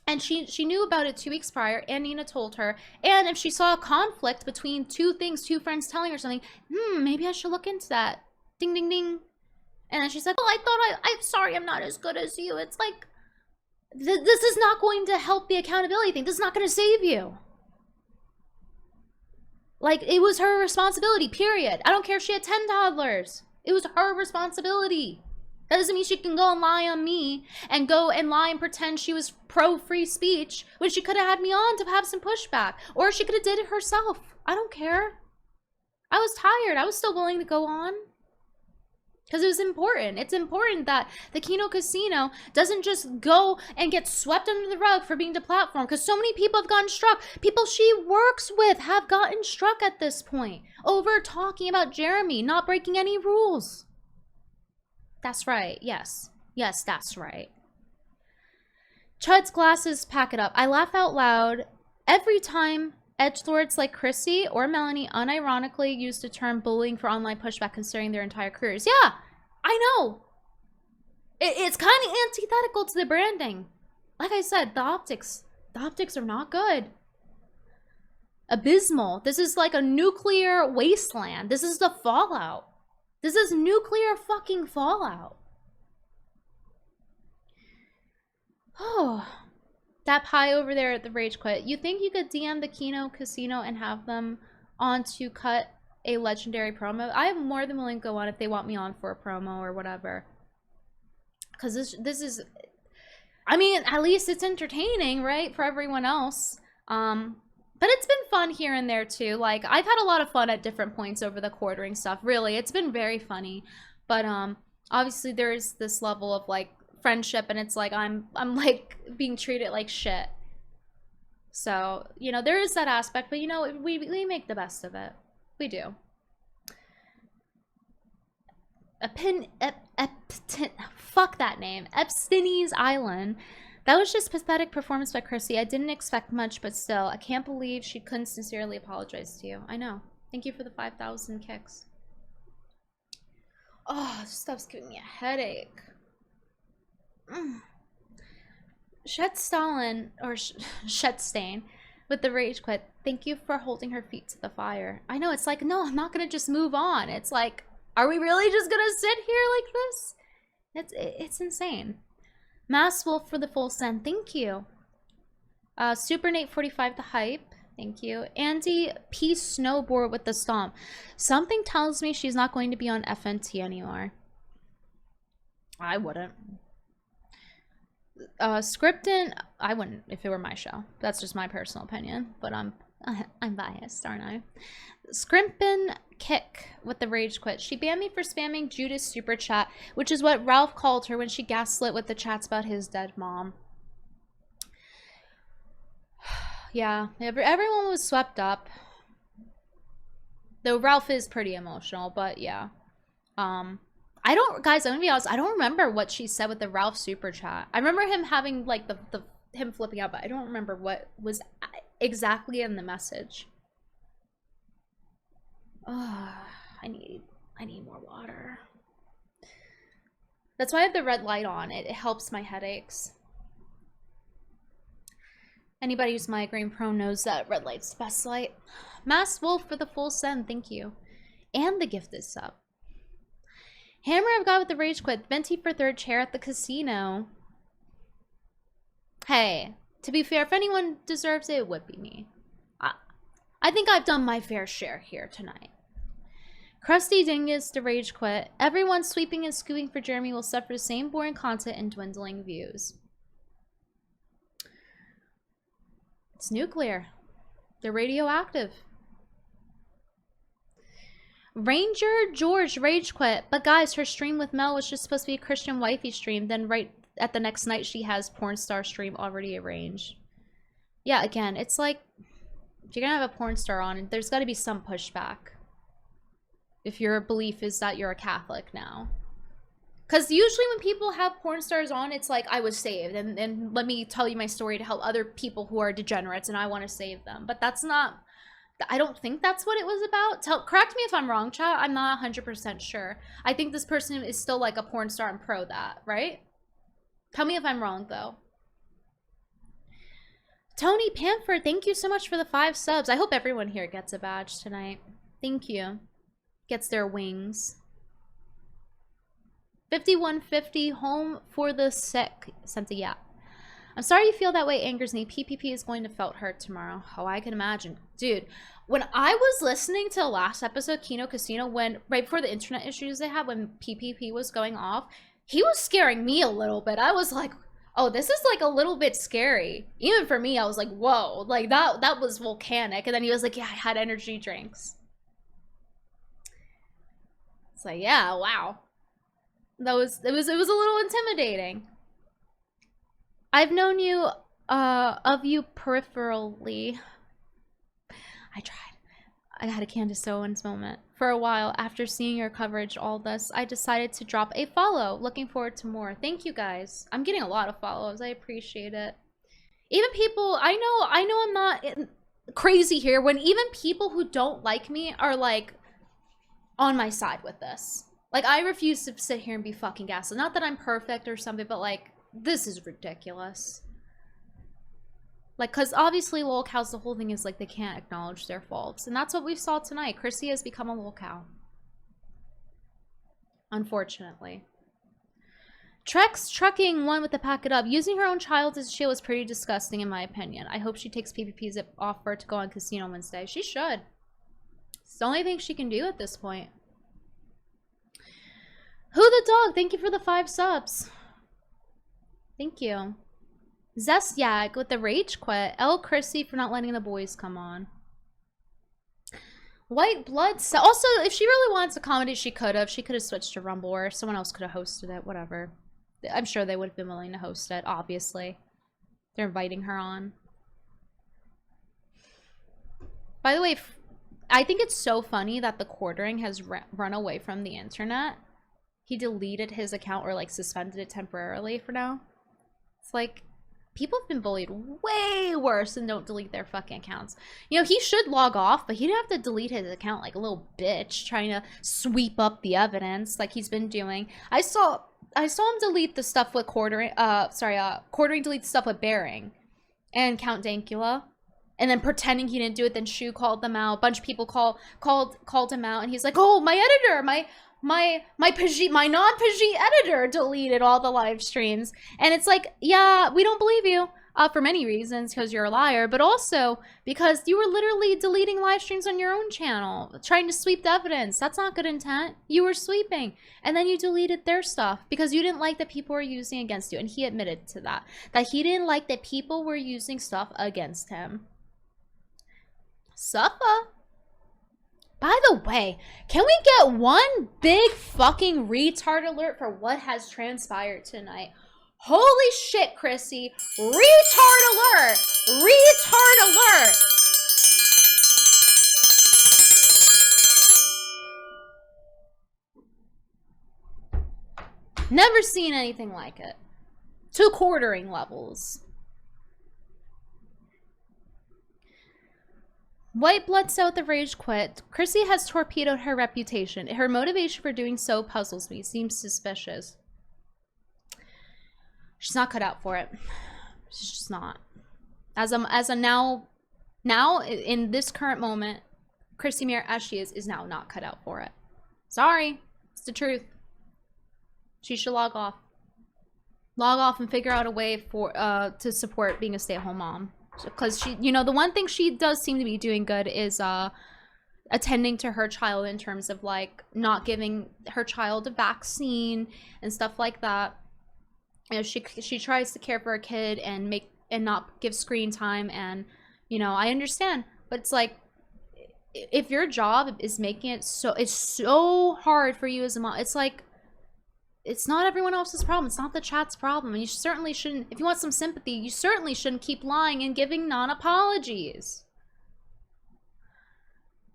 Speaker 2: And she knew about it 2 weeks prior, and Nina told her. And if she saw a conflict between two things, two friends telling her something, maybe I should look into that. Ding, ding, ding. And then she said, well, I thought I'm sorry I'm not as good as you. It's like, this is not going to help the accountability thing. This is not going to save you. Like, it was her responsibility, period. I don't care if she had 10 toddlers. It was her responsibility. That doesn't mean she can go and lie on me and go and lie and pretend she was pro-free speech when she could have had me on to have some pushback. Or she could have did it herself. I don't care. I was tired. I was still willing to go on. Because it was important. It's important that the Kino Casino doesn't just go and get swept under the rug for being deplatformed. Because so many people have gotten struck. People she works with have gotten struck at this point over talking about Jeremy not breaking any rules. That's right. Yes. Yes, that's right. Chud's glasses, pack it up. I laugh out loud every time edgelords like Chrissie or Melanie unironically use the term bullying for online pushback considering their entire careers. Yeah, I know. It's kind of antithetical to the branding. Like I said, the optics are not good. Abysmal. This is like a nuclear wasteland. This is the fallout. This is nuclear fucking fallout. Oh. That pie over there at the Rage Quit. You think you could DM the Kino Casino and have them on to cut a legendary promo? I am more than willing to go on if they want me on for a promo or whatever. Because this is... I mean, at least it's entertaining, right? For everyone else. But it's been fun here and there, too. Like, I've had a lot of fun at different points over the quartering stuff. Really, it's been very funny. But, obviously, there is this level of, like, friendship, and it's like I'm like being treated like shit. So, you know, there is that aspect, but you know, we make the best of it. We do. Fuck that name. Epstein's Island. That was just pathetic performance by Chrissie. I didn't expect much, but still, I can't believe she couldn't sincerely apologize to you. I know. Thank you for the 5,000 kicks. Oh, this stuff's giving me a headache. Shet Stalin, or Shetstein, with the Rage Quit. Thank you for holding her feet to the fire. I know, it's like, no, I'm not gonna just move on. It's like, are we really just gonna sit here like this? It's insane. Mass Wolf for the full send. Thank you. Super Nate 45 the hype. Thank you. Andy P snowboard with the stomp. Something tells me she's not going to be on FNT anymore. I wouldn't. Scriptin, I wouldn't if it were my show. That's just my personal opinion, but I'm biased, aren't I? Scrimpin Kick with the rage quit. She banned me for spamming Judas super chat, which is what Ralph called her when she gaslit with the chats about his dead mom. Yeah, everyone was swept up. Though Ralph is pretty emotional, but yeah. Guys, I'm gonna be honest, I don't remember what she said with the Ralph super chat. I remember him having like him flipping out, but I don't remember what was exactly in the message. Oh, I need more water. That's why I have the red light on. It helps my headaches. Anybody who's migraine prone knows that red light's the best light. Mass Wolf for the full send, thank you. And the gifted sub. Hammer of God with the rage quit. Venti for third chair at the casino. Hey, to be fair, if anyone deserves it, it would be me. I think I've done my fair share here tonight. Krusty Dingus to rage quit. Everyone sweeping and scooping for Jeremy will suffer the same boring content and dwindling views. It's nuclear. They're radioactive. Ranger George rage quit. But guys, her stream with Mel was just supposed to be a Christian wifey stream. Then right at the next night, she has porn star stream already arranged. Yeah, again, it's like, if you're gonna have a porn star on, there's gotta be some pushback. If your belief is that you're a Catholic now. Because usually when people have porn stars on, it's like, I was saved. And let me tell you my story to help other people who are degenerates and I want to save them. But that's not, I don't think that's what it was about. Correct me if I'm wrong, chat. I'm not 100% sure. I think this person is still like a porn star and pro that, right? Tell me if I'm wrong, though. Tony Pamford, thank you so much for the 5 subs. I hope everyone here gets a badge tonight. Thank you. Gets their wings. 5150, home for the sick. Sent a yap. I'm sorry you feel that way, angers me. PPP is going to felt hurt tomorrow. Oh, I can imagine. Dude, when I was listening to the last episode, Kino Casino, right before the internet issues they had, when PPP was going off, he was scaring me a little bit. I was like, oh, this is like a little bit scary. Even for me, I was like, whoa, like that was volcanic. And then he was like, yeah, I had energy drinks. It's like, yeah, wow. It was a little intimidating. I've known you of you peripherally. I tried. I had a Candace Owens moment. For a while, after seeing your coverage, all this, I decided to drop a follow. Looking forward to more. Thank you guys. I'm getting a lot of follows. I appreciate it. Even people, I know I'm not crazy here, when even people who don't like me are like on my side with this. Like, I refuse to sit here and be fucking gaslit. Not that I'm perfect or something, but like, this is ridiculous. Like, because obviously lolcows, the whole thing is like they can't acknowledge their faults. And that's what we saw tonight. Chrissie has become a lolcow. Unfortunately. Trex trucking one with the pack it up. Using her own child as a shield is pretty disgusting in my opinion. I hope she takes PPP's offer to go on Casino Wednesday. She should. It's the only thing she can do at this point. Who the dog? Thank you for the 5 subs. Thank you. Zestyag with the rage quit. L. Chrissy for not letting the boys come on. White Blood. Also, if she really wants a comedy, she could have. She could have switched to Rumble, or someone else could have hosted it. Whatever. I'm sure they would have been willing to host it, obviously. They're inviting her on. By the way, I think it's so funny that the quartering has run away from the internet. He deleted his account or like suspended it temporarily for now. It's like, people have been bullied way worse and don't delete their fucking accounts. You know, he should log off, but he didn't have to delete his account like a little bitch trying to sweep up the evidence like he's been doing. I saw him delete the stuff with quartering delete the stuff with Bearing and Count Dankula. And then pretending he didn't do it, then Shu called them out. A bunch of people called him out, and he's like, "Oh, my editor, my non-Pajit editor deleted all the live streams. And it's like, yeah, we don't believe you. For many reasons, because you're a liar, but also because you were literally deleting live streams on your own channel, trying to sweep the evidence. That's not good intent. You were sweeping, and then you deleted their stuff because you didn't like that people were using against you, and he admitted to that he didn't like that people were using stuff against him. Suffer. By the way, can we get one big fucking retard alert for what has transpired tonight? Holy shit, Chrissie. Retard alert! Retard alert! Never seen anything like it. To quartering levels. White blood cell with the rage quit. Chrissie has torpedoed her reputation. Her motivation for doing so puzzles me. Seems suspicious. She's not cut out for it. She's just not. As a now in this current moment, Chrissie Mayr as she is now not cut out for it. Sorry, it's the truth. She should log off. Log off and figure out a way for to support being a stay-at-home mom. Because she, you know, the one thing she does seem to be doing good is attending to her child in terms of like not giving her child a vaccine and stuff like that. You know, she tries to care for her kid and not give screen time, and you know, I understand, but it's like if your job is making it so it's so hard for you as a mom, it's like it's not everyone else's problem. It's not the chat's problem, and you certainly shouldn't. If you want some sympathy, you certainly shouldn't keep lying and giving non-apologies.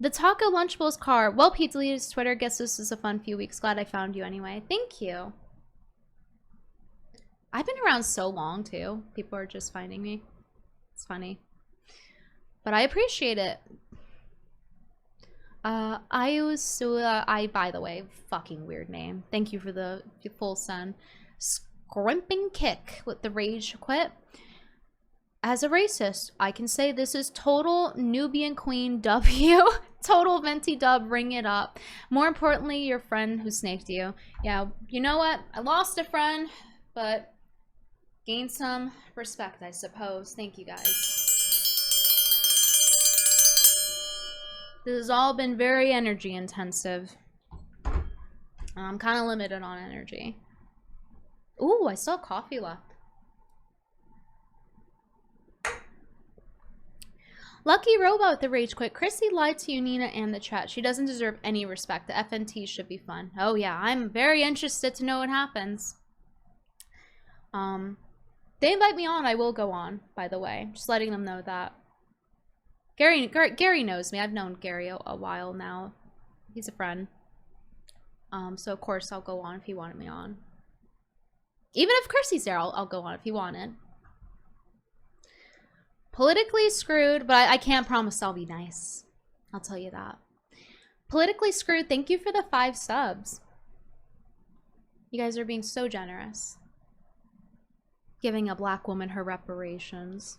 Speaker 2: The Taco Lunchables car. Well, Pete deleted his Twitter. Guess this is a fun few weeks. Glad I found you anyway. Thank you. I've been around so long, too. People are just finding me. It's funny. But I appreciate it. By the way, fucking weird name. Thank you for the full send. Scrimping Kick with the rage quit. As a racist, I can say this is total Nubian Queen W. Total Venti dub, ring it up. More importantly, your friend who snaked you. Yeah, you know what? I lost a friend, but gained some respect, I suppose. Thank you, guys. This has all been very energy intensive. I'm kind of limited on energy. Ooh, I still have coffee left. Lucky Robot with the rage quit. Chrissie lied to you, Nina, and the chat. She doesn't deserve any respect. The FNT should be fun. Oh yeah, I'm very interested to know what happens. They invite me on, I will go on, by the way. Just letting them know that. Gary knows me. I've known Gary a while now. He's a friend. So of course I'll go on if he wanted me on. Even if Chrissie's there, I'll go on if he wanted. Politically screwed, but I can't promise I'll be nice. I'll tell you that. Politically screwed, thank you for the 5 subs. You guys are being so generous. Giving a black woman her reparations.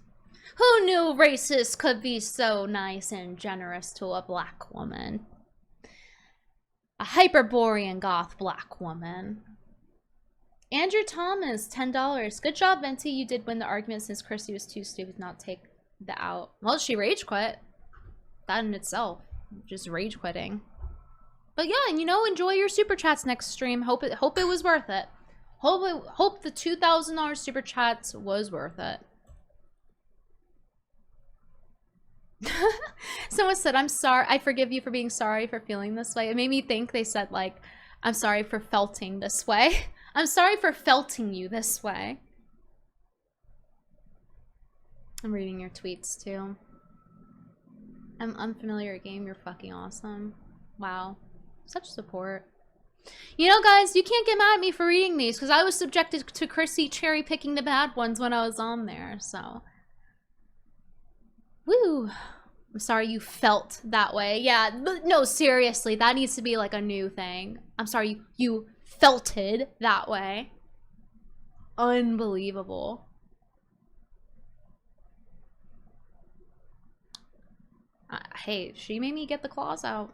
Speaker 2: Who knew racists could be so nice and generous to a black woman? A Hyperborean goth black woman. Andrew Thomas, $10. Good job, Venti. You did win the argument since Chrissie was too stupid to not take the out. Well, she rage quit. That in itself. Just rage quitting. But yeah, and you know, enjoy your super chats next stream. Hope it was worth it. Hope the $2,000 super chats was worth it. Someone said, I'm sorry. I forgive you for being sorry for feeling this way. It made me think they said, like, I'm sorry for felting this way. I'm sorry for felting you this way. I'm reading your tweets, too. I'm unfamiliar game. You're fucking awesome. Wow. Such support. You know, guys, you can't get mad at me for reading these, because I was subjected to Chrissie cherry-picking the bad ones when I was on there, so. Woo. I'm sorry you felt that way. Yeah, no, seriously, that needs to be like a new thing. I'm sorry you felted that way. Unbelievable. Hey, she made me get the claws out.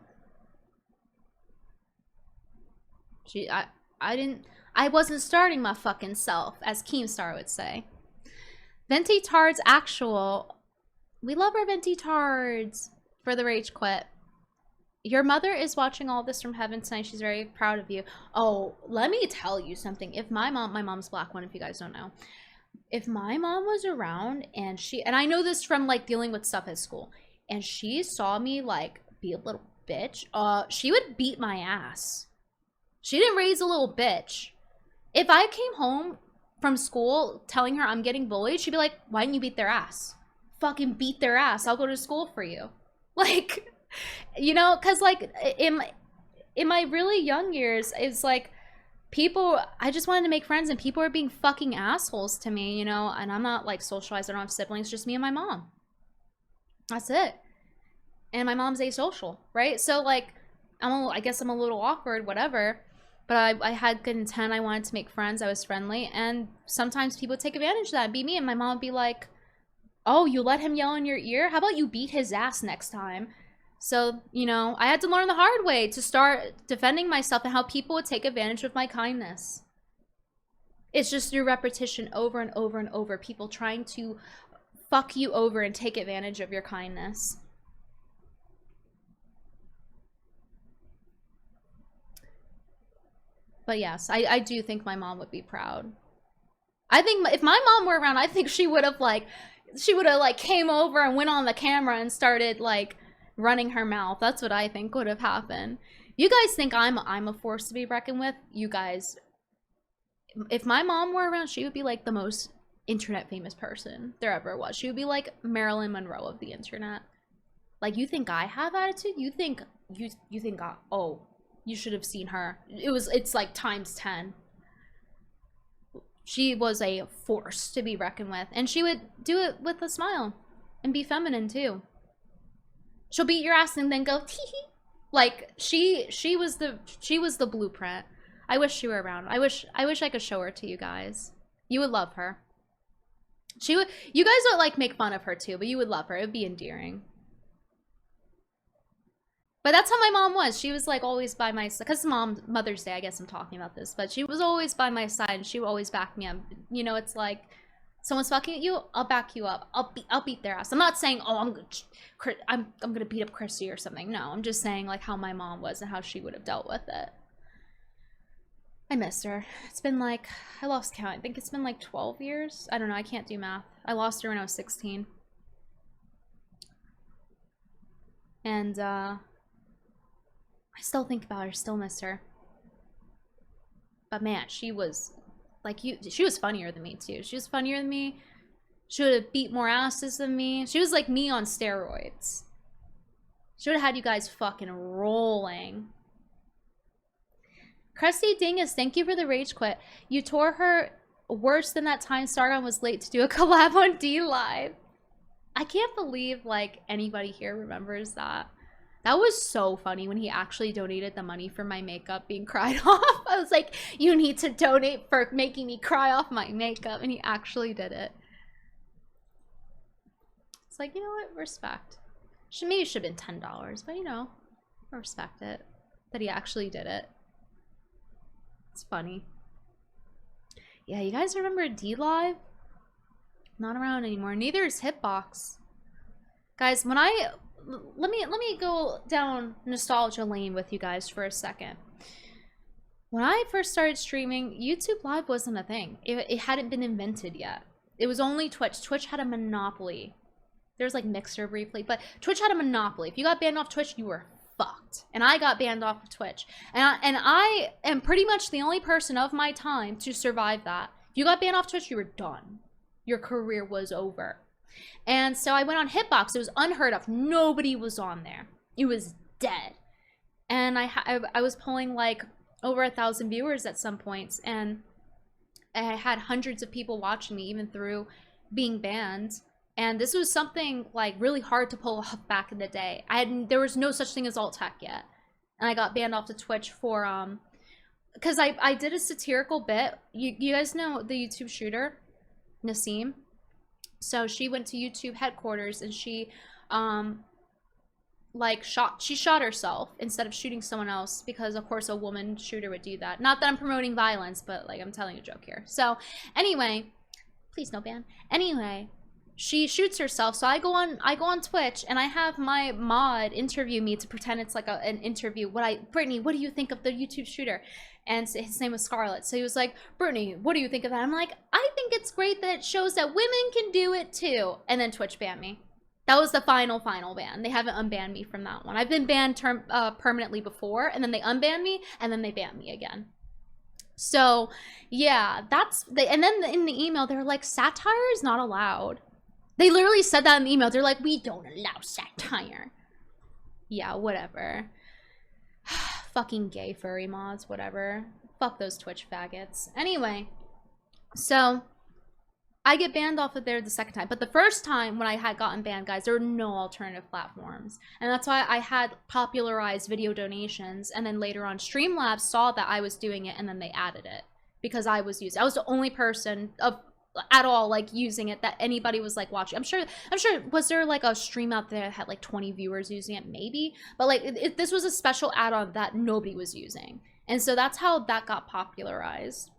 Speaker 2: I wasn't starting my fucking self, as Keemstar would say. Venti Tards actual. We love our Venti Tards for the rage quit. Your mother is watching all this from heaven tonight. She's very proud of you. Oh, let me tell you something. If my mom's black one, if you guys don't know. If my mom was around and I know this from like dealing with stuff at school, and she saw me like be a little bitch, she would beat my ass. She didn't raise a little bitch. If I came home from school telling her I'm getting bullied, she'd be like, why didn't you beat their ass? Fucking beat their ass. I'll go to school for you. Like, you know, because like in my really young years, it's like people, I just wanted to make friends and people are being fucking assholes to me, you know, and I'm not like socialized. I don't have siblings, just me and my mom. That's it. And my mom's asocial, right? So like, I guess I'm a little awkward, whatever. But I had good intent. I wanted to make friends. I was friendly. And sometimes people would take advantage of that and beat me. And my mom would be like, oh, you let him yell in your ear? How about you beat his ass next time? So, you know, I had to learn the hard way to start defending myself and how people would take advantage of my kindness. It's just through repetition over and over and over. People trying to fuck you over and take advantage of your kindness. But yes, I do think my mom would be proud. I think if my mom were around, I think she would have like came over and went on the camera and started like running her mouth. That's what I think would have happened. You guys think I'm a force to be reckoned with? You guys, if my mom were around, she would be like the most internet famous person there ever was. She would be like Marilyn Monroe of the internet. Like, you think I have attitude? You think oh, you should have seen her. It's like times 10. She was a force to be reckoned with. And she would do it with a smile. And be feminine too. She'll beat your ass and then go tee hee. Like she was the blueprint. I wish she were around. I wish I could show her to you guys. You would love her. You guys would like make fun of her too, but you would love her. It would be endearing. But that's how my mom was. She was like always by my side. Because Mother's Day, I guess I'm talking about this. But she was always by my side and she would always back me up. You know, it's like, someone's fucking at you, I'll back you up. I'll beat their ass. I'm not saying, oh, I'm gonna beat up Chrissie or something. No, I'm just saying like how my mom was and how she would have dealt with it. I miss her. It's been like, I lost count. I think it's been like 12 years. I don't know. I can't do math. I lost her when I was 16. And I still think about her, still miss her. But man, she was like she was funnier than me too. She was funnier than me. She would have beat more asses than me. She was like me on steroids. She would have had you guys fucking rolling. Crusty Dingus, thank you for the rage quit. You tore her worse than that time Sargon was late to do a collab on D Live. I can't believe like anybody here remembers that. That was so funny when he actually donated the money for my makeup being cried off. I was like, you need to donate for making me cry off my makeup. And he actually did it. It's like, you know what? Respect. Maybe it should have been $10, but you know, I respect it. That he actually did it. It's funny. Yeah, you guys remember D-Live? Not around anymore. Neither is Hitbox. Guys, when let me go down nostalgia lane with you guys for a second. When I first started streaming, YouTube Live wasn't a thing. It hadn't been invented yet. It was only Twitch. Twitch had a monopoly. There's like Mixer briefly, but Twitch had a monopoly. If you got banned off Twitch, you were fucked. And I got banned off of Twitch. And I am pretty much the only person of my time to survive that. If you got banned off Twitch, you were done. Your career was over. And so I went on Hitbox. It was unheard of. Nobody was on there. It was dead. And I was pulling like over 1,000 viewers at some points. And I had hundreds of people watching me even through being banned. And this was something like really hard to pull off back in the day. There was no such thing as alt tech yet. And I got banned off to Twitch for, because I did a satirical bit. You guys know the YouTube shooter, Nassim? So she went to YouTube headquarters and she like she shot herself instead of shooting someone else, because of course a woman shooter would do that. Not that I'm promoting violence, but like I'm telling a joke here. So anyway, please no ban. Anyway, she shoots herself. So I go on Twitch and I have my mod interview me to pretend it's like an interview. Brittany, what do you think of the YouTube shooter? And his name was Scarlett. So he was like, Brittany, what do you think of that? I'm like, I think it's great that it shows that women can do it too. And then Twitch banned me. That was the final ban. They haven't unbanned me from that one. I've been banned permanently before, and then they unbanned me, and then they banned me again. So, yeah, and then in the email, they're like, satire is not allowed. They literally said that in the email. They're like, we don't allow satire. Yeah, whatever. Fucking gay furry mods, whatever. Fuck those Twitch faggots. Anyway, so I get banned off of there the second time. But the first time when I had gotten banned, guys, there were no alternative platforms. And that's why I had popularized video donations. And then later on, Streamlabs saw that I was doing it and then they added it. Because I was the only person at all like using it that anybody was like watching. I'm sure was there like a stream out there that had like 20 viewers using it? Maybe. But like this was a special add-on that nobody was using. And so that's how that got popularized.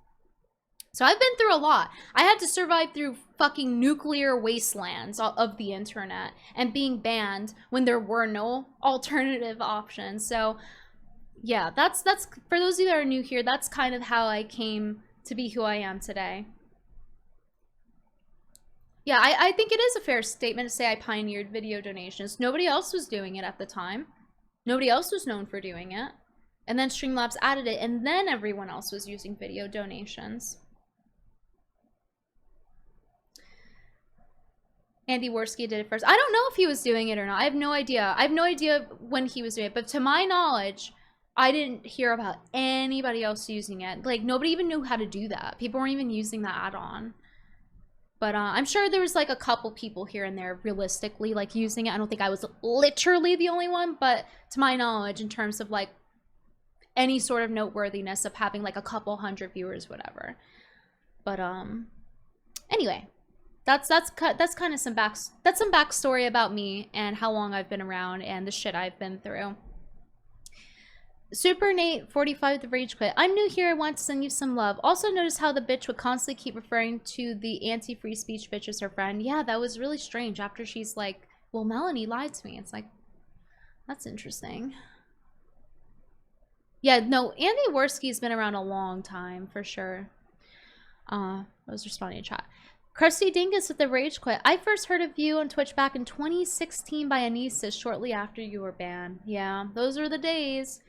Speaker 2: So I've been through a lot. I had to survive through fucking nuclear wastelands of the internet and being banned when there were no alternative options. So yeah, that's for those of you that are new here, that's kind of how I came to be who I am today. Yeah, I think it is a fair statement to say I pioneered video donations. Nobody else was doing it at the time. Nobody else was known for doing it. And then Streamlabs added it, and then everyone else was using video donations. Andy Worski did it first. I don't know if he was doing it or not. I have no idea. I have no idea when he was doing it. But to my knowledge, I didn't hear about anybody else using it. Like, nobody even knew how to do that. People weren't even using the add-on. But I'm sure there was like a couple people here and there realistically like using it. I don't think I was literally the only one. But to my knowledge, in terms of like any sort of noteworthiness of having like a couple hundred viewers, whatever. But anyway. That's kind of some backstory about me and how long I've been around and the shit I've been through. Super Nate 45 the rage quit. I'm new here. I want to send you some love. Also notice how the bitch would constantly keep referring to the anti-free speech bitch as her friend. Yeah, that was really strange. After she's like, well, Melanie lied to me. It's like, that's interesting. Yeah, no, Andy Worski's been around a long time for sure. I was responding to chat. Krusty Dingus with the rage quit. I first heard of you on Twitch back in 2016 by Anissa shortly after you were banned. Yeah, those were the days.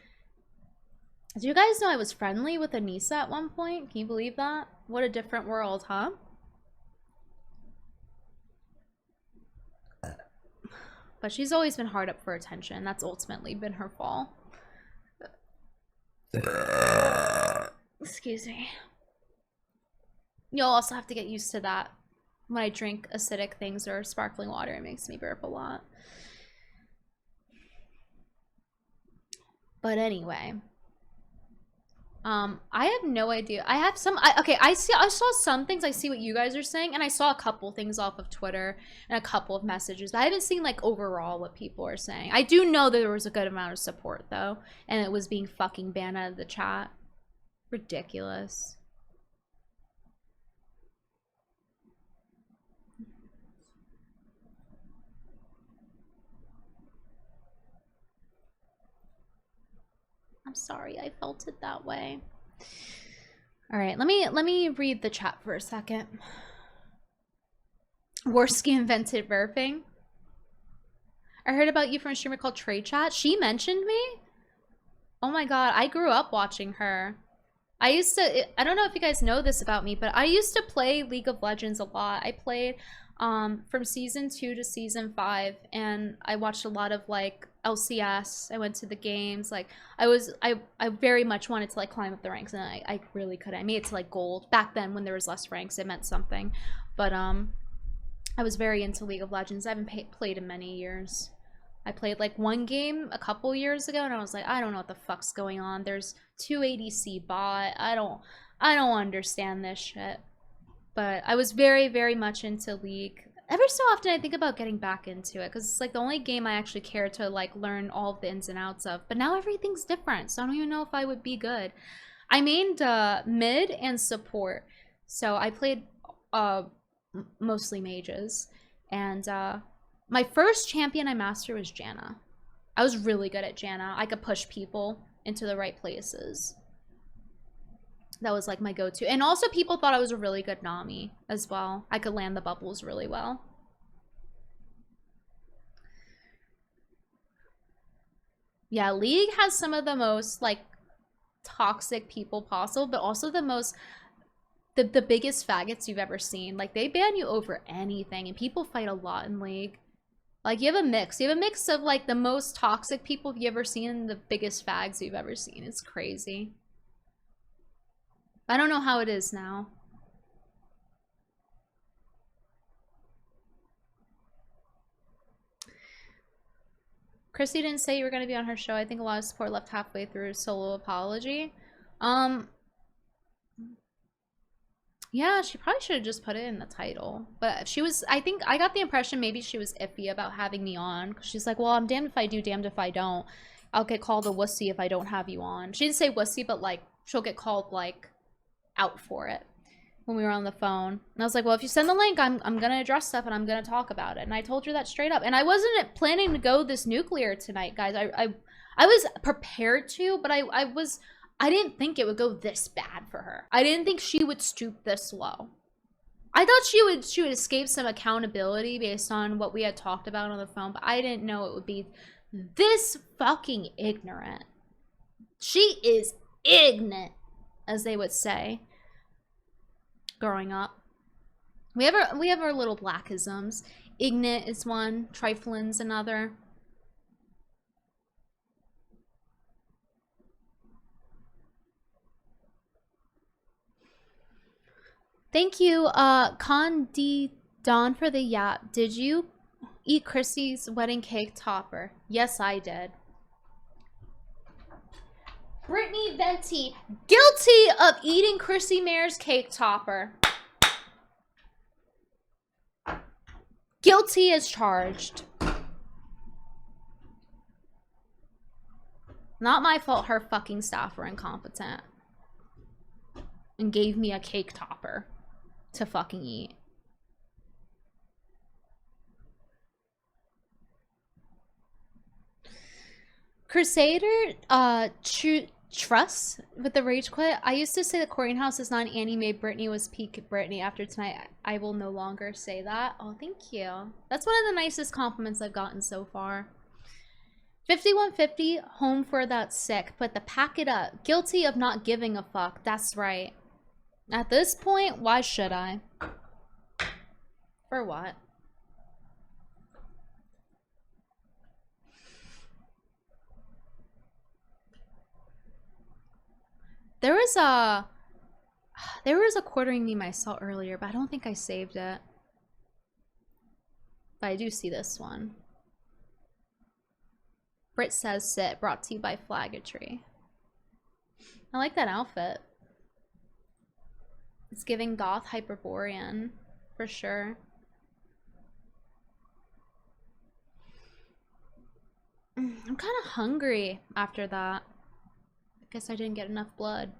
Speaker 2: Do you guys know I was friendly with Anissa at one point? Can you believe that? What a different world, huh? But she's always been hard up for attention. That's ultimately been her fault. Excuse me. You'll also have to get used to that. When I drink acidic things or sparkling water, it makes me burp a lot. But anyway, I have no idea. I have some. I saw some things. I see what you guys are saying, and I saw a couple things off of Twitter and a couple of messages. But I haven't seen like overall what people are saying. I do know that there was a good amount of support though, and it was being fucking banned out of the chat. Ridiculous. I'm sorry I felt it that way. All right, let me read the chat for a second. Worski invented burping. I heard about you from a streamer called Trade Chat. She mentioned me? Oh my god, I grew up watching her. I don't know if you guys know this about me, but I used to play League of Legends a lot. I played from season 2 to season 5, and I watched a lot of like LCS. I went to the games. Like I very much wanted to like climb up the ranks, and I really could. I made it to like gold. Back then when there was less ranks, it meant something. But I was very into League of Legends. I haven't played in many years. I played like one game a couple years ago, and I was like, I don't know what the fuck's going on. There's 2 ADC bot. I don't understand this shit. But I was very, very much into League, Every so often I think about getting back into it because it's like the only game I actually care to like learn all of the ins and outs of. But now everything's different, so I don't even know if I would be good. I mained mid and support, so I played mostly mages. And my first champion I mastered was Janna. I was really good at Janna. I could push people into the right places. That was like my go-to. And also people thought I was a really good Nami as well. I could land the bubbles really well. Yeah, League has some of the most like toxic people possible, but also the most the biggest faggots you've ever seen. Like they ban you over anything, and people fight a lot in League. Like you have a mix. You have a mix of like the most toxic people you've ever seen and the biggest fags you've ever seen. It's crazy. I don't know how it is now. Chrissie didn't say you were going to be on her show. I think a lot of support left halfway through solo apology. Yeah, she probably should have just put it in the title. But she was, I think, I got the impression maybe she was iffy about having me on. She's like, well, I'm damned if I do, damned if I don't. I'll get called a wussy if I don't have you on. She didn't say wussy, but like, she'll get called like out for it when we were on the phone. And I was like, well, if you send the link, I'm going to address stuff and I'm going to talk about it. And I told her that straight up. And I wasn't planning to go this nuclear tonight, guys. I was prepared to, but I didn't think it would go this bad for her. I didn't think she would stoop this low. I thought she would escape some accountability based on what we had talked about on the phone, but I didn't know it would be this fucking ignorant. She is ignorant, as they would say growing up. We have our little blackisms. Ignorant is one, triflin's another. Thank you, Condi Dawn for the yap. Did you eat Chrissie's wedding cake topper? Yes, I did. Brittany Venti, guilty of eating Chrissie Mayr's cake topper. Guilty as charged. Not my fault her fucking staff were incompetent and gave me a cake topper to fucking eat. Crusader, Trust with the rage quit. I used to say that Courting House is not an anime. Brittany was peak Brittany. After tonight, I will no longer say that. Oh, thank you. That's one of the nicest compliments I've gotten so far. 5150, home for that sick. But the pack it up. Guilty of not giving a fuck. That's right. At this point, why should I? For what? There was a quartering meme I saw earlier, but I don't think I saved it. But I do see this one. Brit says sit, brought to you by Flaggetry. I like that outfit. It's giving goth Hyperborean, for sure. I'm kind of hungry after that. Guess I didn't get enough blood.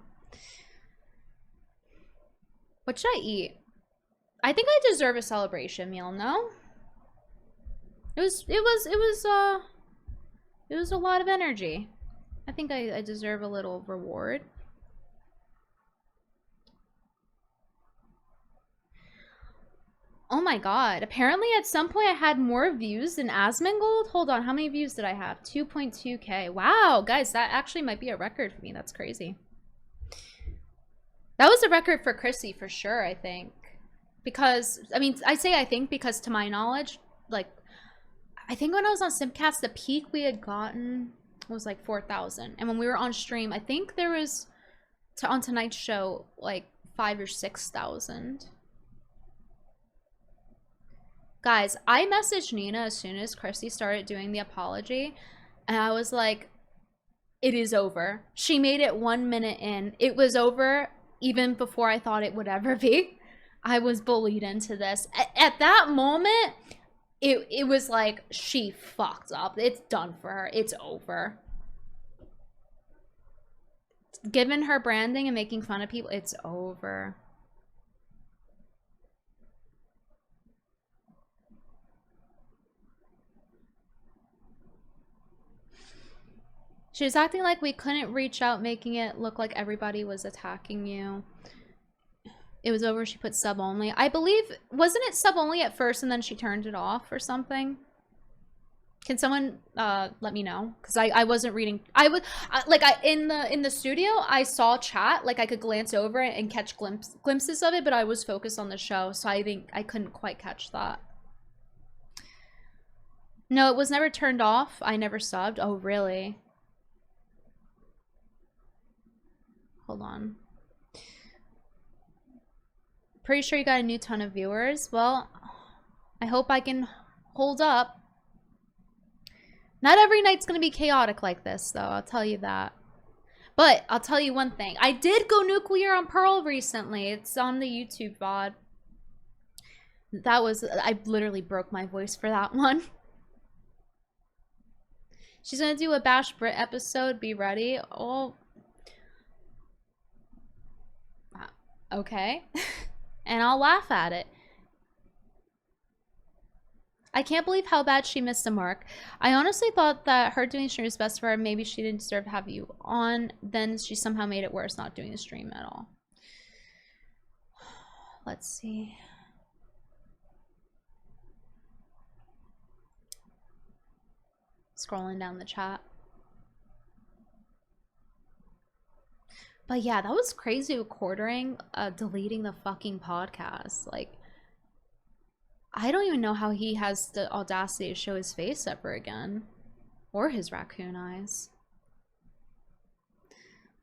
Speaker 2: What should I eat? I think I deserve a celebration meal, no? It was a lot of energy. I think I deserve a little reward. Oh my god. Apparently at some point I had more views than Asmongold. Hold on, how many views did I have? 2.2k. Wow, guys, that actually might be a record for me. That's crazy. That was a record for Chrissie for sure, I think. Because, I mean, I say I think because to my knowledge, like, I think when I was on Simpcast, the peak we had gotten was like 4,000. And when we were on stream, I think there was, on tonight's show, like 5,000 or 6,000. Guys, I messaged Nina as soon as Chrissie started doing the apology, and I was like, it is over. She made it 1 minute in. It was over even before I thought it would ever be. I was bullied into this. At that moment, it was like, she fucked up. It's done for her. It's over. Given her branding and making fun of people, it's over. She was acting like we couldn't reach out, making it look like everybody was attacking you. It was over. She put sub only. I believe, wasn't it sub only at first and then she turned it off or something? Can someone let me know? Because I wasn't reading. In the studio, I saw chat. Like I could glance over it and catch glimpses of it, but I was focused on the show, so I think I couldn't quite catch that. No, it was never turned off. I never subbed. Oh, really? Hold on. Pretty sure you got a new ton of viewers. Well, I hope I can hold up. Not every night's gonna be chaotic like this, though. I'll tell you that. But I'll tell you one thing. I did go nuclear on Pearl recently. It's on the YouTube VOD. That was... I literally broke my voice for that one. She's gonna do a Bash Brit episode. Be ready. Oh... Okay. And I'll laugh at it. I can't believe how bad she missed the mark. I honestly thought that her doing stream was best for her. Maybe she didn't deserve to have you on. Then she somehow made it worse not doing the stream at all. Let's see. Scrolling down the chat. But yeah, that was crazy with Quartering deleting the fucking podcast. Like, I don't even know how he has the audacity to show his face ever again. Or his raccoon eyes.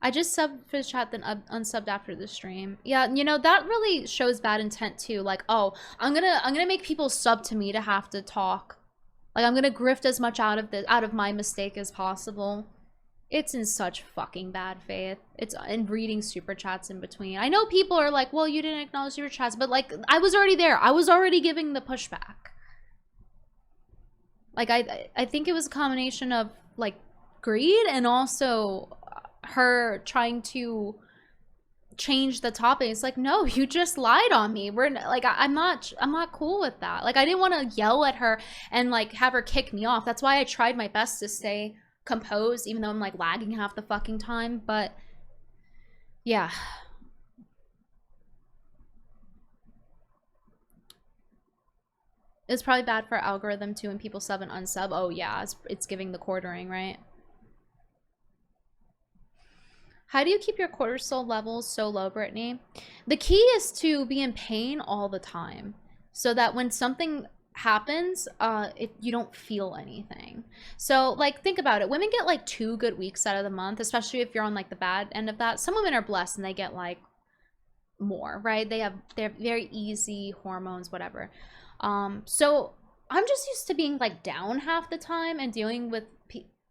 Speaker 2: I just subbed for the chat, then unsubbed after the stream. Yeah, you know, that really shows bad intent too. Like, oh, I'm gonna make people sub to me to have to talk. Like, I'm gonna grift as much out of my mistake as possible. It's in such fucking bad faith. It's in reading super chats in between. I know people are like, well, you didn't acknowledge super chats, but like, I was already there. I was already giving the pushback. Like, I think it was a combination of like greed and also her trying to change the topic. It's like, no, you just lied on me. We're like, I'm not cool with that. Like, I didn't want to yell at her and like have her kick me off. That's why I tried my best to stay composed, even though I'm like lagging half the fucking time. But yeah, it's probably bad for our algorithm too when people sub and unsub. Oh yeah, it's giving the quartering, right? How do you keep your cortisol levels so low, Brittany? The key is to be in pain all the time so that when something happens, you don't feel anything. So like, think about it. Women get like 2 good weeks out of the month, especially if you're on like the bad end of that. Some women are blessed and they get like more, right? They have very easy hormones, whatever. So I'm just used to being like down half the time and dealing with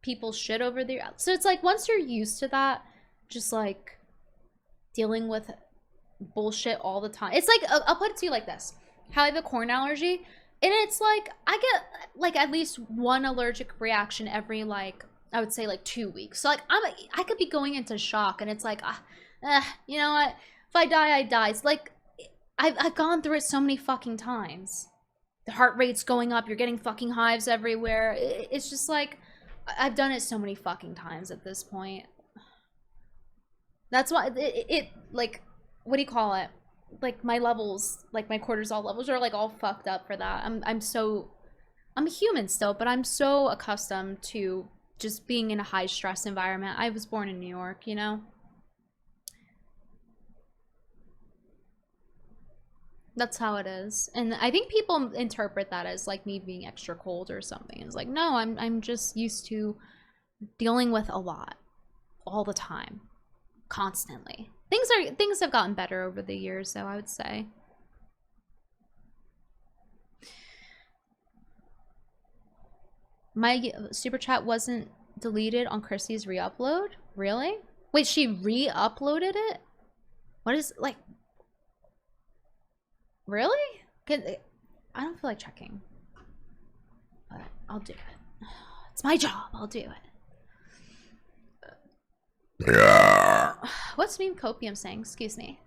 Speaker 2: people's shit over there. So it's like, once you're used to that, just like dealing with bullshit all the time. It's like, I'll put it to you like this. How I have a corn allergy, and it's like, I get like at least one allergic reaction every, like, I would say like 2 weeks. So like, I could be going into shock, and it's like, you know what? If I die, I die. It's like, I've gone through it so many fucking times. The heart rate's going up. You're getting fucking hives everywhere. It's just like, I've done it so many fucking times at this point. That's why it like, what do you call it? Like, my levels, like my cortisol levels are like all fucked up for that. I'm a human still, but I'm so accustomed to just being in a high stress environment. I was born in New York, you know? That's how it is. And I think people interpret that as like me being extra cold or something. It's like, no, I'm just used to dealing with a lot all the time, constantly. Things have gotten better over the years, though, I would say. My super chat wasn't deleted on Chrissie's re-upload? Really? Wait, she re-uploaded it? What is, like... Really? I don't feel like checking. But I'll do it. It's my job. I'll do it. What's Meme Copium saying? Excuse me.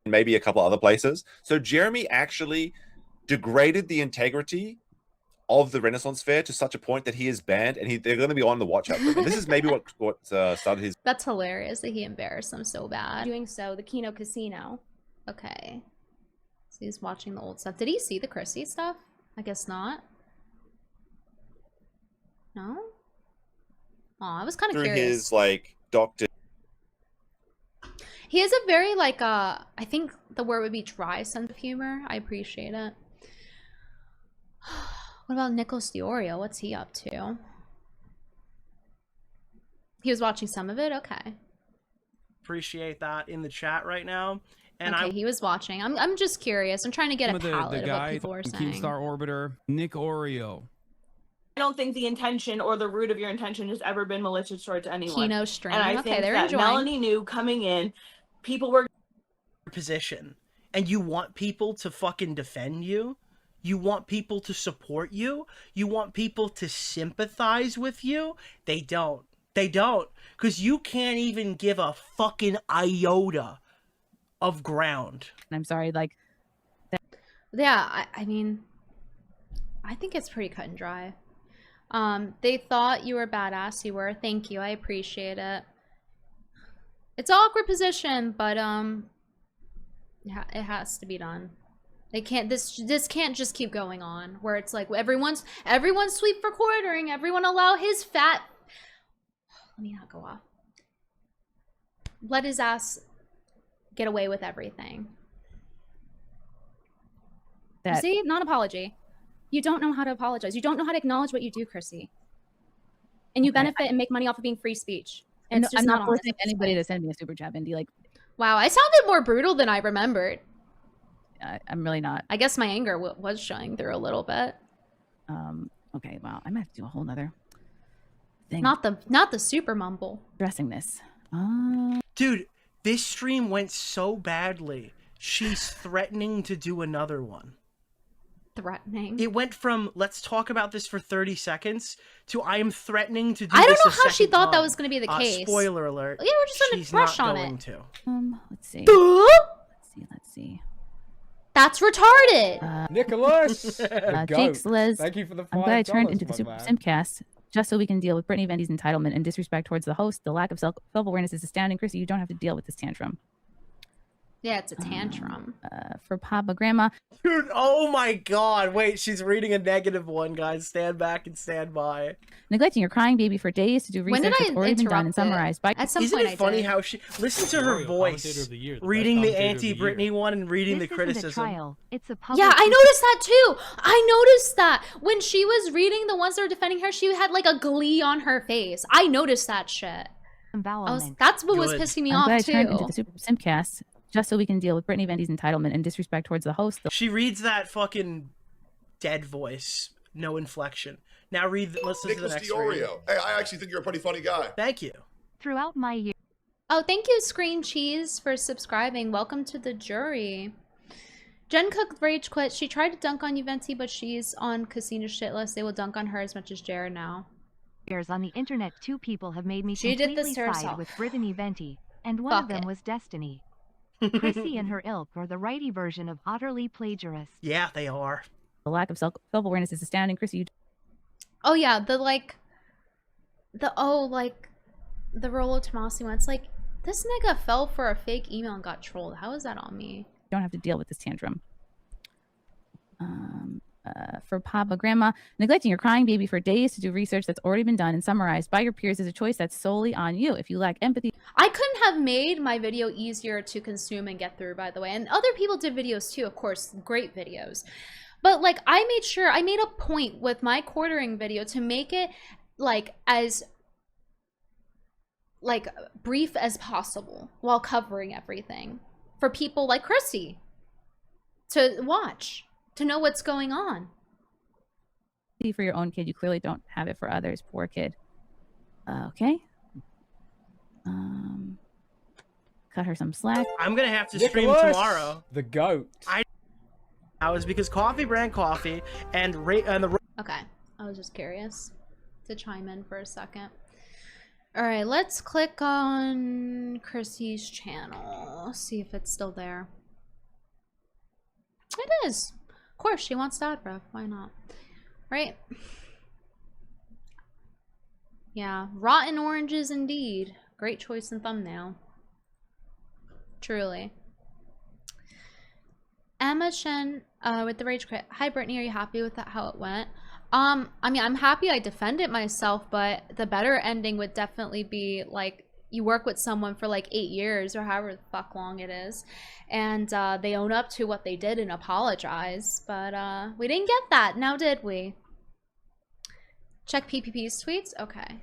Speaker 5: Maybe a couple other places. So Jeremy actually degraded the integrity of the Renaissance Fair to such a point that he is banned, and they're going to be on the watch out for him. And this is maybe what started his.
Speaker 2: That's hilarious that he embarrassed them so bad. Doing so, the Kino Casino. Okay. So he's watching the old stuff. Did he see the Chrissie stuff? I guess not. No? Oh, I was kind of
Speaker 5: through
Speaker 2: curious.
Speaker 5: his like doctor.
Speaker 2: He has a very like I think the word would be dry sense of humor. I appreciate it. What about Nicholas Diorio? What's he up to? He was watching some of it? Okay.
Speaker 6: Appreciate that in the chat right now. And
Speaker 2: okay, he was watching. I'm just curious. I'm trying to get a palette of what people were saying.
Speaker 7: Keemstar Orbiter, Nick Oreo.
Speaker 3: I don't think the intention or the root of your intention has ever been malicious towards anyone.
Speaker 2: Kino stream.
Speaker 3: And I think that Melanie knew coming in, people were
Speaker 6: position, and you want people to fucking defend you. You want people to support you. You want people to sympathize with you. They don't. They don't. Because you can't even give a fucking iota of ground.
Speaker 1: I'm sorry, like.
Speaker 2: Yeah, I mean, I think it's pretty cut and dry. They thought you were badass. You were. Thank you. I appreciate it. It's an awkward position, but yeah, it has to be done. They can't. This can't just keep going on. Where it's like everyone sweep for quartering. Everyone allow his fat. Let me not go off. Let his ass get away with everything. See, non-apology. You don't know how to apologize. You don't know how to acknowledge what you do, Chrissie. And you benefit and make money off of being free speech. And it's just
Speaker 1: I'm not
Speaker 2: honest.
Speaker 1: forcing anybody to send me a super chat, Indy. Like,
Speaker 2: wow, I sounded more brutal than I remembered.
Speaker 1: I'm really not.
Speaker 2: I guess my anger was showing through a little bit.
Speaker 1: Okay, wow. I might have to do a whole nother thing.
Speaker 2: Not the super mumble.
Speaker 1: Addressing this.
Speaker 6: Dude, this stream went so badly. She's threatening to do another one.
Speaker 2: Threatening.
Speaker 6: It went from let's talk about this for 30 seconds to I am threatening to do
Speaker 2: I don't
Speaker 6: this
Speaker 2: know
Speaker 6: a
Speaker 2: how she
Speaker 6: second
Speaker 2: thought that
Speaker 6: time.
Speaker 2: was going to be the case.
Speaker 6: Spoiler alert.
Speaker 2: Yeah, we're just going to brush on it.
Speaker 6: To.
Speaker 1: Let's see. Let's see.
Speaker 2: That's retarded.
Speaker 7: Nicholas.
Speaker 1: Jakes Liz.
Speaker 7: Thank you for the $5.
Speaker 1: I'm glad I turned into the
Speaker 7: my
Speaker 1: Super
Speaker 7: man.
Speaker 1: Simpcast just so we can deal with Brittany Venti's entitlement and disrespect towards the host. The lack of self-awareness is astounding. Chrissie, you don't have to deal with this tantrum.
Speaker 2: Yeah, it's a tantrum.
Speaker 1: For Papa Grandma.
Speaker 6: Dude, oh my god. Wait, she's reading a negative one, guys. Stand back and stand by.
Speaker 1: Neglecting your crying baby for days to do
Speaker 2: When
Speaker 1: research
Speaker 2: did
Speaker 1: that's
Speaker 2: I
Speaker 1: already been done and
Speaker 2: interrupt it?
Speaker 1: summarized by.
Speaker 2: At some
Speaker 6: Isn't
Speaker 2: point
Speaker 6: it funny
Speaker 2: I did.
Speaker 6: how she listen to her voice reading the anti-Brittany one and reading the criticism.
Speaker 8: Trial. It's a public
Speaker 2: Yeah, I noticed that too. I noticed that when she was reading the ones that were defending her, she had like a glee on her face. I noticed that shit. That's what was
Speaker 6: Good.
Speaker 2: pissing me
Speaker 1: I'm glad
Speaker 2: off
Speaker 1: I turned into
Speaker 2: too.
Speaker 1: the Super Simpcast just so we can deal with Brittany Venti's entitlement and disrespect towards the host.
Speaker 6: She reads that fucking dead voice, no inflection. Now listen to the next reading.
Speaker 9: Hey, I actually think you're a pretty funny guy.
Speaker 6: Thank you.
Speaker 8: Throughout my year.
Speaker 2: Oh, thank you, Screen Cheese, for subscribing. Welcome to the jury. Jen Cook Rage Quit. She tried to dunk on you, Venti, but she's on Casino shit list. They will dunk on her as much as Jared now.
Speaker 8: On the internet, two people have made me
Speaker 2: She did
Speaker 8: completely
Speaker 2: this to
Speaker 8: side
Speaker 2: herself.
Speaker 8: with Brittany Venti, and one
Speaker 2: Fuck
Speaker 8: of them
Speaker 2: it.
Speaker 8: was Destiny. Chrissie and her ilk are the righty version of utterly plagiarist.
Speaker 6: Yeah, they are.
Speaker 1: The lack of self-awareness is astounding. Chrissie, you
Speaker 2: Oh yeah, the Rolo Tomasi one. It's like, this nigga fell for a fake email and got trolled. How is that on me?
Speaker 1: don't have to deal with this tantrum. For Papa Grandma, neglecting your crying baby for days to do research that's already been done and summarized by your peers is a choice that's solely on you. If you lack empathy,
Speaker 2: I couldn't have made my video easier to consume and get through, by the way. And other people did videos too, of course, great videos. But like, I made a point with my quartering video to make it like as like brief as possible while covering everything for people like Chrissie to watch, to know what's going on.
Speaker 1: for your own kid, you clearly don't have it for others. Poor kid. Okay. cut her some slack.
Speaker 6: I'm gonna have to stream
Speaker 10: Nicholas,
Speaker 6: tomorrow.
Speaker 10: the goat.
Speaker 6: That was because Coffee Brand Coffee and the
Speaker 2: Okay, I was just curious to chime in for a second. All right, let's click on Chrissie's channel. See if it's still there. It is. Of course, she wants to add ref. Why not? Right? Yeah, rotten oranges indeed. Great choice in thumbnail. Truly. Emma Shen with the rage quit. Hi Brittany, are you happy with that, how it went? I mean, I'm happy I defended myself, but the better ending would definitely be like you work with someone for like 8 years or however the fuck long it is, and they own up to what they did and apologize. But we didn't get that, now did we? Check PPP's tweets. Okay.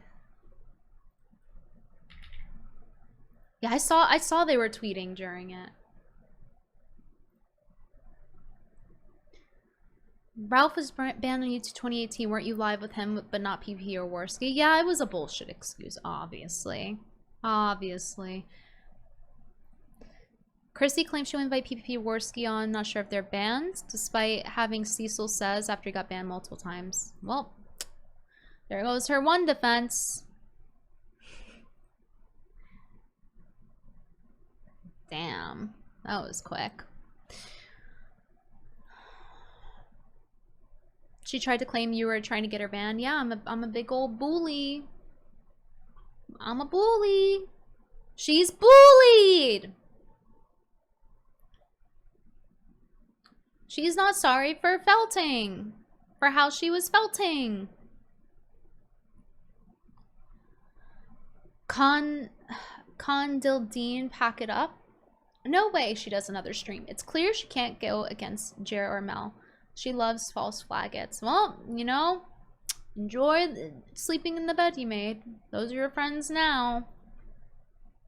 Speaker 2: Yeah, I saw they were tweeting during it. Ralph was banned on YouTube 2018. Weren't you live with him, but not PP or Worski? Yeah, it was a bullshit excuse, obviously. Obviously. Chrissie claims she'll invite PPP Worski on. Not sure if they're banned, despite having Cecil says after he got banned multiple times. Well, there goes her one defense. Damn, that was quick. She tried to claim you were trying to get her banned. Yeah, I'm a big old bully. I'm a bully. She's bullied. She's not sorry for felting. For how she was felting. Condildine, pack it up. No way she does another stream. It's clear she can't go against Jer or Mel. She loves false flagets. Well, you know, enjoy sleeping in the bed you made. Those are your friends now.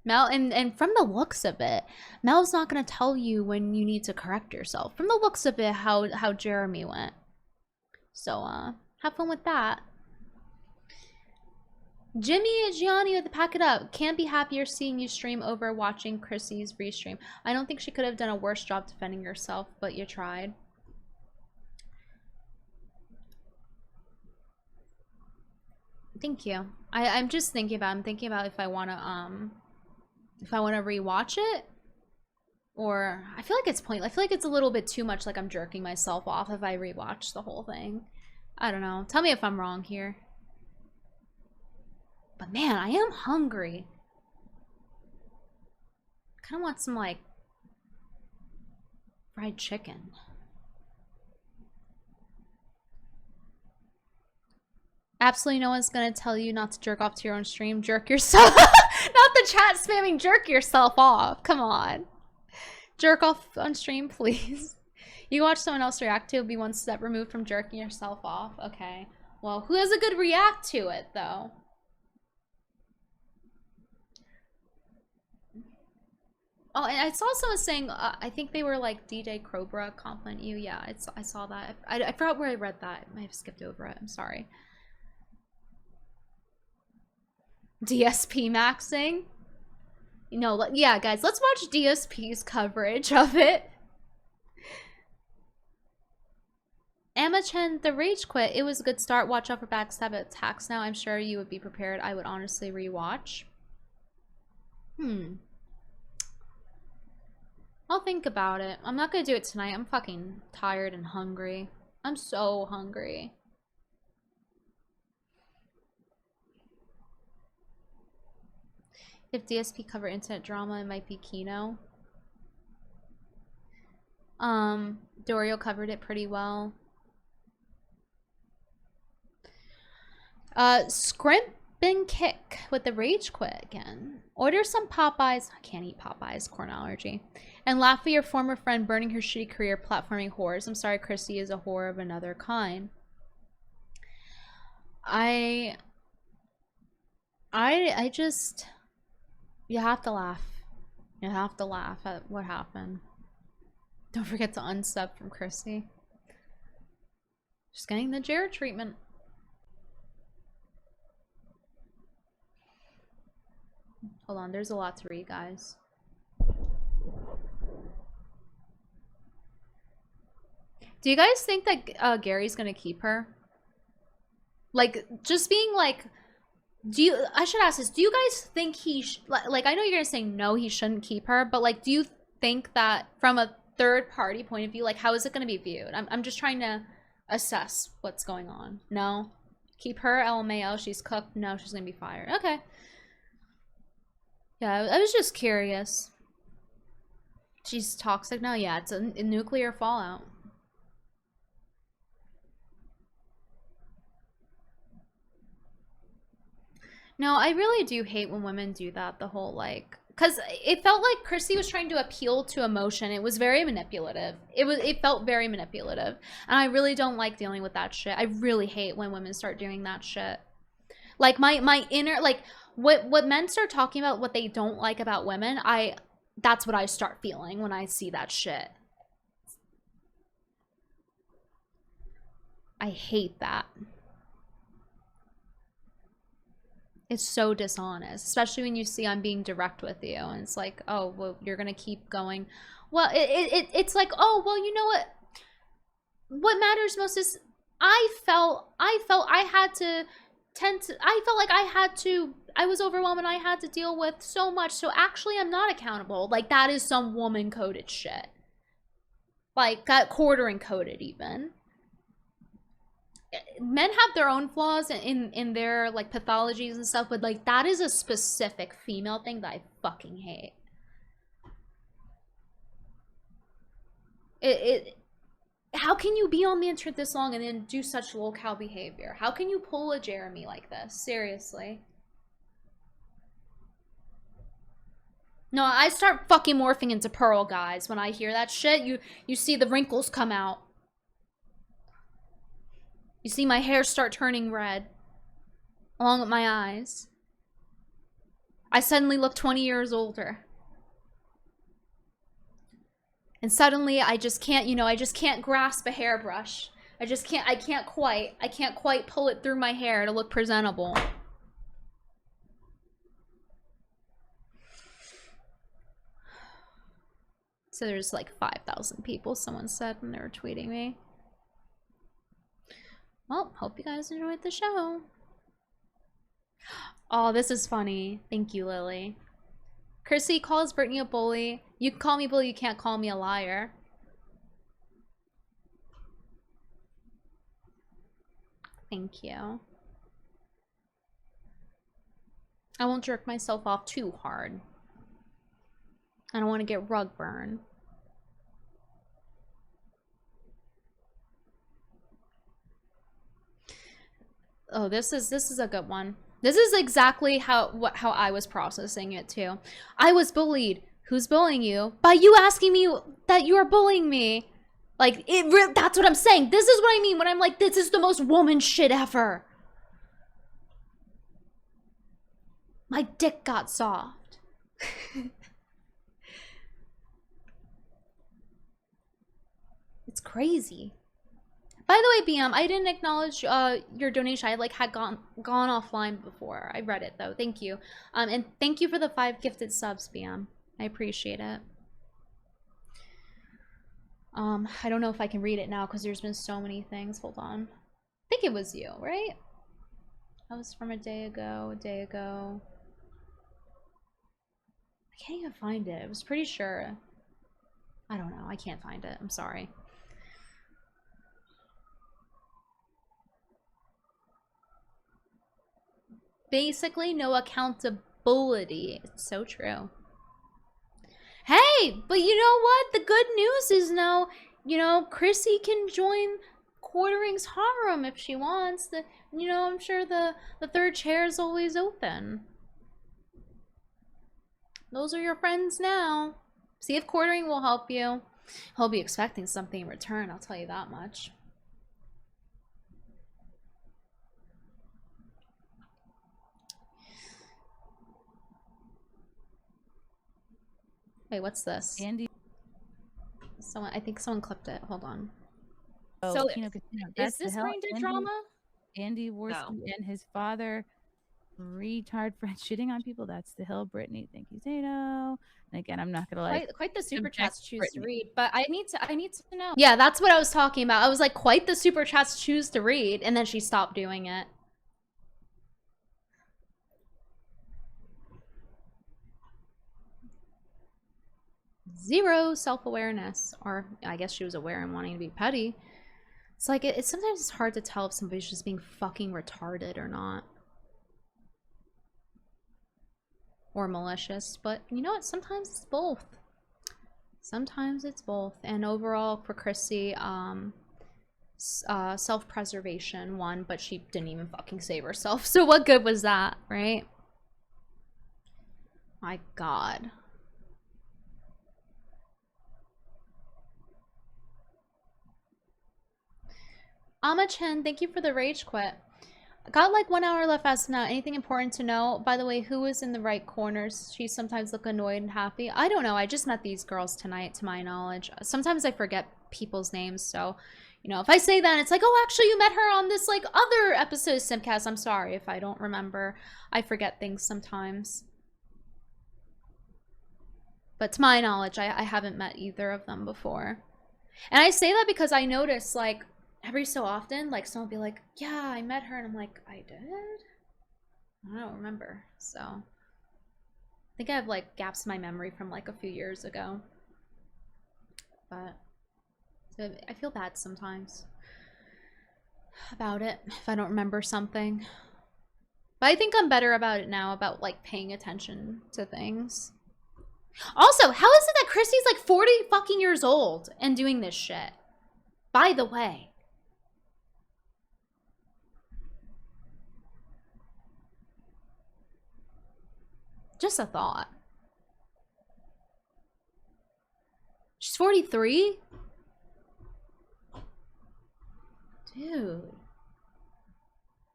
Speaker 2: Mel, and from the looks of it, Mel's not going to tell you when you need to correct yourself. From the looks of it, how Jeremy went. So, have fun with that. Jimmy Gianni with the pack it up. Can't be happier seeing you stream over watching Chrissie's restream. I don't think she could have done a worse job defending herself, but you tried. Thank you. I'm just thinking about. I'm thinking about if I wanna rewatch it, or I feel like it's pointless. I feel like it's a little bit too much. Like I'm jerking myself off if I rewatch the whole thing. I don't know. Tell me if I'm wrong here. But man, I am hungry. I kind of want some like fried chicken. Absolutely no one's gonna tell you not to jerk off to your own stream. Jerk yourself. Not the chat spamming jerk yourself off. Come on. Jerk off on stream, please. You watch someone else react to it, be one step removed from jerking yourself off. Okay. Well, who has a good react to it, though? Oh, and I saw someone saying, I think they were like DJ Crowbra compliment you. Yeah, I saw that. I forgot where I read that. I might have skipped over it. I'm sorry. DSP maxing? You know, yeah, guys, let's watch DSP's coverage of it. Emma Chen, the rage quit. It was a good start. Watch out for backstab attacks now. I'm sure you would be prepared. I would honestly rewatch. I'll think about it. I'm not gonna do it tonight. I'm fucking tired and hungry. I'm so hungry. If DSP covered internet drama, it might be Kino. Dorio covered it pretty well. Scrimp and Kick with the rage quit again. Order some Popeyes. I can't eat Popeyes, corn allergy. And laugh at your former friend burning her shitty career platforming whores. I'm sorry, Chrissie is a whore of another kind. I just... You have to laugh. You have to laugh at what happened. Don't forget to unsub from Chrissie. Just getting the Jared treatment. Hold on, there's a lot to read, guys. Do you guys think that Gary's gonna keep her? Like, just being like, I should ask this. Do you guys think like, I know you're gonna say no, he shouldn't keep her, but like, do you think that from a third party point of view, like, how is it gonna be viewed? I'm just trying to assess what's going on. No? Keep her, LMAO, she's cooked. No, she's gonna be fired. Okay. Yeah, I was just curious. She's toxic now? Yeah, it's a nuclear fallout. No, I really do hate when women do that, the whole, like... Because it felt like Chrissie was trying to appeal to emotion. It was very manipulative. It felt very manipulative. And I really don't like dealing with that shit. I really hate when women start doing that shit. Like, my inner... Like, what men start talking about what they don't like about women, that's what I start feeling when I see that shit. I hate that. It's so dishonest, especially when you see I'm being direct with you, and it's like, oh, well, you're gonna keep going. Well, it's like, oh, well, you know what? What matters most is I felt I was overwhelmed and I had to deal with so much, so actually I'm not accountable. Like, that is some woman-coded shit. Like, got quarter-encoded even. Men have their own flaws in their, like, pathologies and stuff, but, like, that is a specific female thing that I fucking hate. How can you be on the internet this long and then do such low-cal behavior? How can you pull a Jeremy like this? Seriously. No, I start fucking morphing into Pearl, guys. When I hear that shit, you see the wrinkles come out. You see my hair start turning red. Along with my eyes. I suddenly look 20 years older. And suddenly I just can't, you know, I just can't grasp a hairbrush. I can't quite pull it through my hair to look presentable. So there's like 5,000 people, someone said when they were tweeting me. Well, hope you guys enjoyed the show. Oh, this is funny. Thank you, Lily. Chrissie calls Brittany a bully. You can call me a bully, you can't call me a liar. Thank you. I won't jerk myself off too hard. I don't want to get rug burn. Oh, this is a good one. This is exactly how I was processing it too. I was bullied. Who's bullying you? By you asking me that you are bullying me. Like, that's what I'm saying. This is what I mean when I'm like, this is the most woman shit ever. My dick got soft. It's crazy. By the way, BM, I didn't acknowledge your donation. I had gone offline before. I read it though. Thank you. And thank you for the 5 gifted subs, BM. I appreciate it. I don't know if I can read it now because there's been so many things. Hold on. I think it was you, right? That was from a day ago. I can't even find it. I was pretty sure. I don't know. I can't find it. I'm sorry. Basically, no accountability. It's so true. Hey, but you know what? The good news is now, you know, Chrissie can join Quartering's harem if she wants. You know, I'm sure the third chair is always open. Those are your friends now. See if Quartering will help you. He'll be expecting something in return, I'll tell you that much. Wait, what's this?
Speaker 1: Andy.
Speaker 2: I think someone clipped it. Hold on.
Speaker 1: Oh,
Speaker 2: So,
Speaker 1: Casino,
Speaker 2: is this brain dead drama?
Speaker 1: Andy Worski and his father retard friend shitting on people. That's the hill, Brittany. Thank you, Zato. And again, I'm not gonna like
Speaker 2: Quite the super
Speaker 1: object
Speaker 2: chats choose to
Speaker 1: Brittany.
Speaker 2: read, but I need to know. Yeah, that's what I was talking about. I was like, quite the super chats choose to read, and then she stopped doing it. Zero self-awareness, or I guess she was aware and wanting to be petty. It's like sometimes it's hard to tell if somebody's just being fucking retarded or not, or malicious. But you know what? Sometimes it's both. Sometimes it's both. And overall, for Chrissie, self-preservation won, but she didn't even fucking save herself. So what good was that, right? My God. Ama-chan, thank you for the rage quit. Got like 1 hour left as of now. Anything important to know? By the way, who is in the right corners? She sometimes look annoyed and happy. I don't know. I just met these girls tonight, to my knowledge. Sometimes I forget people's names, so, you know, if I say that, it's like, oh, actually, you met her on this, like, other episode of Simpcast. I'm sorry if I don't remember. I forget things sometimes. But to my knowledge, I haven't met either of them before. And I say that because I notice, like, every so often, like, someone will be like, yeah, I met her, and I'm like, I did? I don't remember. So I think I have like gaps in my memory from like a few years ago, but so I feel bad sometimes about it if I don't remember something, but I think I'm better about it now, about like paying attention to things. Also, how is it that Chrissie's like 40 fucking years old and doing this shit? By the way. Just a thought. She's 43? Dude.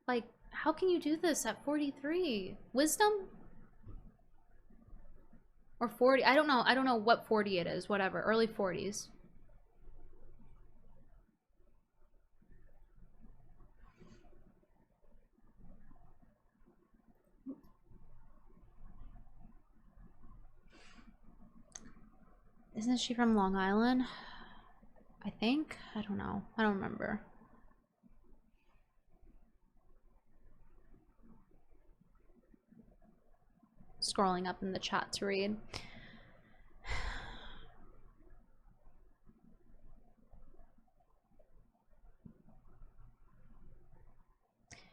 Speaker 2: Like, how can you do this at 43? Wisdom? Or 40? I don't know. I don't know what 40 it is. Whatever. Early 40s. Isn't she from Long Island? I think? I don't know. I don't remember. Scrolling up in the chat to read.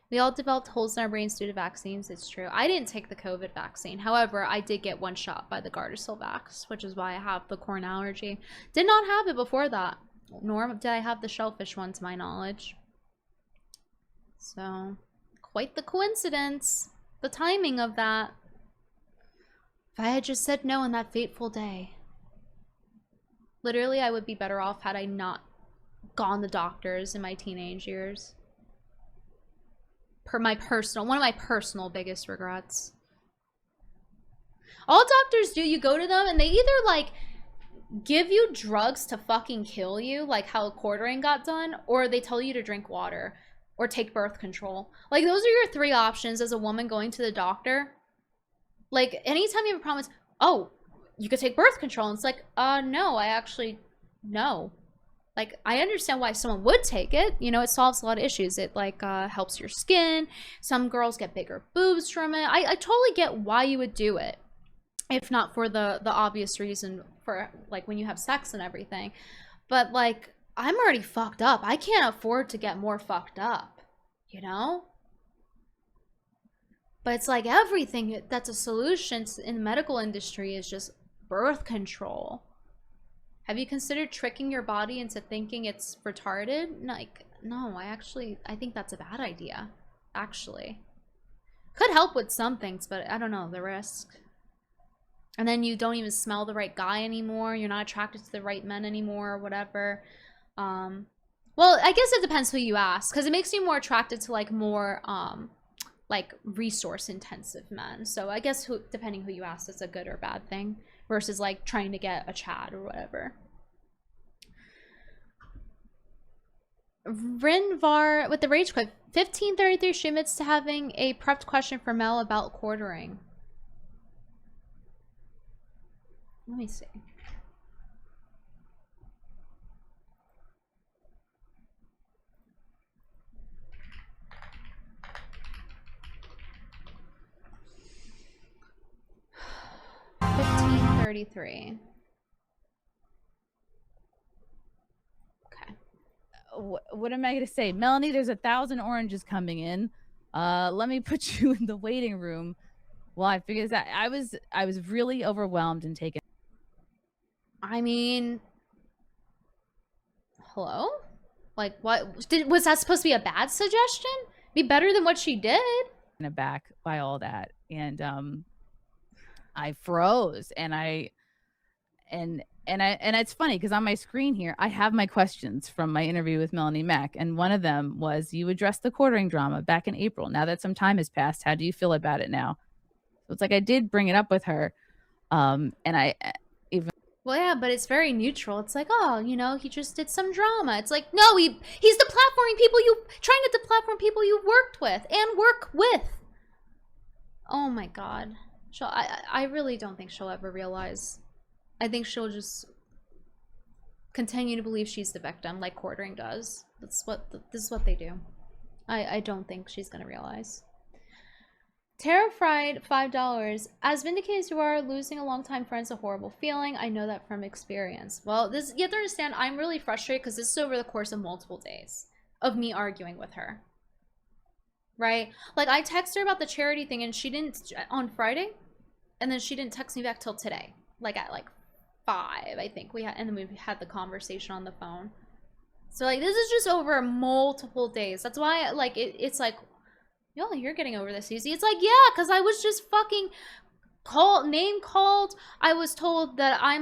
Speaker 2: We all developed holes in our brains due to vaccines. It's true. I didn't take the COVID vaccine. However, I did get one shot by the Gardasil vax, which is why I have the corn allergy. Did not have it before that. Nor did I have the shellfish one, to my knowledge. So, quite the coincidence. The timing of that. If I had just said no on that fateful day. Literally, I would be better off had I not gone to doctors in my teenage years. One of my personal biggest regrets. All doctors do, you go to them and they either like give you drugs to fucking kill you, like how quartering got done, or they tell you to drink water or take birth control. Like, those are your three options as a woman going to the doctor. Like, anytime you have a problem, it's, oh, you could take birth control. And it's like, no, no. Like, I understand why someone would take it. You know, it solves a lot of issues. It, like, helps your skin. Some girls get bigger boobs from it. I totally get why you would do it. If not for the obvious reason for, like, when you have sex and everything. But, like, I'm already fucked up. I can't afford to get more fucked up. You know? But it's like everything that's a solution in the medical industry is just birth control. Have you considered tricking your body into thinking it's retarded? Like, no, I think that's a bad idea, actually. Could help with some things, but I don't know, the risk. And then you don't even smell the right guy anymore. You're not attracted to the right men anymore, or whatever. Well, I guess it depends who you ask, because it makes you more attracted to, like, more, like, resource-intensive men. So I guess depending who you ask, it's a good or bad thing. Versus, like, trying to get a Chad or whatever. Rinvar with the rage quit. 1533, she admits to having a prepped question for Mel about quartering. Let me see. $15.33. Okay.
Speaker 1: What am I gonna say? Melanie, there's 1,000 oranges coming in. Let me put you in the waiting room while I figure this out. I was really overwhelmed and taken.
Speaker 2: I mean, hello? Like, what? Was that supposed to be a bad suggestion? Be better than what she did?
Speaker 1: Aback by all that, and I froze, and it's funny because on my screen here I have my questions from my interview with Melanie Mack, and one of them was, you addressed the quartering drama back in April. Now that some time has passed, how do you feel about it now? So it's like I did bring it up with her, and I even.
Speaker 2: Well, yeah, but it's very neutral. It's like, oh, you know, he just did some drama. It's like, no, he's deplatforming people trying to deplatform people you worked with and work with. Oh my god. I really don't think she'll ever realize. I think she'll just continue to believe she's the victim, like quartering does. This is what they do. I don't think she's gonna realize. Terrified, $5. As vindicated as you are, losing a longtime friend's a horrible feeling. I know that from experience. Well, you have to understand, I'm really frustrated because this is over the course of multiple days of me arguing with her. Right? Like, I texted her about the charity thing and she didn't, on Friday, and then she didn't text me back till today. Like, at like 5, I think. And then we had the conversation on the phone. So, like, this is just over multiple days. That's why, like, it's like, yo, you're getting over this easy. It's like, yeah, because I was just fucking name called. I was told that I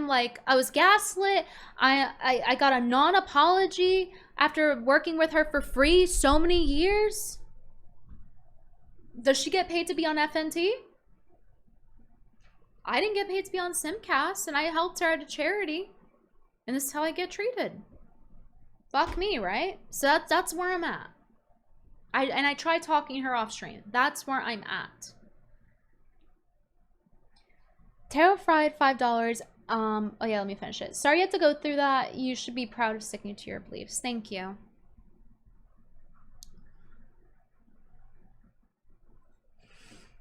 Speaker 2: was gaslit. I got a non-apology after working with her for free so many years. Does she get paid to be on FNT? I didn't get paid to be on Simpcast, and I helped her at a charity. And this is how I get treated. Fuck me, right? So that's where I'm at. I tried talking her off stream. That's where I'm at. Tarot Fried, $5. Oh yeah, let me finish it. Sorry you had to go through that. You should be proud of sticking to your beliefs. Thank you.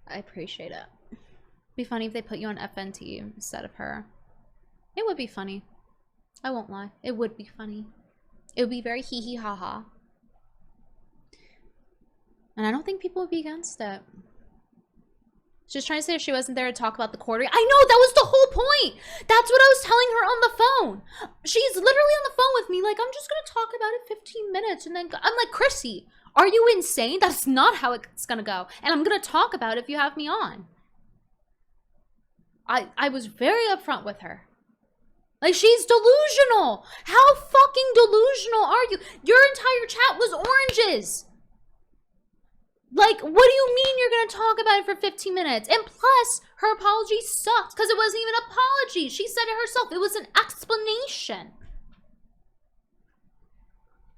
Speaker 2: I appreciate it. Be funny if they put you on FNT instead of her. It would be funny. I won't lie. It would be funny. It would be very hee hee ha ha. And I don't think people would be against it. She's trying to say if she wasn't there to talk about the quartering. I know, that was the whole point. That's what I was telling her on the phone. She's literally on the phone with me like, I'm just going to talk about it 15 minutes. And then I'm like, Chrissie, are you insane? That's not how it's going to go. And I'm going to talk about it if you have me on. I was very upfront with her. Like, she's delusional. How fucking delusional are you? Your entire chat was oranges. Like, what do you mean you're going to talk about it for 15 minutes? And plus, her apology sucked because it wasn't even an apology. She said it herself. It was an explanation.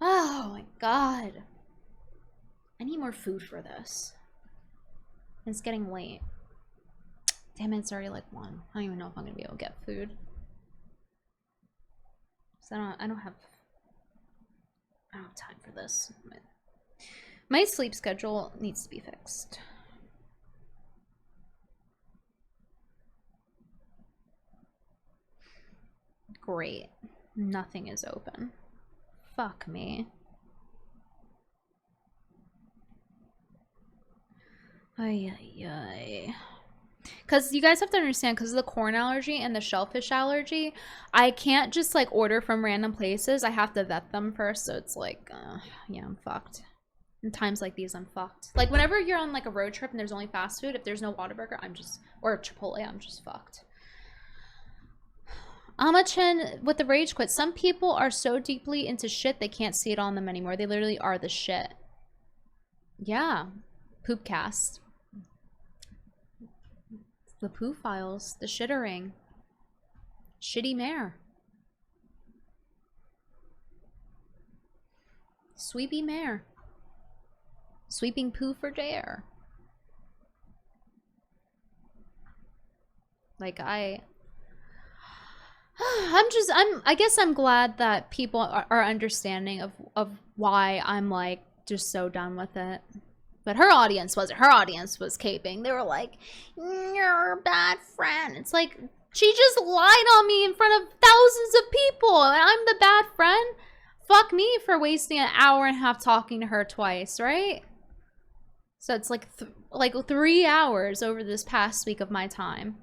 Speaker 2: Oh my god. I need more food for this. It's getting late. Damn it, it's already like 1. I don't even know if I'm going to be able to get food. So I don't have time for this. My sleep schedule needs to be fixed. Great. Nothing is open. Fuck me. Ay, ay, ay. Because you guys have to understand, because of the corn allergy and the shellfish allergy, I can't just like order from random places. I have to vet them first. So it's like, yeah, I'm fucked. In times like these, I'm fucked. Like, whenever you're on like a road trip and there's only fast food, if there's no Whataburger, or Chipotle, I'm just fucked. Amachin with the rage quit. Some people are so deeply into shit they can't see it on them anymore. They literally are the shit. Yeah. Poopcast. The poo files. The shittering. Shitty Mayr. Sweepy Mayr. Sweeping poo for JR. Like, I guess I'm glad that people are understanding of why I'm like just so done with it. But her audience wasn't. Her audience was caping. They were like, "You're a bad friend." It's like, she just lied on me in front of thousands of people, and I'm the bad friend? Fuck me for wasting an hour and a half talking to her twice, right? So it's like 3 hours over this past week of my time.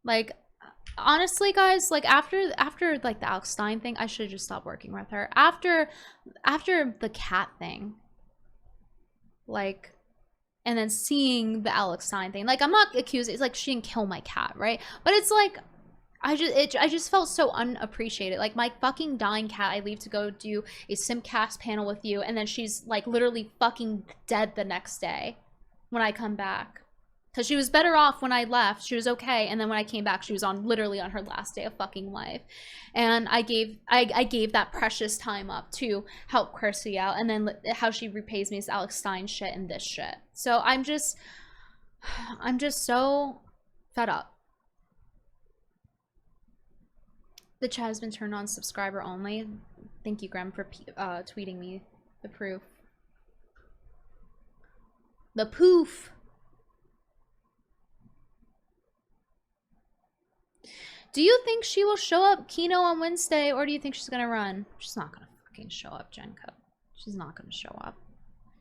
Speaker 2: Like, honestly, guys, like after like the Alex Stein thing, I should just stop working with her. After the cat thing, like, and then seeing the Alex Stein thing, like, I'm not accusing, it's like she didn't kill my cat, right? But it's like, I just felt so unappreciated. Like, my fucking dying cat, I leave to go do a Simpcast panel with you, and then she's like literally fucking dead the next day when I come back. Because she was better off when I left. She was okay. And then when I came back, she was literally on her last day of fucking life. And I gave that precious time up to help Chrissie out. And then how she repays me is Alex Stein shit and this shit. So I'm just so fed up. The chat has been turned on subscriber only. Thank you, Graham, for tweeting me the proof. The poof. Do you think she will show up Kino on Wednesday, or do you think she's gonna run? She's not gonna fucking show up, Jenko. She's not gonna show up.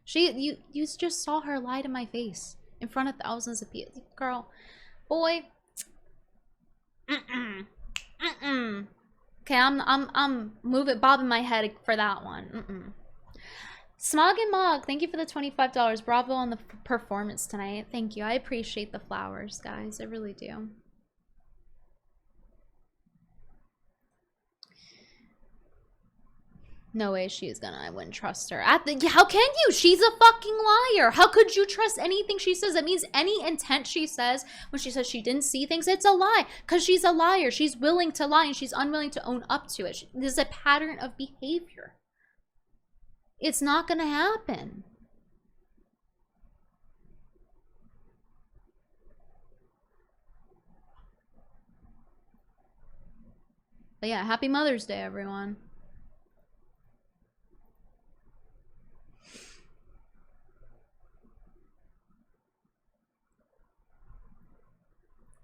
Speaker 2: You just saw her lie to my face in front of thousands of people. Girl, boy. Okay, I'm bobbing my head for that one. Smog and Mog, thank you for the $25. Bravo on the performance tonight. Thank you. I appreciate the flowers, guys. I really do. No way she is gonna. I wouldn't trust her. How can you? She's a fucking liar. How could you trust anything she says? That means any intent she says when she says she didn't see things, it's a lie. Because she's a liar. She's willing to lie and she's unwilling to own up to it. This is a pattern of behavior. It's not gonna happen. But yeah, happy Mother's Day, everyone.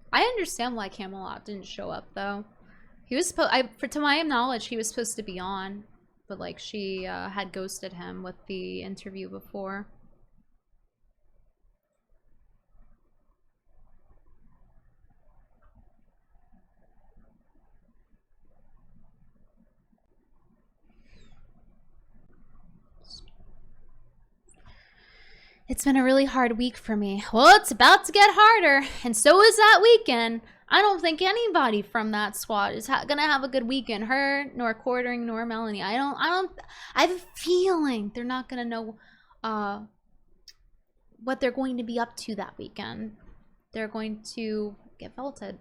Speaker 2: I understand why Camelot didn't show up, though. He was supposed, to my knowledge, he was supposed to be on, but like she had ghosted him with the interview before. It's been a really hard week for me. Well, it's about to get harder, and so is that weekend. I don't think anybody from that squad is gonna have a good weekend. Her, nor Quartering, nor Melanie. I have a feeling they're not gonna know what they're going to be up to that weekend. They're going to get belted.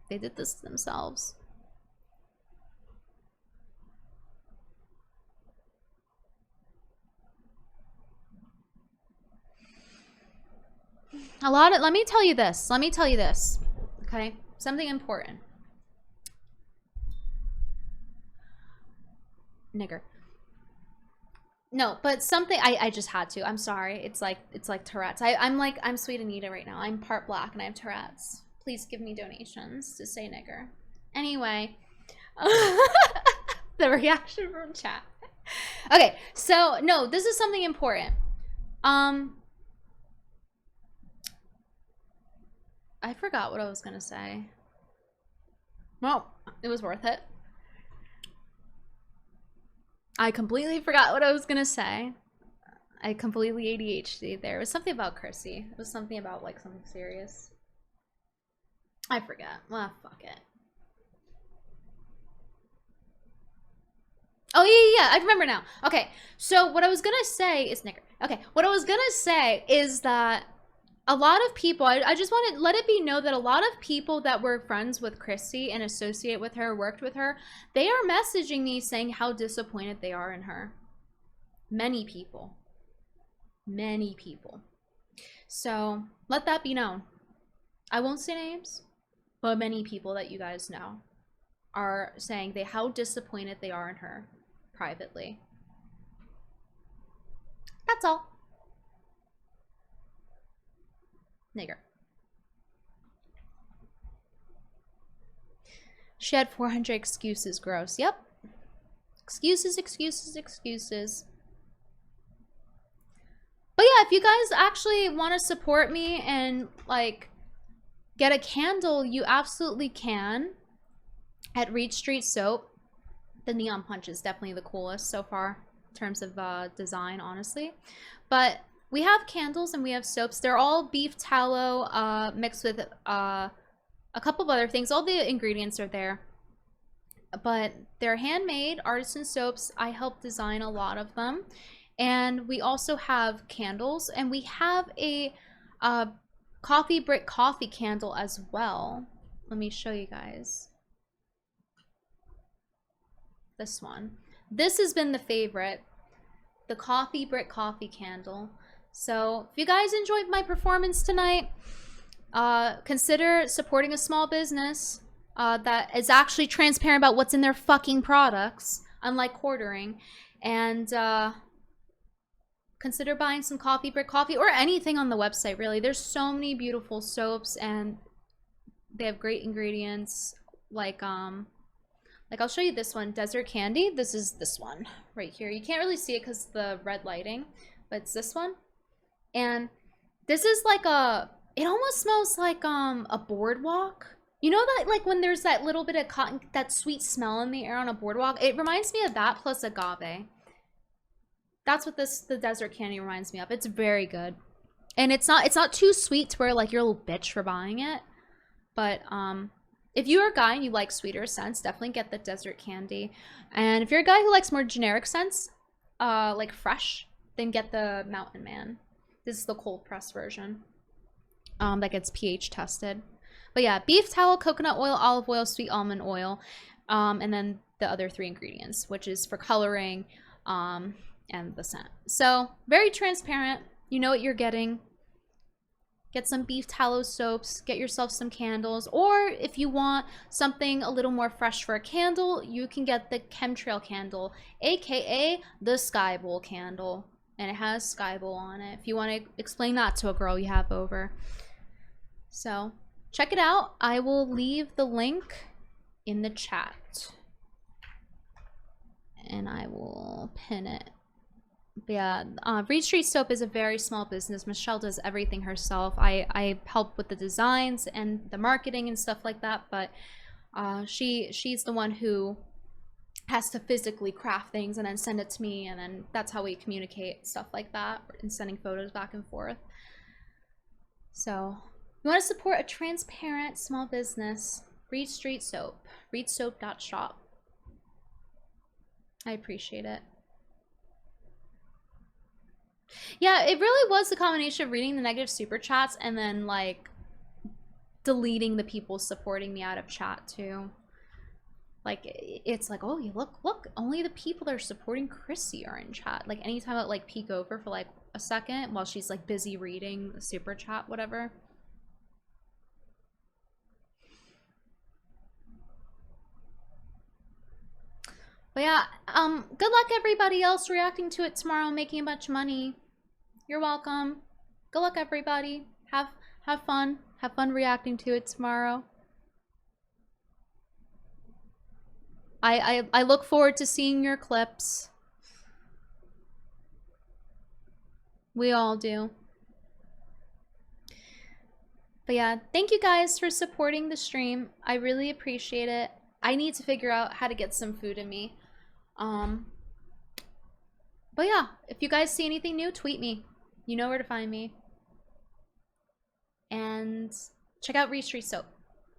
Speaker 2: They did this to themselves. Let me tell you this, okay? Something important. Nigger. No, but something, I just had to, I'm sorry. It's like Tourette's. I'm Sweet Anita right now. I'm part black and I have Tourette's. Please give me donations to say nigger. Anyway, the reaction from chat. Okay, so no, this is something important. I forgot what I was gonna say. Well, it was worth it. I completely forgot what I was gonna say. I completely ADHD there. It was something about Chrissie. It was something about like something serious. I forgot. Well, fuck it. Oh yeah, I remember now. Okay, so what I was gonna say is what I was gonna say is that a lot of people, I just want to let it be known that a lot of people that were friends with Chrissie and associate with her, worked with her, they are messaging me saying how disappointed they are in her. Many people. Many people. So let that be known. I won't say names, but many people that you guys know are saying how disappointed they are in her privately. That's all. Nigger. She had 400 excuses. Gross. Yep. Excuses, excuses, excuses. But yeah, if you guys actually want to support me and like get a candle, you absolutely can. At Reed Street Soap, the neon punch is definitely the coolest so far in terms of design, honestly. But we have candles and we have soaps. They're all beef tallow mixed with a couple of other things. All the ingredients are there. But they're handmade artisan soaps. I helped design a lot of them. And we also have candles. And we have a coffee brick coffee candle as well. Let me show you guys. This one. This has been the favorite. The coffee brick coffee candle. So if you guys enjoyed my performance tonight, consider supporting a small business that is actually transparent about what's in their fucking products, unlike quartering. And consider buying some coffee brick coffee or anything on the website, really. There's so many beautiful soaps and they have great ingredients. Like I'll show you this one, Desert Candy. This is this one right here. You can't really see it because the red lighting, but it's this one. And this is like it almost smells like a boardwalk. You know that like when there's that little bit of cotton, that sweet smell in the air on a boardwalk? It reminds me of that plus agave. That's what the Desert Candy reminds me of. It's very good. And it's not too sweet to where like you're a little bitch for buying it. But if you're a guy and you like sweeter scents, definitely get the Desert Candy. And if you're a guy who likes more generic scents, like fresh, then get the Mountain Man. This is the cold press version that gets pH tested. But yeah, beef tallow, coconut oil, olive oil, sweet almond oil, and then the other 3 ingredients, which is for coloring and the scent. So very transparent. You know what you're getting. Get some beef tallow soaps, get yourself some candles, or if you want something a little more fresh for a candle, you can get the chemtrail candle, aka the Sky Bowl candle. And it has Sky Bowl on it if you want to explain that to a girl you have over. So check it out. I will leave the link in the chat. And I will pin it. But yeah, Reed Street Soap is a very small business. Michelle does everything herself. I help with the designs and the marketing and stuff like that, but she's the one who has to physically craft things and then send it to me, and then that's how we communicate, stuff like that, and sending photos back and forth. So you want to support a transparent small business, Reed Street Soap, reedsoap.shop. I appreciate it. Yeah, it really was the combination of reading the negative super chats and then like deleting the people supporting me out of chat too. Like it's like, oh, you look, only the people that are supporting Chrissie are in chat. Like anytime I like peek over for like a second while she's like busy reading the super chat, whatever. But yeah, good luck everybody else reacting to it tomorrow, making a bunch of money. You're welcome. Good luck everybody. Have fun. Have fun reacting to it tomorrow. I look forward to seeing your clips. We all do. But yeah, thank you guys for supporting the stream. I really appreciate it. I need to figure out how to get some food in me. But yeah, if you guys see anything new, tweet me. You know where to find me. And check out Reed Street Soap.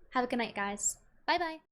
Speaker 2: Have a good night, guys. Bye-bye.